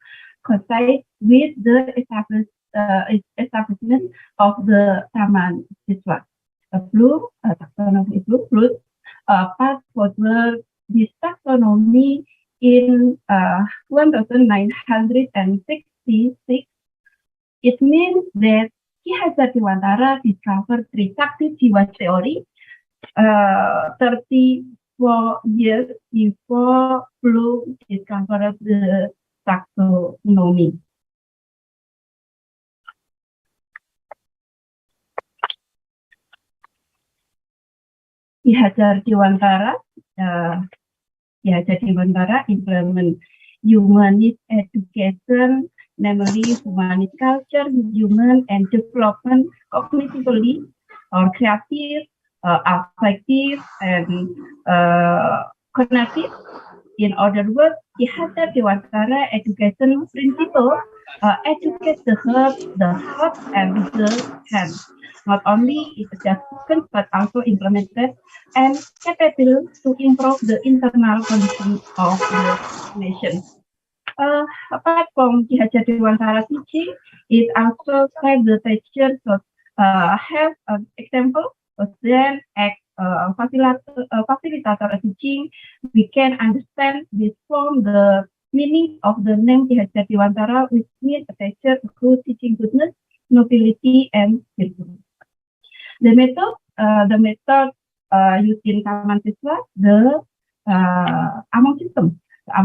coincide with the establishment of the Tamansiswa. Taxonomy fruit part for this taxonomy in 1966. It means that Ki Hajar Dewantara discovered Trisakti Jiwa theory 34 years before Bloom discovered the taxonomy. Ki Hajar Dewantara implement humanist education namely humanist culture, human and development cognitively or creative, affective, and cognitive. In other words, Ihata Dewantara education principle educate the heart and the hand. Not only is just spoken, but also implemented and capable to improve the internal condition of the nation. Apart from Ki Hajar Dewantara teaching, it also help the teacher to have an example, then act facilitator teaching. We can understand this from the meaning of the name Ki Hajar Dewantara, which means a teacher who teaching goodness, nobility, and virtue. The method used in Tamansiswa, the among system. The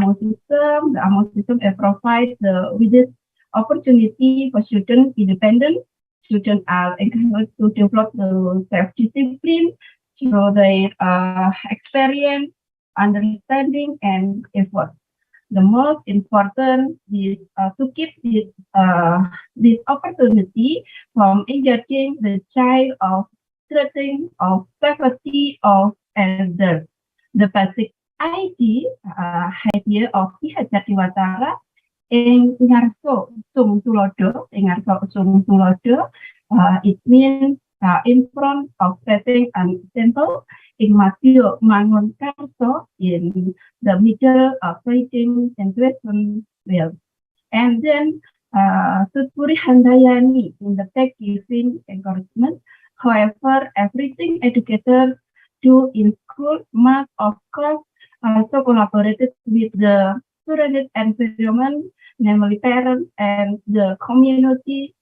among system provides with this opportunity for students independent. Students are encouraged to develop the self-discipline through their experience, understanding, and effort. The most important is to keep this opportunity from engaging the child of threatening of safety of elders. The basic idea of Ki Hajar Dewantara ngarso sung tulodo, it means in front of setting an example, Igmatio Mangun Karso in the middle of writing and question well. And then Tutpuri Handayani in the tech giving encouragement. However, everything educators do in school must of course also collaborated with the student environment, namely parents and the community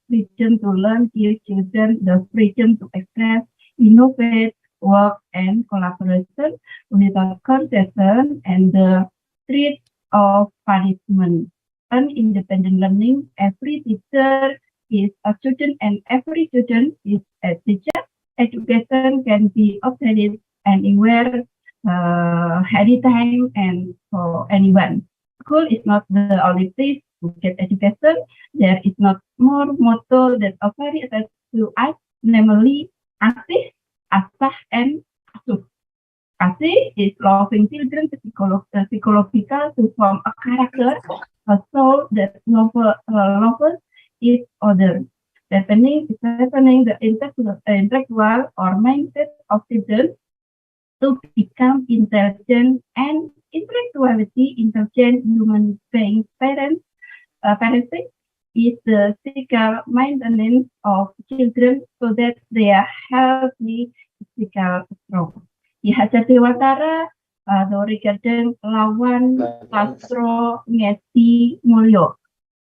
region to learn, give children the freedom to express, innovate, work, and collaboration without concession and the threat of punishment. And independent learning, every teacher is a student and every student is a teacher. Education can be obtained anywhere, anytime, and for anyone. School is not the only place to get education. There is not more motto that are very attached to us, namely Asih, Asah, and Asuh. Asih is loving children, psychological to form a character, a soul that loves each other. Deepening the intellectual or mindset of children to become intelligent and intelligent human beings. Parenting is the physical maintenance of children so that they are healthy, physical, strong. Ki Hajar Dewantara regarding lawan sastro ngesti mulyo,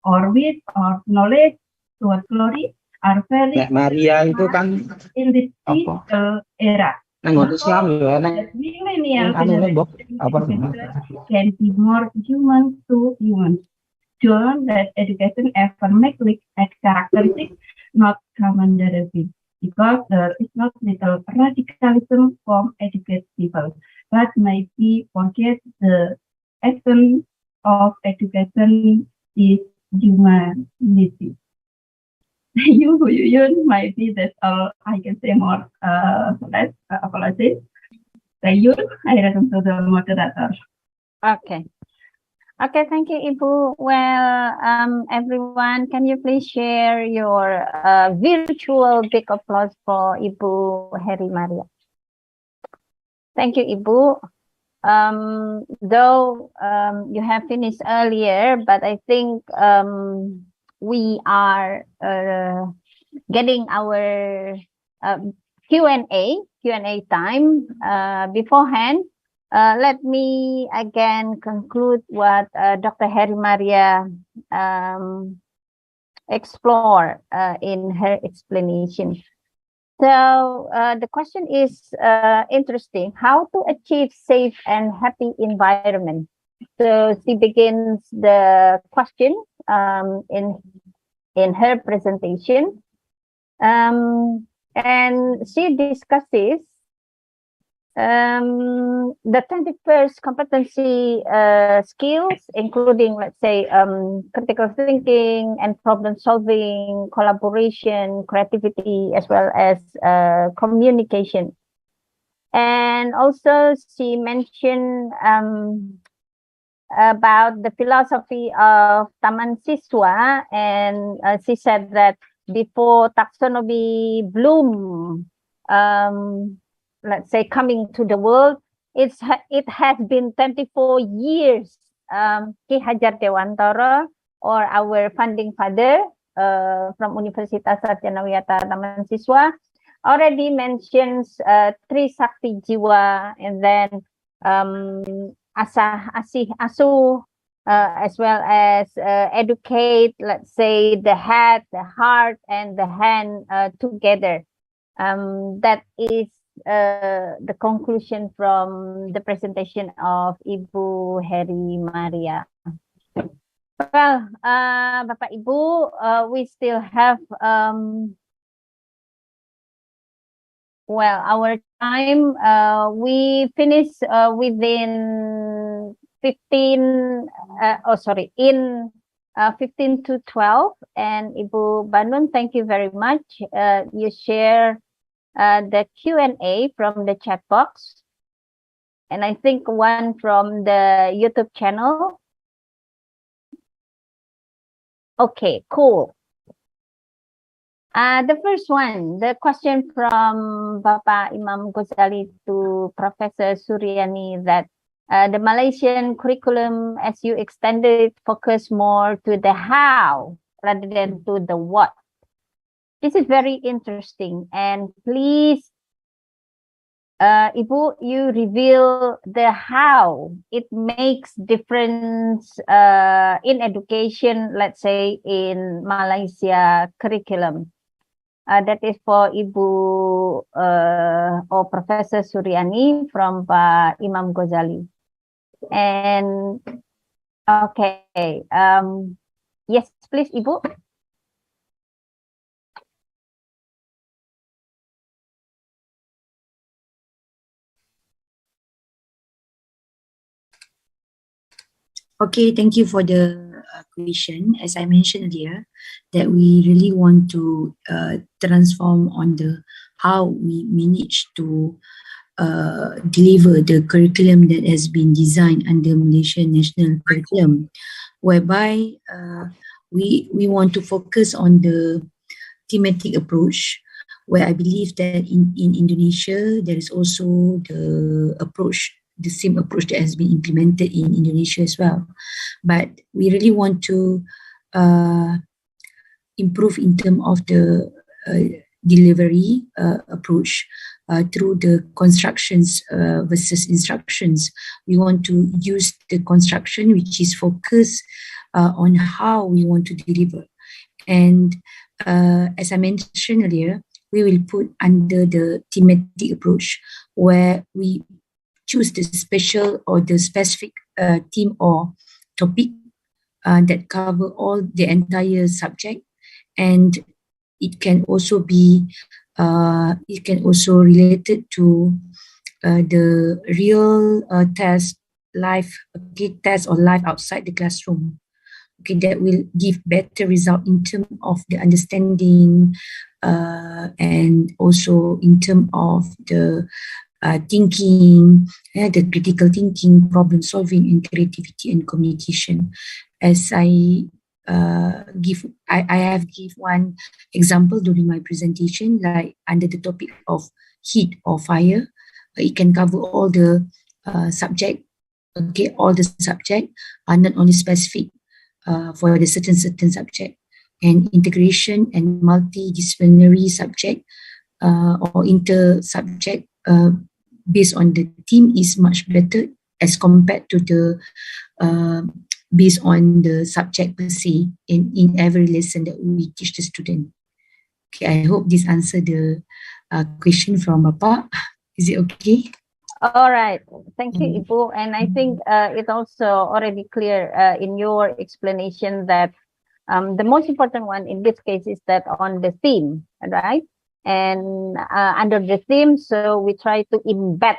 or wit or knowledge toward glory are very Maria itu kan in this digital era. Islam ya, Millennial can be more human to human. Shown that education ever make characteristics not commandership, because there is not little radicalism from educated people, but maybe forget the essence of education is humanity. Yuyun, maybe that's all I can say more. Less apologies. Yuyun, I return to the moderator. Okay. Okay, thank you, Ibu. Well, everyone, can you please share your virtual big applause for Ibu Heri Maria? Thank you, Ibu. Though you have finished earlier, but I think we are getting our Q&A time beforehand. Let me again conclude what Dr. Heri Maria explored in her explanation. So the question is interesting: how to achieve safe and happy environment? So she begins the question in her presentation, and she discusses The 21st competency skills, including, let's say, critical thinking and problem solving, collaboration, creativity, as well as communication. And also she mentioned about the philosophy of Tamansiswa, and she said that before taxonomy bloom, let's say, coming to the world, it has been 24 years. Ki Hajar Dewantara, or our founding father from Universitas Sarjanawiyata Tamansiswa, already mentions Tri Sakti Jiwa, and then Asah Asih Asu, as well as educate, let's say, the head, the heart, and the hand together. That is the conclusion from the presentation of Ibu Heri Maria. Well, Bapak Ibu, we still have well, our time. We finish within 15. In 15 to 12. And Ibu Banun, thank you very much. You share the Q&A from the chat box, and I think one from the YouTube channel. Okay, cool. The first one, the question from Bapak Imam Ghazali to Professor Suriani, that the Malaysian curriculum, as you extended, focus more to the how rather than to the what. This is very interesting, and please, Ibu, you reveal the how it makes difference in education, let's say, in Malaysia curriculum. That is for Ibu or Professor Suriani from Pak Imam Ghazali. And okay, yes, please, Ibu. Okay, thank you for the question. As I mentioned earlier, that we really want to transform on the how we manage to deliver the curriculum that has been designed under Malaysian National Curriculum, whereby we want to focus on the thematic approach, where I believe that in Indonesia, there is also the same approach that has been implemented in Indonesia as well. But we really want to improve in terms of the delivery approach through the constructions versus instructions. We want to use the construction which is focused on how we want to deliver. And as I mentioned earlier, we will put under the thematic approach, where we choose the special or the specific theme or topic that cover all the entire subject, and it can also be related to the real test, live test or live outside the classroom. Okay, that will give better result in terms of the understanding and also in terms of the thinking, the critical thinking, problem solving, and creativity and communication. As I have give one example during my presentation, like under the topic of heat or fire, it can cover all the subject. Okay, all the subject are not only specific for the certain subject, and integration and multidisciplinary subject or inter-subject based on the theme is much better as compared to the based on the subject per se in every lesson that we teach the student. Okay, I hope this answered the question from Bapak. Is it okay? All right, thank you, Ibu. And I think it also already clear in your explanation that the most important one in this case is that on the theme, right? And under the theme, so we try to embed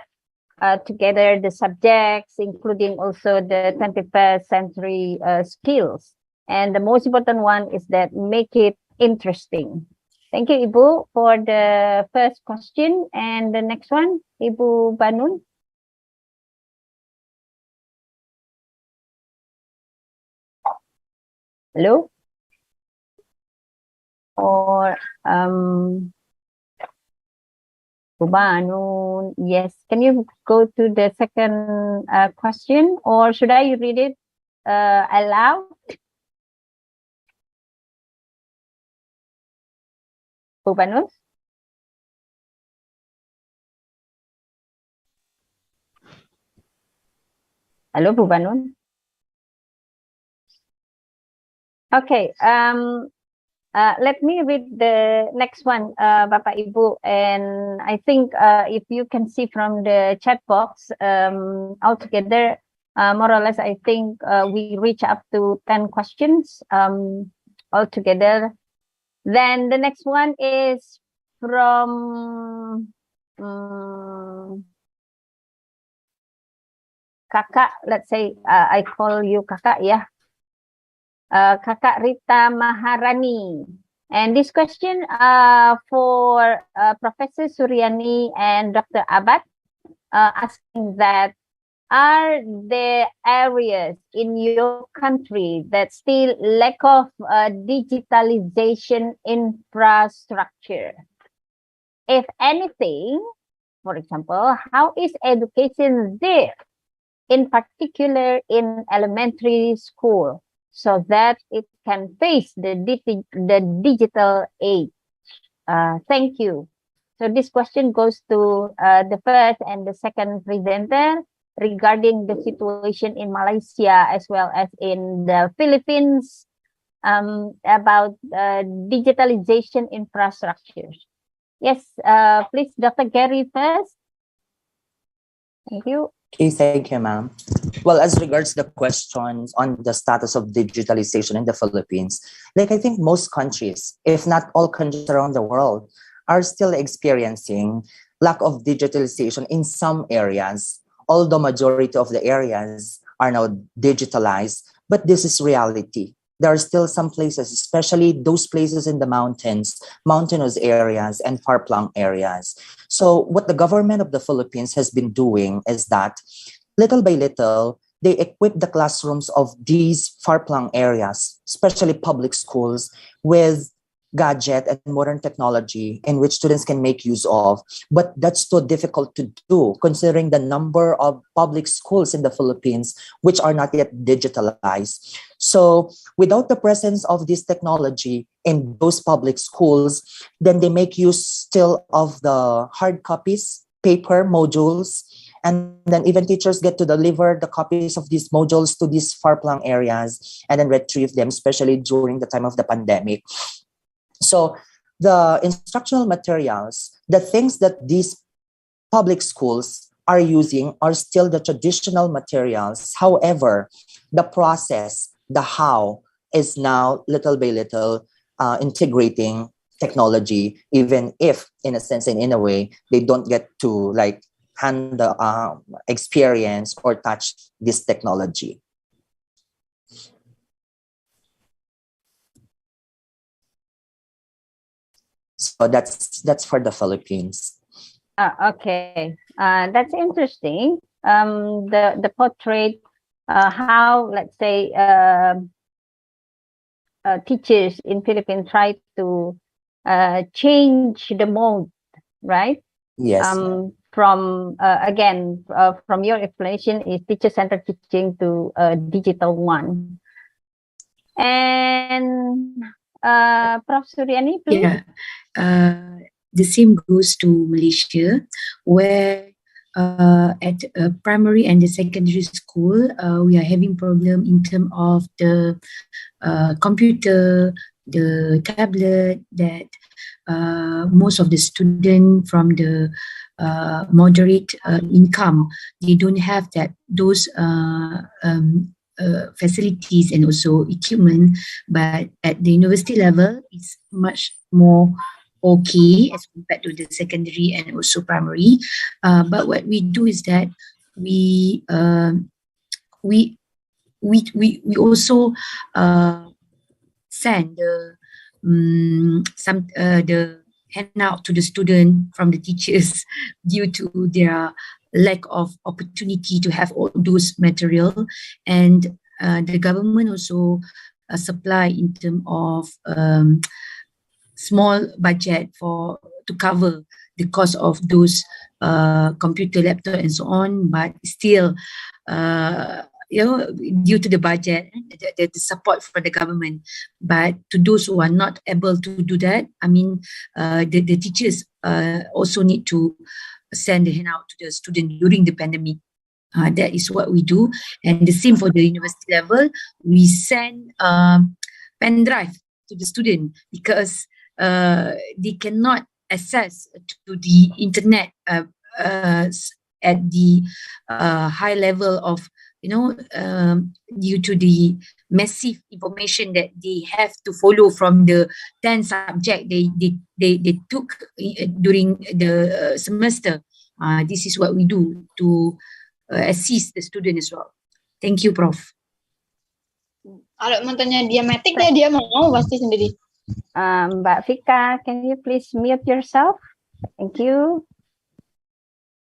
together the subjects, including also the 21st century skills. And the most important one is that make it interesting. Thank you, Ibu, for the first question. And the next one, Ibu Banun. Hello? Or Banun, yes. Can you go to the second question, or should I read it aloud? Bu Banun? Hello, Bu Banun. Okay. Let me read the next one, Bapak Ibu, and I think if you can see from the chat box, altogether, more or less, I think we reach up to 10 questions altogether. Then the next one is from Kakak, let's say I call you Kakak, yeah. Kakak Rita Maharani. And this question for Professor Suriani and Dr. Abad, asking that, are there areas in your country that still lack of digitalization infrastructure? If anything, for example, how is education there, in particular in elementary school, so that it can face the digital age? Thank you. So this question goes to the first and the second presenter regarding the situation in Malaysia as well as in the Philippines about digitalization infrastructure. Yes, please, Dr. Gerry first. Thank you. Okay, thank you, ma'am. Well, as regards the questions on the status of digitalization in the Philippines, like I think most countries, if not all countries around the world, are still experiencing lack of digitalization in some areas, although majority of the areas are now digitalized, but this is reality. There are still some places, especially those places in the mountains, mountainous areas and far-flung areas. So what the government of the Philippines has been doing is that little by little, they equip the classrooms of these far-flung areas, especially public schools, with gadget and modern technology in which students can make use of. But that's too difficult to do considering the number of public schools in the Philippines which are not yet digitalized. So without the presence of this technology in those public schools, then they make use still of the hard copies, paper modules, and then even teachers get to deliver the copies of these modules to these far-flung areas and then retrieve them, especially during the time of the pandemic. So the instructional materials, the things that these public schools are using are still the traditional materials. However, the process, the how, is now little by little integrating technology, even if in a sense and in a way, they don't get to like hand the experience or touch this technology. So that's for the Philippines. Okay, that's interesting. The portrait, how, let's say, teachers in Philippines try to change the mode, right? Yes. From again, from your explanation, is teacher-centered teaching to a digital one. And Prof. Suriani, please. Yeah, the same goes to Malaysia, where at primary and the secondary school, we are having problem in terms of the computer, the tablet, that most of the students from the moderate income, they don't have those facilities and also equipment. But at the university level, it's much more okay as compared to the secondary and also primary. But what we do is that we also send the handout to the student from the teachers due to their lack of opportunity to have all those material, and the government also supply in terms of small budget to cover the cost of those computer, laptop, and so on. But still, due to the budget, the support for the government. But to those who are not able to do that, I mean, the teachers also need to send the handout to the student during the pandemic. That is what we do. And the same for the university level, we send pen drive to the student because they cannot access to the internet at the high level of, due to the massive information that they have to follow from the 10 subject they took during the semester. This is what we do to assist the student as well. Thank you, Prof. Kalau mentonya diametik dia mau pasti sendiri. Mbak Vika, can you please mute yourself? Thank you.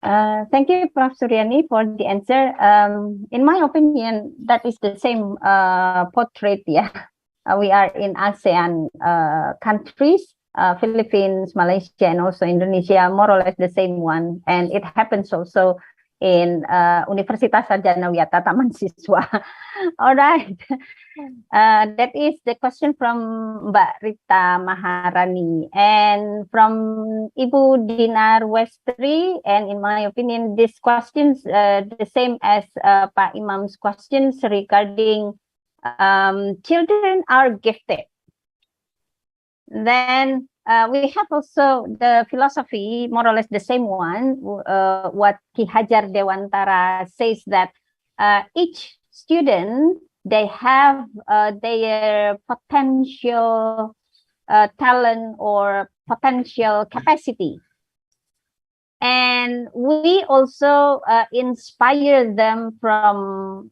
Thank you, Prof. Suriani, for the answer. In my opinion, that is the same portrait. Yeah, we are in ASEAN countries, Philippines, Malaysia, and also Indonesia, more or less the same one. And it happens also in Universitas Sarjanawiyata, Tamansiswa. All right. That is the question from Mbak Rita Maharani and from Ibu Dinar Westri. And in my opinion, these questions the same as Pak Imam's questions regarding children are gifted. Then we have also the philosophy, more or less the same one, what Ki Hajar Dewantara says that each student, they have their potential talent or potential capacity. And we also inspire them from,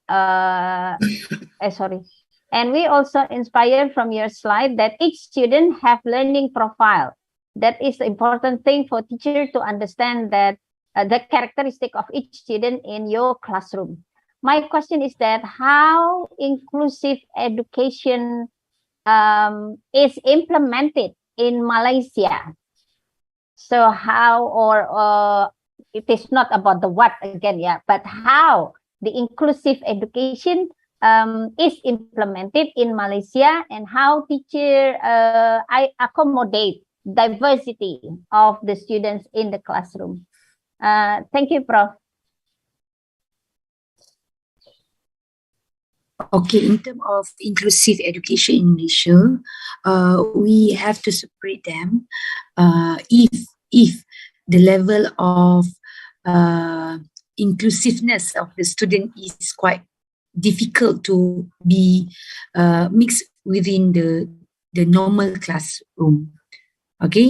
and we also inspire from your slide that each student have learning profile. That is the important thing for teacher to understand that the characteristic of each student in your classroom. My question is that how inclusive education is implemented in Malaysia? So how, or it is not about the what again, yeah, but how the inclusive education is implemented in Malaysia, and how teacher accommodate diversity of the students in the classroom. Thank you, Prof. Okay, in terms of inclusive education in Malaysia, we have to separate them. If the level of inclusiveness of the student is quite difficult to be mixed within the normal classroom. Okay,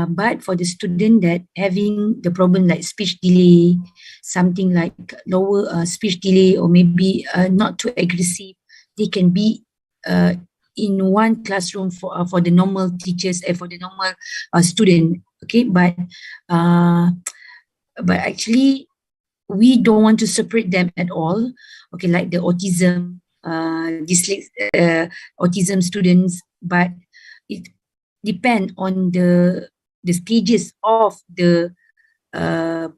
but for the student that having the problem like speech delay, something like lower speech delay, or maybe not too aggressive, they can be in one classroom for the normal teachers and for the normal student. Okay, but actually we don't want to separate them at all. Okay, like the autism, autism students, but it depend on the stages of the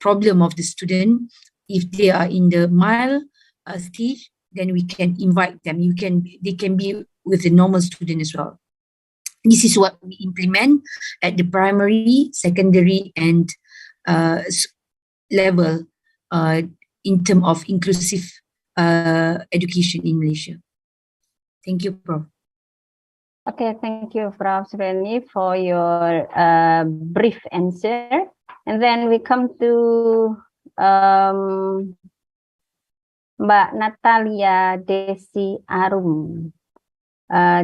problem of the student. If they are in the mild stage, then we can invite them. They can be with the normal student as well. This is what we implement at the primary, secondary, and level in terms of inclusive education in Malaysia. Thank you, Prof. Okay, thank you, Prof. Suriani, for your brief answer. And then we come to Mbak Natalia Desi Arum.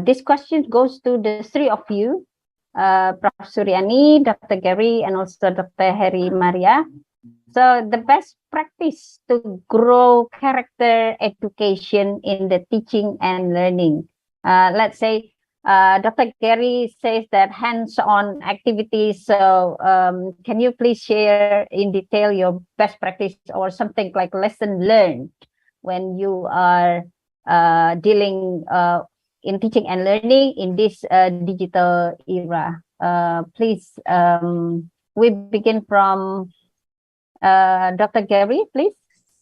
This question goes to the three of you. Prof. Suriani, Dr. Gerry, and also Dr. Heri Maria. So the best practice to grow character education in the teaching and learning. Let's say Dr. Gerry says that hands-on activities. So can you please share in detail your best practice or something like lesson learned when you are dealing in teaching and learning in this digital era? Please, we begin from Dr. Gerry, please.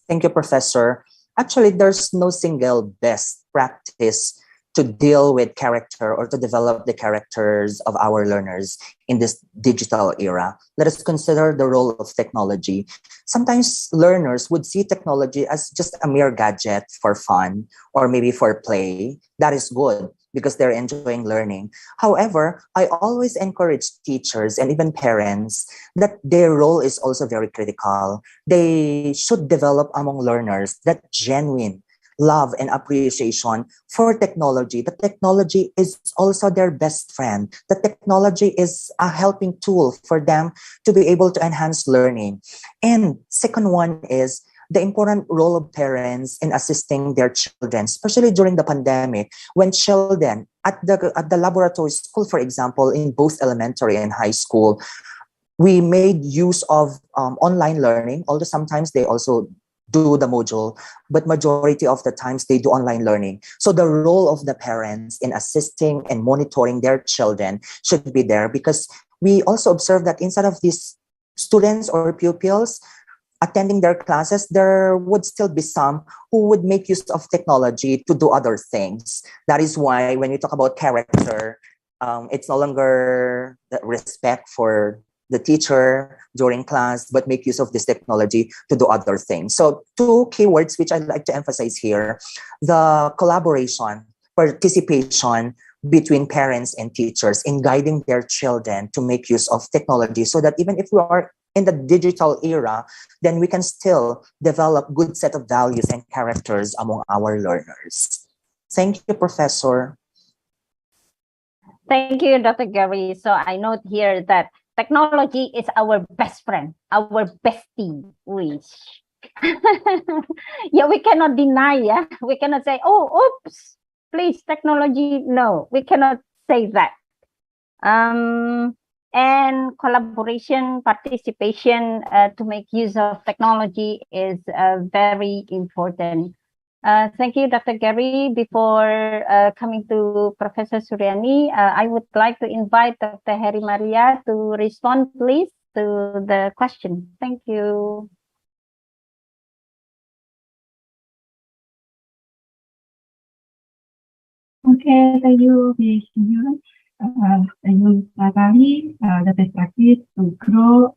Thank you, Professor. Actually, there's no single best practice to deal with character or to develop the characters of our learners in this digital era. Let us consider the role of technology. Sometimes learners would see technology as just a mere gadget for fun or maybe for play. That is good because they're enjoying learning. However, I always encourage teachers and even parents that their role is also very critical. They should develop among learners that genuine love and appreciation for technology. The technology is also their best friend. The technology is a helping tool for them to be able to enhance learning. And second one is the important role of parents in assisting their children, especially during the pandemic, when children at the laboratory school, for example, in both elementary and high school, we made use of online learning, although sometimes they also do the module, but majority of the times they do online learning. So the role of the parents in assisting and monitoring their children should be there, because we also observe that inside of these students or pupils attending their classes, there would still be some who would make use of technology to do other things. That is why when we talk about character, it's no longer the respect for the teacher during class, but make use of this technology to do other things. So two keywords which I'd like to emphasize here: the collaboration, participation between parents and teachers in guiding their children to make use of technology, so that even if we are in the digital era, then we can still develop good set of values and characters among our learners. Thank you, Professor. Thank you, Dr. Gerry. So I note here that technology is our best friend, our bestie, which yeah, we cannot deny, yeah. We cannot say, oh, oops, please, technology. No, we cannot say that. And collaboration, participation to make use of technology is very important. Thank you, Dr. Gerry. Before coming to Professor Suriani, I would like to invite Dr. Heri Maria to respond, please, to the question. Thank you. Okay, thank you, Yuyun. Yuyun Natali, the best practice to grow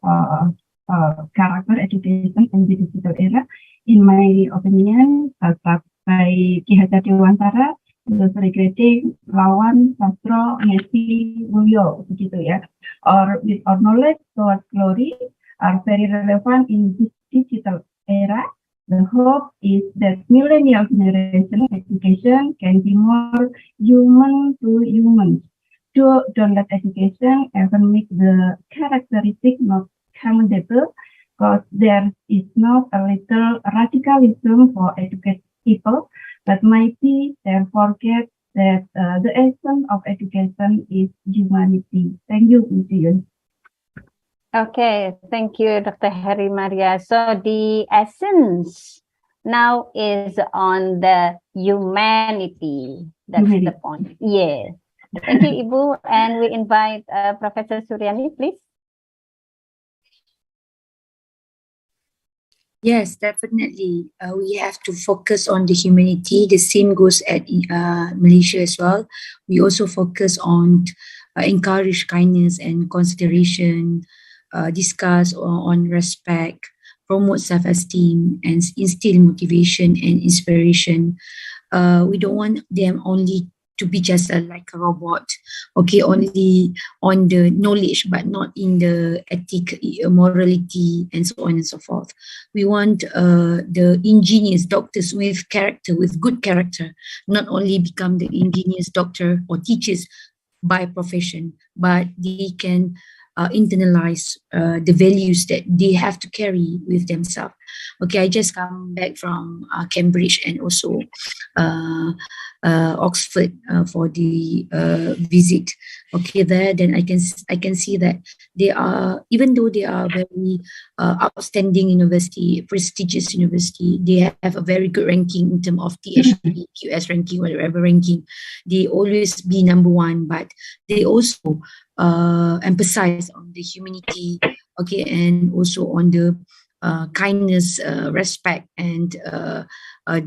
character education in the digital era. In my opinion, start by Ki Hajar Dewantara, regretting lawan sastro ngesi mulyo, begitu ya. Or with our knowledge towards glory are very relevant in this digital era. The hope is that millennial generation education can be more human to human. Don't let education ever make the characteristic not commendable, because there is not a little radicalism for educate people, but might be they forget that the essence of education is humanity. Thank you, Yuyun. Okay, thank you, Dr. Heri Maria. So the essence now is on the humanity. That's the point. Yes. Thank you, Ibu. And we invite Professor Suriani, please. Yes, definitely. We have to focus on the humanity. The same goes at Malaysia as well. We also focus on encourage kindness and consideration, discuss on respect, promote self-esteem, and instill motivation and inspiration. We don't want them only to be just like a robot, okay, only on the knowledge, but not in the ethic, morality, and so on and so forth. We want the ingenious doctors with character, with good character, not only become the ingenious doctor or teachers by profession, but they can internalize the values that they have to carry with themselves. Okay, I just come back from Cambridge and also Oxford for the visit. Okay, there then I can see that they are, even though they are very outstanding university, prestigious university, they have a very good ranking in terms of THP, QS ranking, whatever ranking. They always be number one, but they also emphasize on the humanity, okay, and also on the kindness, respect, and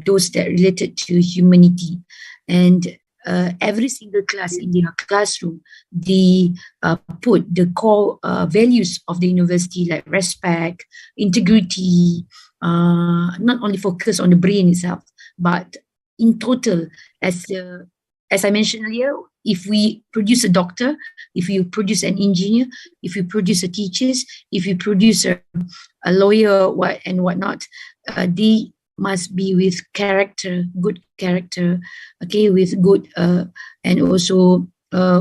those that related to humanity. And every single class in their classroom, they put the core values of the university, like respect, integrity, not only focus on the brain itself, but in total, as I mentioned earlier, if we produce a doctor, if you produce an engineer, if you produce a teachers, if you produce a lawyer, and whatnot, they must be with character, good character, okay, with good and also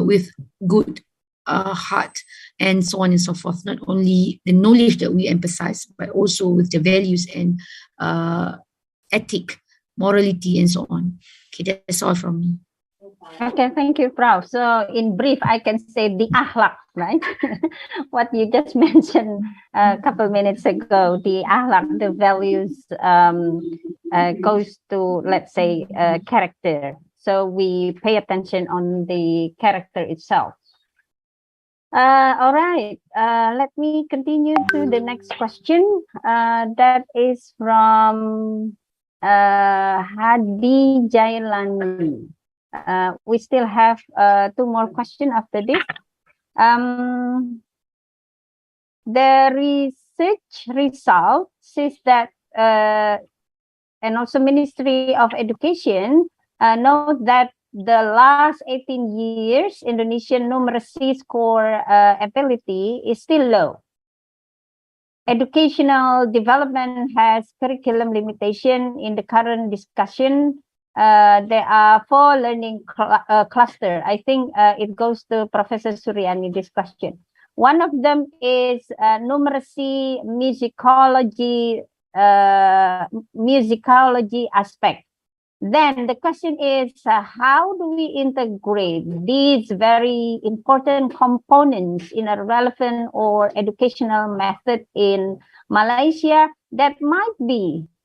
with good heart, and so on and so forth. Not only the knowledge that we emphasize, but also with the values and ethic, morality, and so on. Okay, that's all from me. Okay, thank you, Prof. So in brief, I can say the akhlak, right? What you just mentioned a couple minutes ago, the akhlak, the values goes to, let's say, character. So we pay attention on the character itself. All right, let me continue to the next question. That is from Hadi Jailani. We still have 2 more questions after this. The research result says that, and also Ministry of Education note that the last 18 years, Indonesian numeracy score ability is still low. Educational development has curriculum limitation. In the current discussion, there are 4 learning cluster. I think it goes to Professor Suriani, this question. One of them is numeracy, musicology aspect. Then the question is, how do we integrate these very important components in a relevant or educational method in Malaysia that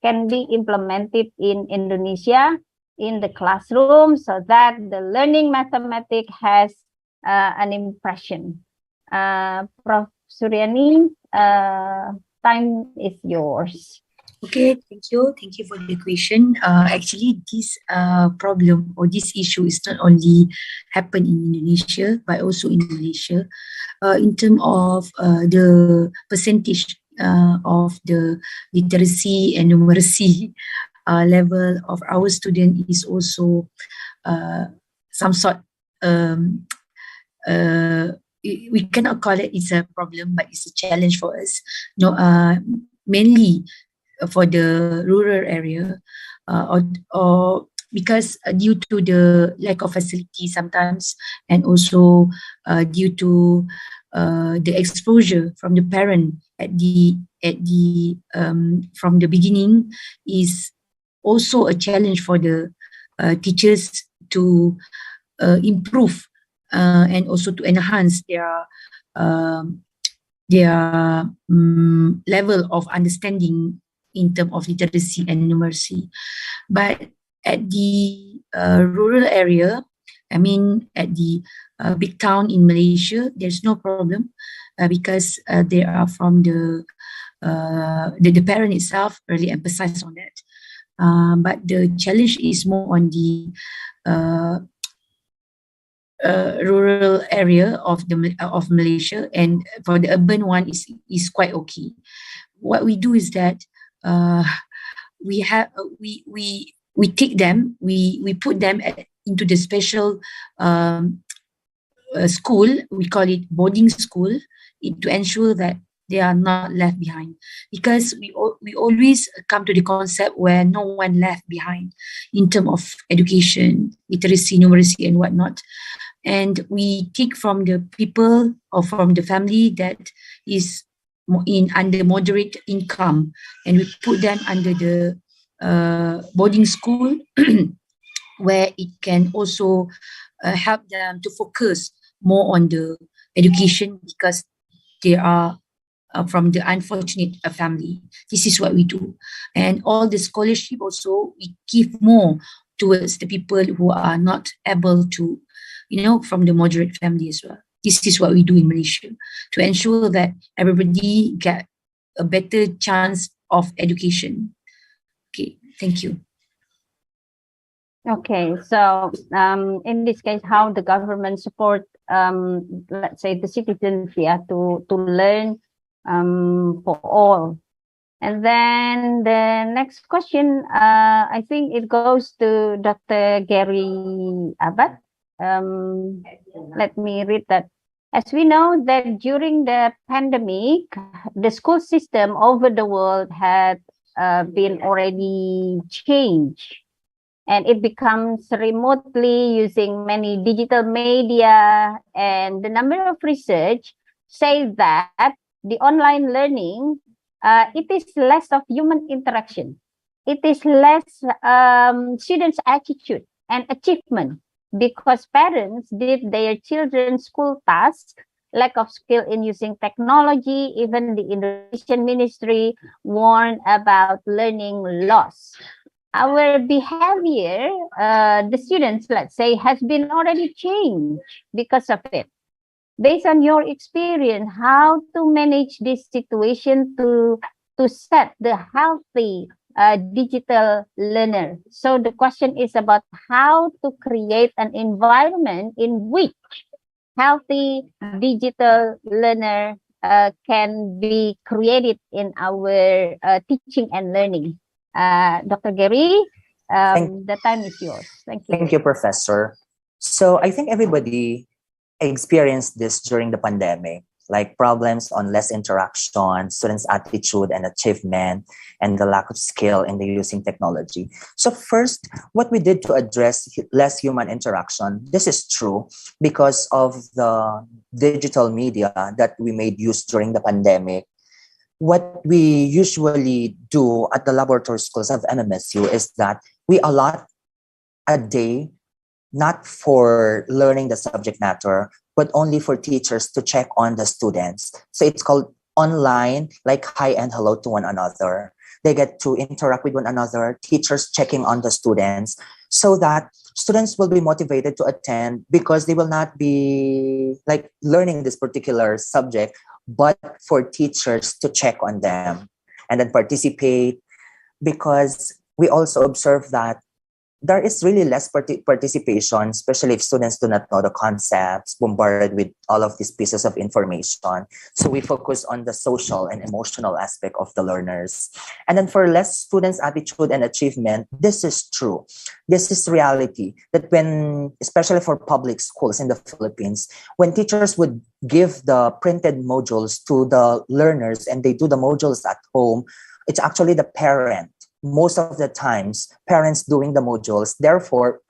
can be implemented in Indonesia in the classroom, so that the learning mathematics has an impression. Prof. Suriani, time is yours. Okay, thank you. Thank you for the question. Actually, this problem or this issue is not only happen in Indonesia, but also in Malaysia. In terms of the percentage of the literacy and numeracy level of our student is also some sort, we cannot call it's a problem, but it's a challenge for us. No, mainly for the rural area, or because due to the lack of facility sometimes, and also due to the exposure from the parent from the beginning, is also a challenge for the teachers to improve and also to enhance their level of understanding in terms of literacy and numeracy. But at the rural area, I mean at the big town in Malaysia, there's no problem because they are from the parent itself really emphasize on that. But the challenge is more on the rural area of Malaysia, and for the urban one is quite okay. What we do is that we take them, we put them into the special school. We call it boarding school, to ensure that they are not left behind, because we always come to the concept where no one left behind in terms of education, literacy, numeracy, and whatnot. and we take from the people or from the family that is under moderate income, and we put them under the boarding school where it can also help them to focus more on the education because they are from the unfortunate family. This is what we do. And all the scholarship also, we give more towards the people who are not able to, from the moderate family as well. This is what we do in Malaysia to ensure that everybody get a better chance of education. Okay, thank you. Okay, so in this case, how the government support, let's say, the citizens, to learn for all. And then the next question, I think it goes to Dr. Gerry Abad. Let me read that. As we know that during the pandemic, the school system over the world had been already changed, and it becomes remotely using many digital media, and the number of research say that the online learning, it is less of human interaction. It is less students' attitude and achievement, because parents did their children's school tasks, lack of skill in using technology. Even the Indonesian ministry warned about learning loss. Our behavior, the students, let's say, has been already changed because of it. Based on your experience, how to manage this situation to set the healthy digital learner? So the question is about how to create an environment in which healthy digital learner can be created in our teaching and learning. Dr. Gerry, the time is yours. Thank you. Thank you, Professor. So I think everybody experienced this during the pandemic, like problems on less interaction, students' attitude and achievement, and the lack of skill in the using technology. So first, what we did to address less human interaction, this is true because of the digital media that we made use during the pandemic. What we usually do at the laboratory schools of MMSU is that we allot a day not for learning the subject matter, but only for teachers to check on the students. So it's called online, like hi and hello to one another. They get to interact with one another, teachers checking on the students, so that students will be motivated to attend because they will not be like learning this particular subject, but for teachers to check on them and then participate, because we also observe that there is really less participation, especially if students do not know the concepts, bombarded with all of these pieces of information. So we focus on the social and emotional aspect of the learners. And then for less students' attitude and achievement, this is true. This is reality, that when, especially for public schools in the Philippines, when teachers would give the printed modules to the learners and they do the modules at home, it's actually the parent. Most of the times, parents doing the modules. Therefore,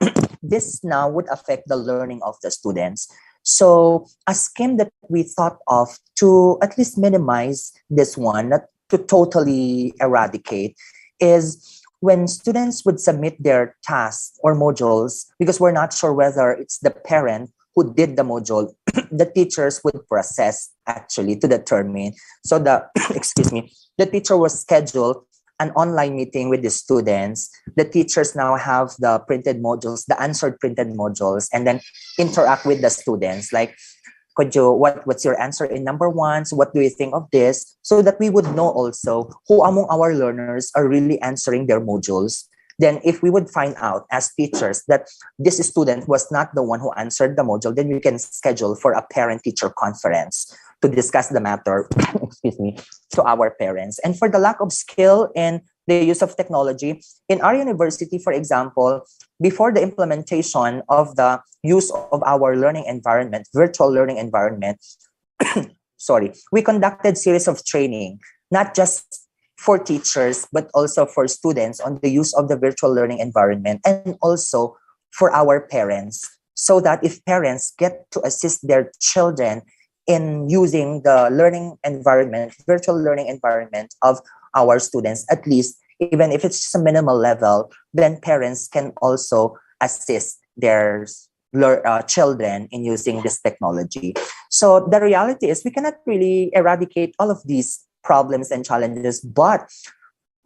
this now would affect the learning of the students. So a scheme that we thought of to at least minimize this one, not to totally eradicate, is when students would submit their tasks or modules, because we're not sure whether it's the parent who did the module, the teachers would process actually to determine. So the, the teacher was scheduled an online meeting with the students. The teachers now have the printed modules, the answered printed modules, and then interact with the students. Like, what's your answer in number one? So what do you think of this? So that we would know also who among our learners are really answering their modules. Then if we would find out as teachers that this student was not the one who answered the module, then we can schedule for a parent-teacher conference to discuss the matter, to our parents. And for the lack of skill in the use of technology, in our university, for example, before the implementation of the use of our learning environment, virtual learning environment, we conducted series of training, not just for teachers, but also for students on the use of the virtual learning environment, and also for our parents so that if parents get to assist their children in using the learning environment, virtual learning environment of our students, at least even if it's just a minimal level, then parents can also assist their children in using this technology. So the reality is we cannot really eradicate all of these problems and challenges, but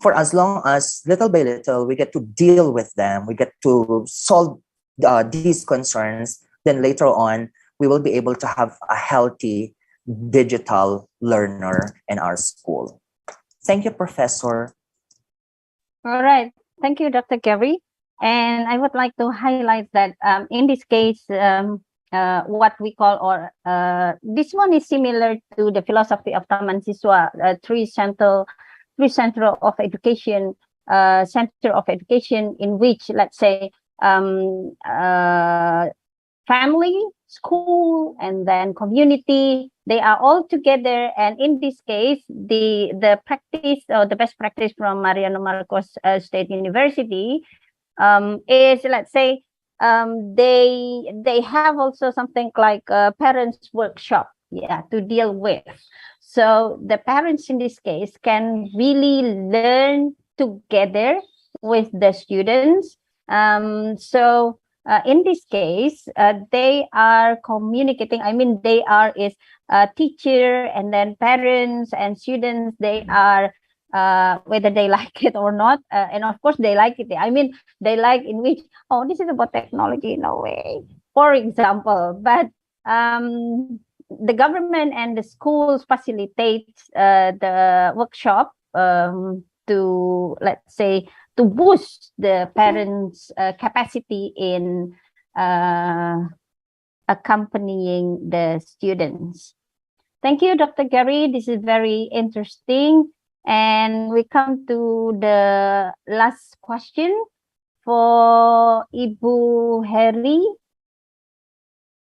for as long as little by little we get to deal with them, we get to solve these concerns, then later on we will be able to have a healthy digital learner in our school. Thank you, Professor. All right. Thank you, Dr. Gerry. And I would like to highlight that in this case, what we call, or this one is similar to the philosophy of Tamansiswa, three center of education, center of education, in which, let's say, family, school, and then community, they are all together. And in this case, the practice, or the best practice from Mariano Marcos State University is, let's say, they have also something like a parents workshop, to deal with. So the parents in this case can really learn together with the students. So in this case, they are communicating. I mean, they are is a teacher, and then parents and students. They are whether they like it or not, and of course they like it. I mean, they like in which, oh, this is about technology in a way, for example. But the government and the schools facilitate the workshop to, let's say, to boost the parents' capacity in accompanying the students. Thank you, Dr. Gerry. This is very interesting. And we come to the last question for Ibu Heri.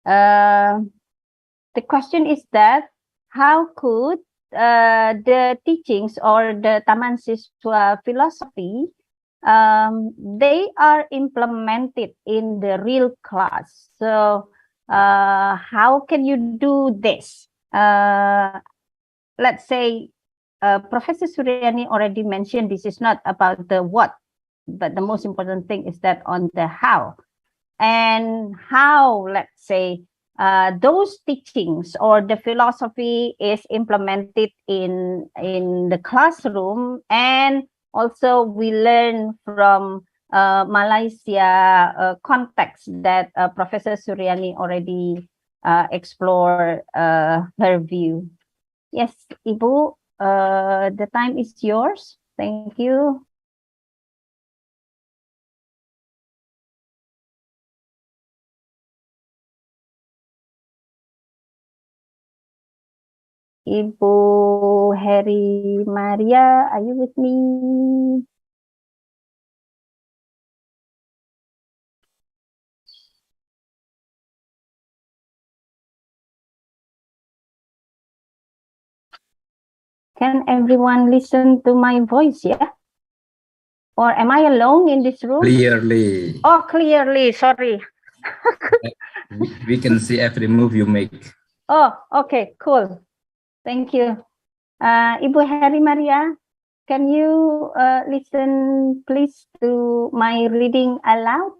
The question is that, how could the teachings or the Tamansiswa philosophy, they are implemented in the real class? So how can you do this? Let's say, Professor Suriani already mentioned this is not about the what, but the most important thing is that on the how. And how, let's say, those teachings or the philosophy is implemented in the classroom. And also we learn from Malaysia context that Professor Suriani already explored her view. Yes, Ibu, the time is yours. Thank you. Ibu Heri Maria, are you with me? Can everyone listen to my voice, yeah? Or am I alone in this room? Clearly. Oh, clearly, sorry. We can see every move you make. Oh, okay, cool. Thank you. Ibu Heri Maria, can you listen, please, to my reading aloud?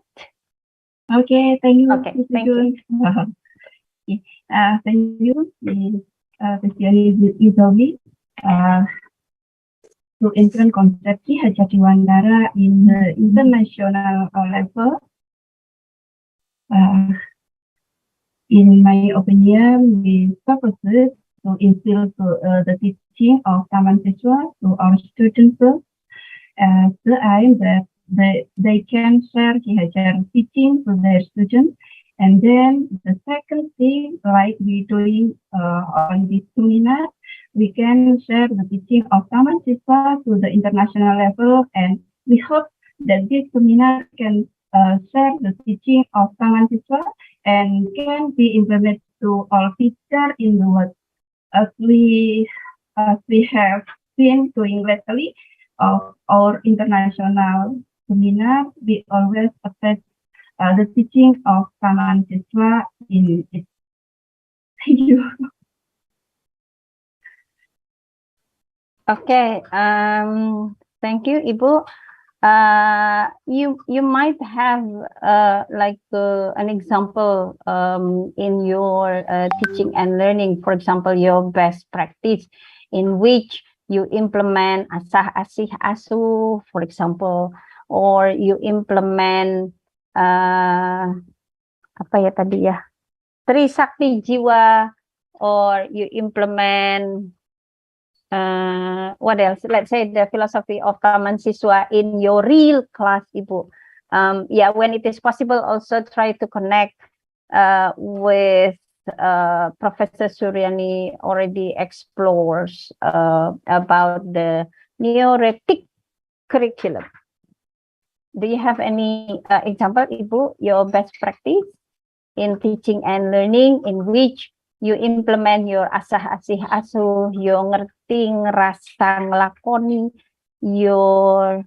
Okay, thank you. Okay, thank you. Thank you, Suriani to implement konsepsi hajat Diwandara in the international level. In my opinion, we purposes to instill the teaching of Tamansiswa to our students, the aim that they can share the teaching to their students. And then the second thing, like we doing on this seminar, we can share the teaching of Tamansiswa to the international level, and we hope that this seminar can share the teaching of Tamansiswa and can be implemented to all teachers in the world. As we have been doing lately of our international seminar, we always attach the teaching of Tamansiswa in its. Thank you. Okay, thank you, Ibu. You might have like an example in your teaching and learning, for example, your best practice in which you implement asah asih asuh, for example, or you implement apa ya tadi ya, Trisakti Jiwa, or you implement what else? Let's say the philosophy of Tamansiswa in your real class, Ibu. Yeah, when it is possible, also try to connect with Professor Suriani already explores about the Neoretic curriculum. Do you have any example, Ibu, your best practice in teaching and learning in which you implement your asah asih asuh, your ngerti ngerasa ngelakoni, your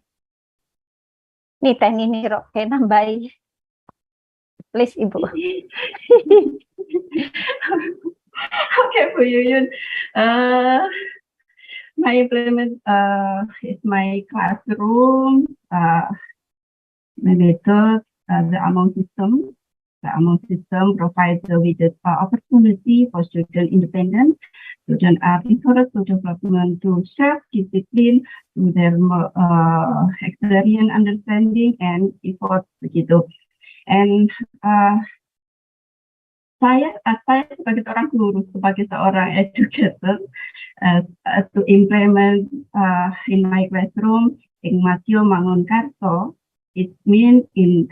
nih teh ini rok kayak nambahin, please Ibu. Okay, Bu Yuyun. My implement is my classroom, my method, the amount system. The amount system provides with the opportunity for student independence. Students are encouraged to development to self-discipline, to their experience, understanding, and effort begitu. And saya sebagai seorang guru, sebagai seorang educator, to implement in my classroom in Matio Mangunkarto, it means in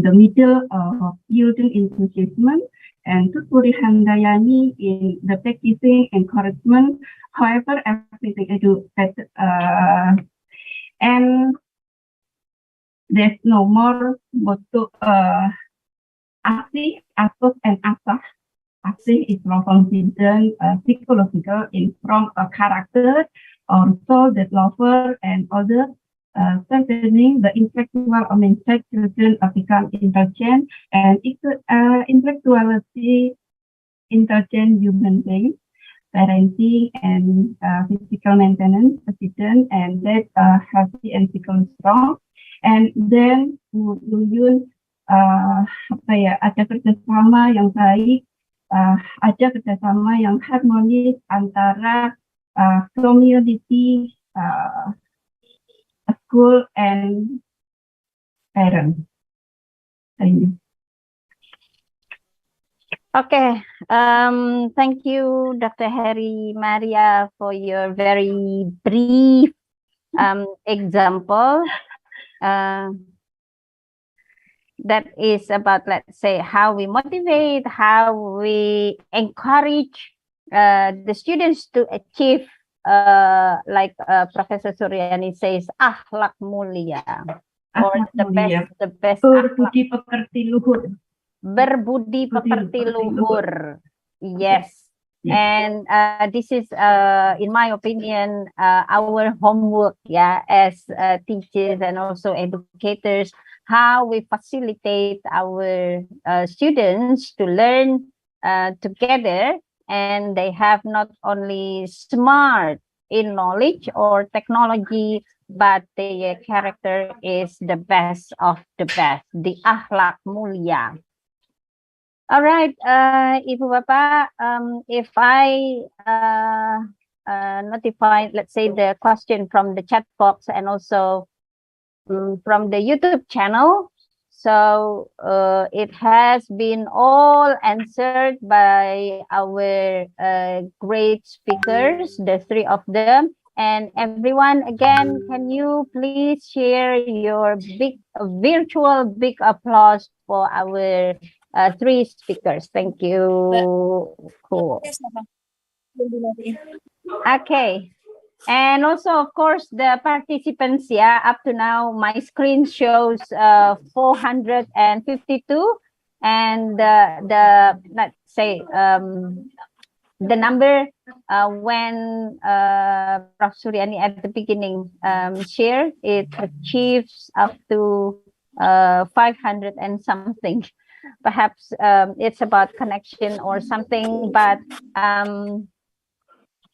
the middle of building enthusiasm and to Handayani in the practicing encouragement. However, everything I do and there's no more to asih, asuh, and asah. Asih is from confident, psychological, in from a character, also developer and other. Strengthening the intellectual or mindset children become intelligent and intellectuality intelligent human beings, parenting and physical maintenance assistance, and that healthy and physically strong. And then Yuyun ada kerjasama yang baik, ada kerjasama yang harmonis antara community, school, and parents. Thank you. Okay, thank you, Dr. Heri Maria, for your very brief example. That is about, let's say, how we motivate, how we encourage the students to achieve, like Professor Suriani says, akhlak mulia, or the best berbudi pekerti luhur. Berbudi pekerti luhur. Yes. And this is, in my opinion, our homework, yeah, as teachers and also educators, how we facilitate our students to learn together, and they have not only smart in knowledge or technology, but their character is the best of the best, the akhlak mulia. All right, Ibu Bapak, if I notify, let's say, the question from the chat box and also from the YouTube channel, so it has been all answered by our great speakers, the three of them. And everyone, again, can you please share your big virtual big applause for our three speakers? Thank you. Cool. Okay. And also, of course, the participants, yeah, up to now, my screen shows 452. And let's say, the number when Prof. Suriani at the beginning shared, it achieves up to 500 and something. Perhaps it's about connection or something, but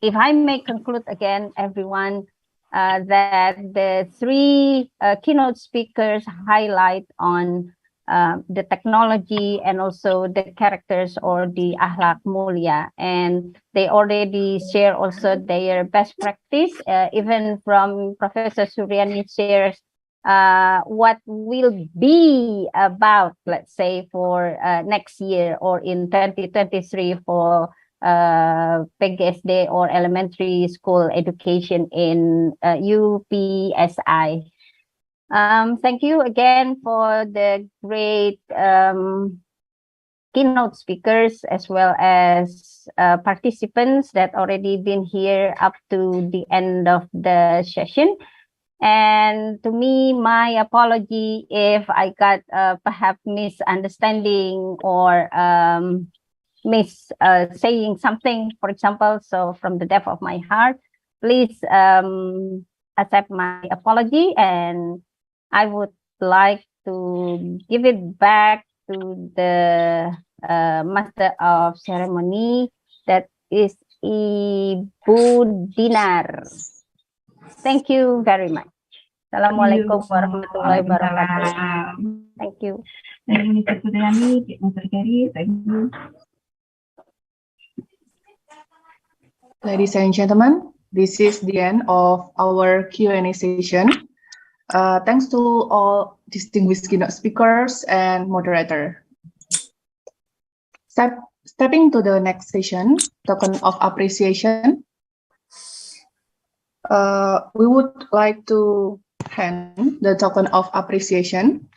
if I may conclude again, everyone, that the three keynote speakers highlight on the technology and also the characters or the akhlak mulia, and they already share also their best practice. Even from Professor Suriani shares what will be about, let's say, for next year or in 2023 for PGSD or elementary school education in UPSI. Thank you again for the great keynote speakers as well as participants that already been here up to the end of the session. And to me, my apology if I got perhaps misunderstanding or saying something, for example. So from the depth of my heart, please accept my apology, and I would like to give it back to the master of ceremony, that is Ibu Dinar. Thank you very much. Assalamualaikum warahmatullahi wabarakatuh. Thank you. Thank you, Mr. Suriani, Mr. Gerry. Thank you. Ladies and gentlemen, this is the end of our Q&A session. Thanks to all distinguished keynote speakers and moderator. Stepping to the next session, token of appreciation. We would like to hand the token of appreciation.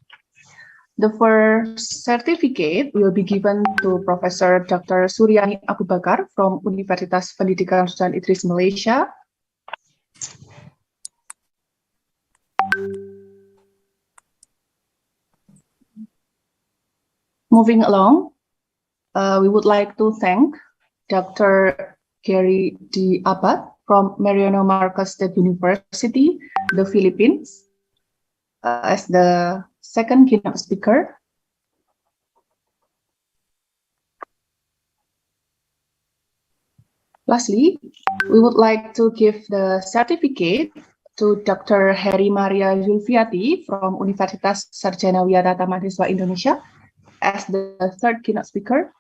The first certificate will be given to Professor Dr. Suriani Abu Bakar from Universitas Pendidikan Sultan Idris, Malaysia. Moving along, we would like to thank Dr. Gerry D from Mariano Marcos State University, the Philippines, as the second keynote speaker. Lastly, we would like to give the certificate to Dr. Heri Zulfiati from Universitas Sarjanawiyata Tamansiswa, Indonesia, as the third keynote speaker.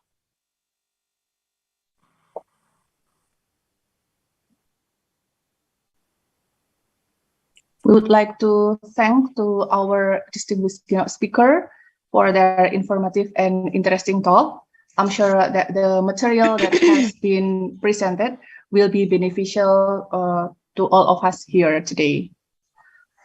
We would like to thank to our distinguished keynote speaker for their informative and interesting talk. I'm sure that the material that has been presented will be beneficial to all of us here today.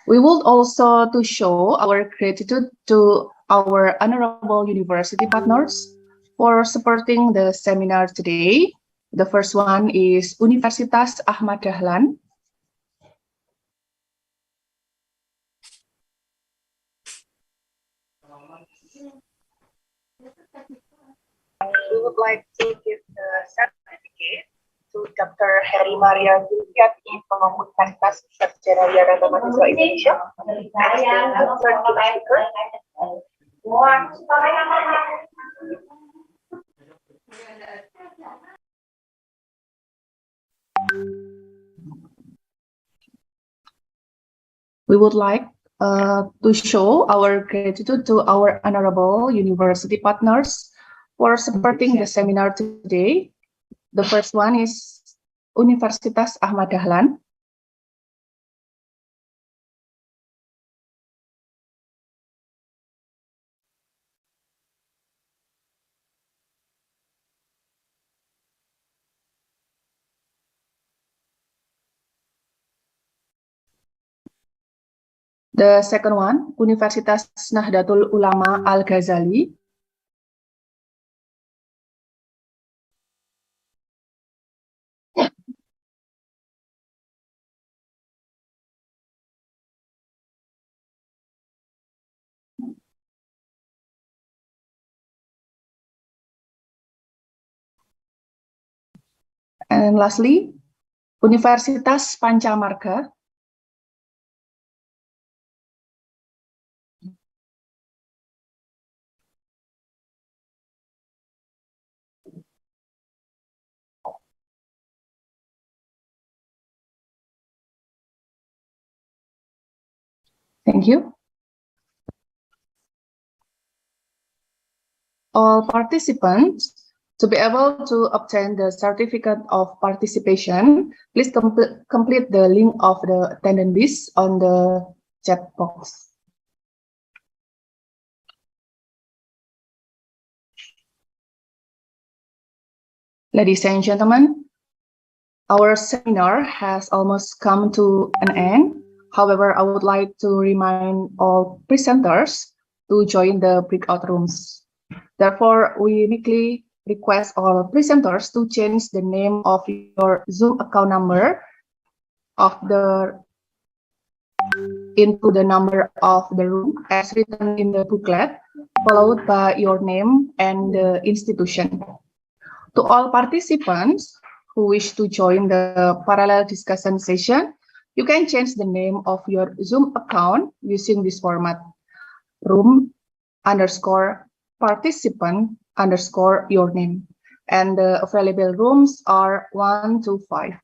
We would also to show our gratitude to our honorable university partners for supporting the seminar today. The first one is Universitas Ahmad Dahlan. We would like to give the certificate to Dr. Heri Zulfiati from Universitas Sarjanawiyata Tamansiswa, Indonesia. We would like to show our gratitude to our honorable university partners for supporting the seminar today. The first one is Universitas Ahmad Dahlan. The second one, Universitas Nahdlatul Ulama Al-Ghazali. And lastly, Universitas Pancamarga. Thank you. All participants, to be able to obtain the certificate of participation, please complete the link of the attendance list on the chat box. Ladies and gentlemen, our seminar has almost come to an end. However, I would like to remind all presenters to join the breakout rooms. Therefore, we weekly request all presenters to change the name of your Zoom account number into the number of the room as written in the booklet, followed by your name and the institution. To all participants who wish to join the parallel discussion session, you can change the name of your Zoom account using this format: room_participant_your name. And the available rooms are 1 to 5.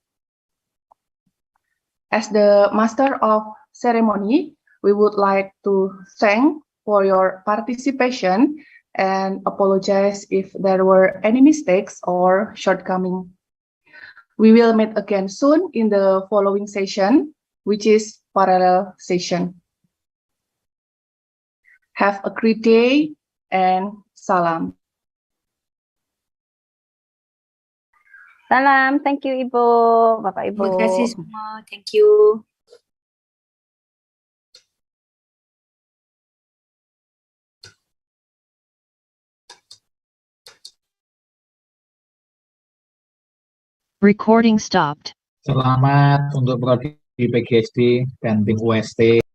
As the master of ceremony, we would like to thank for your participation and apologize if there were any mistakes or shortcomings. We will meet again soon in the following session, which is parallel session. Have a great day and salam. Salam, thank you Ibu, Bapak Ibu. Terima kasih semua. Thank you. Recording stopped. Selamat untuk Prodi PGSD dan tim UST.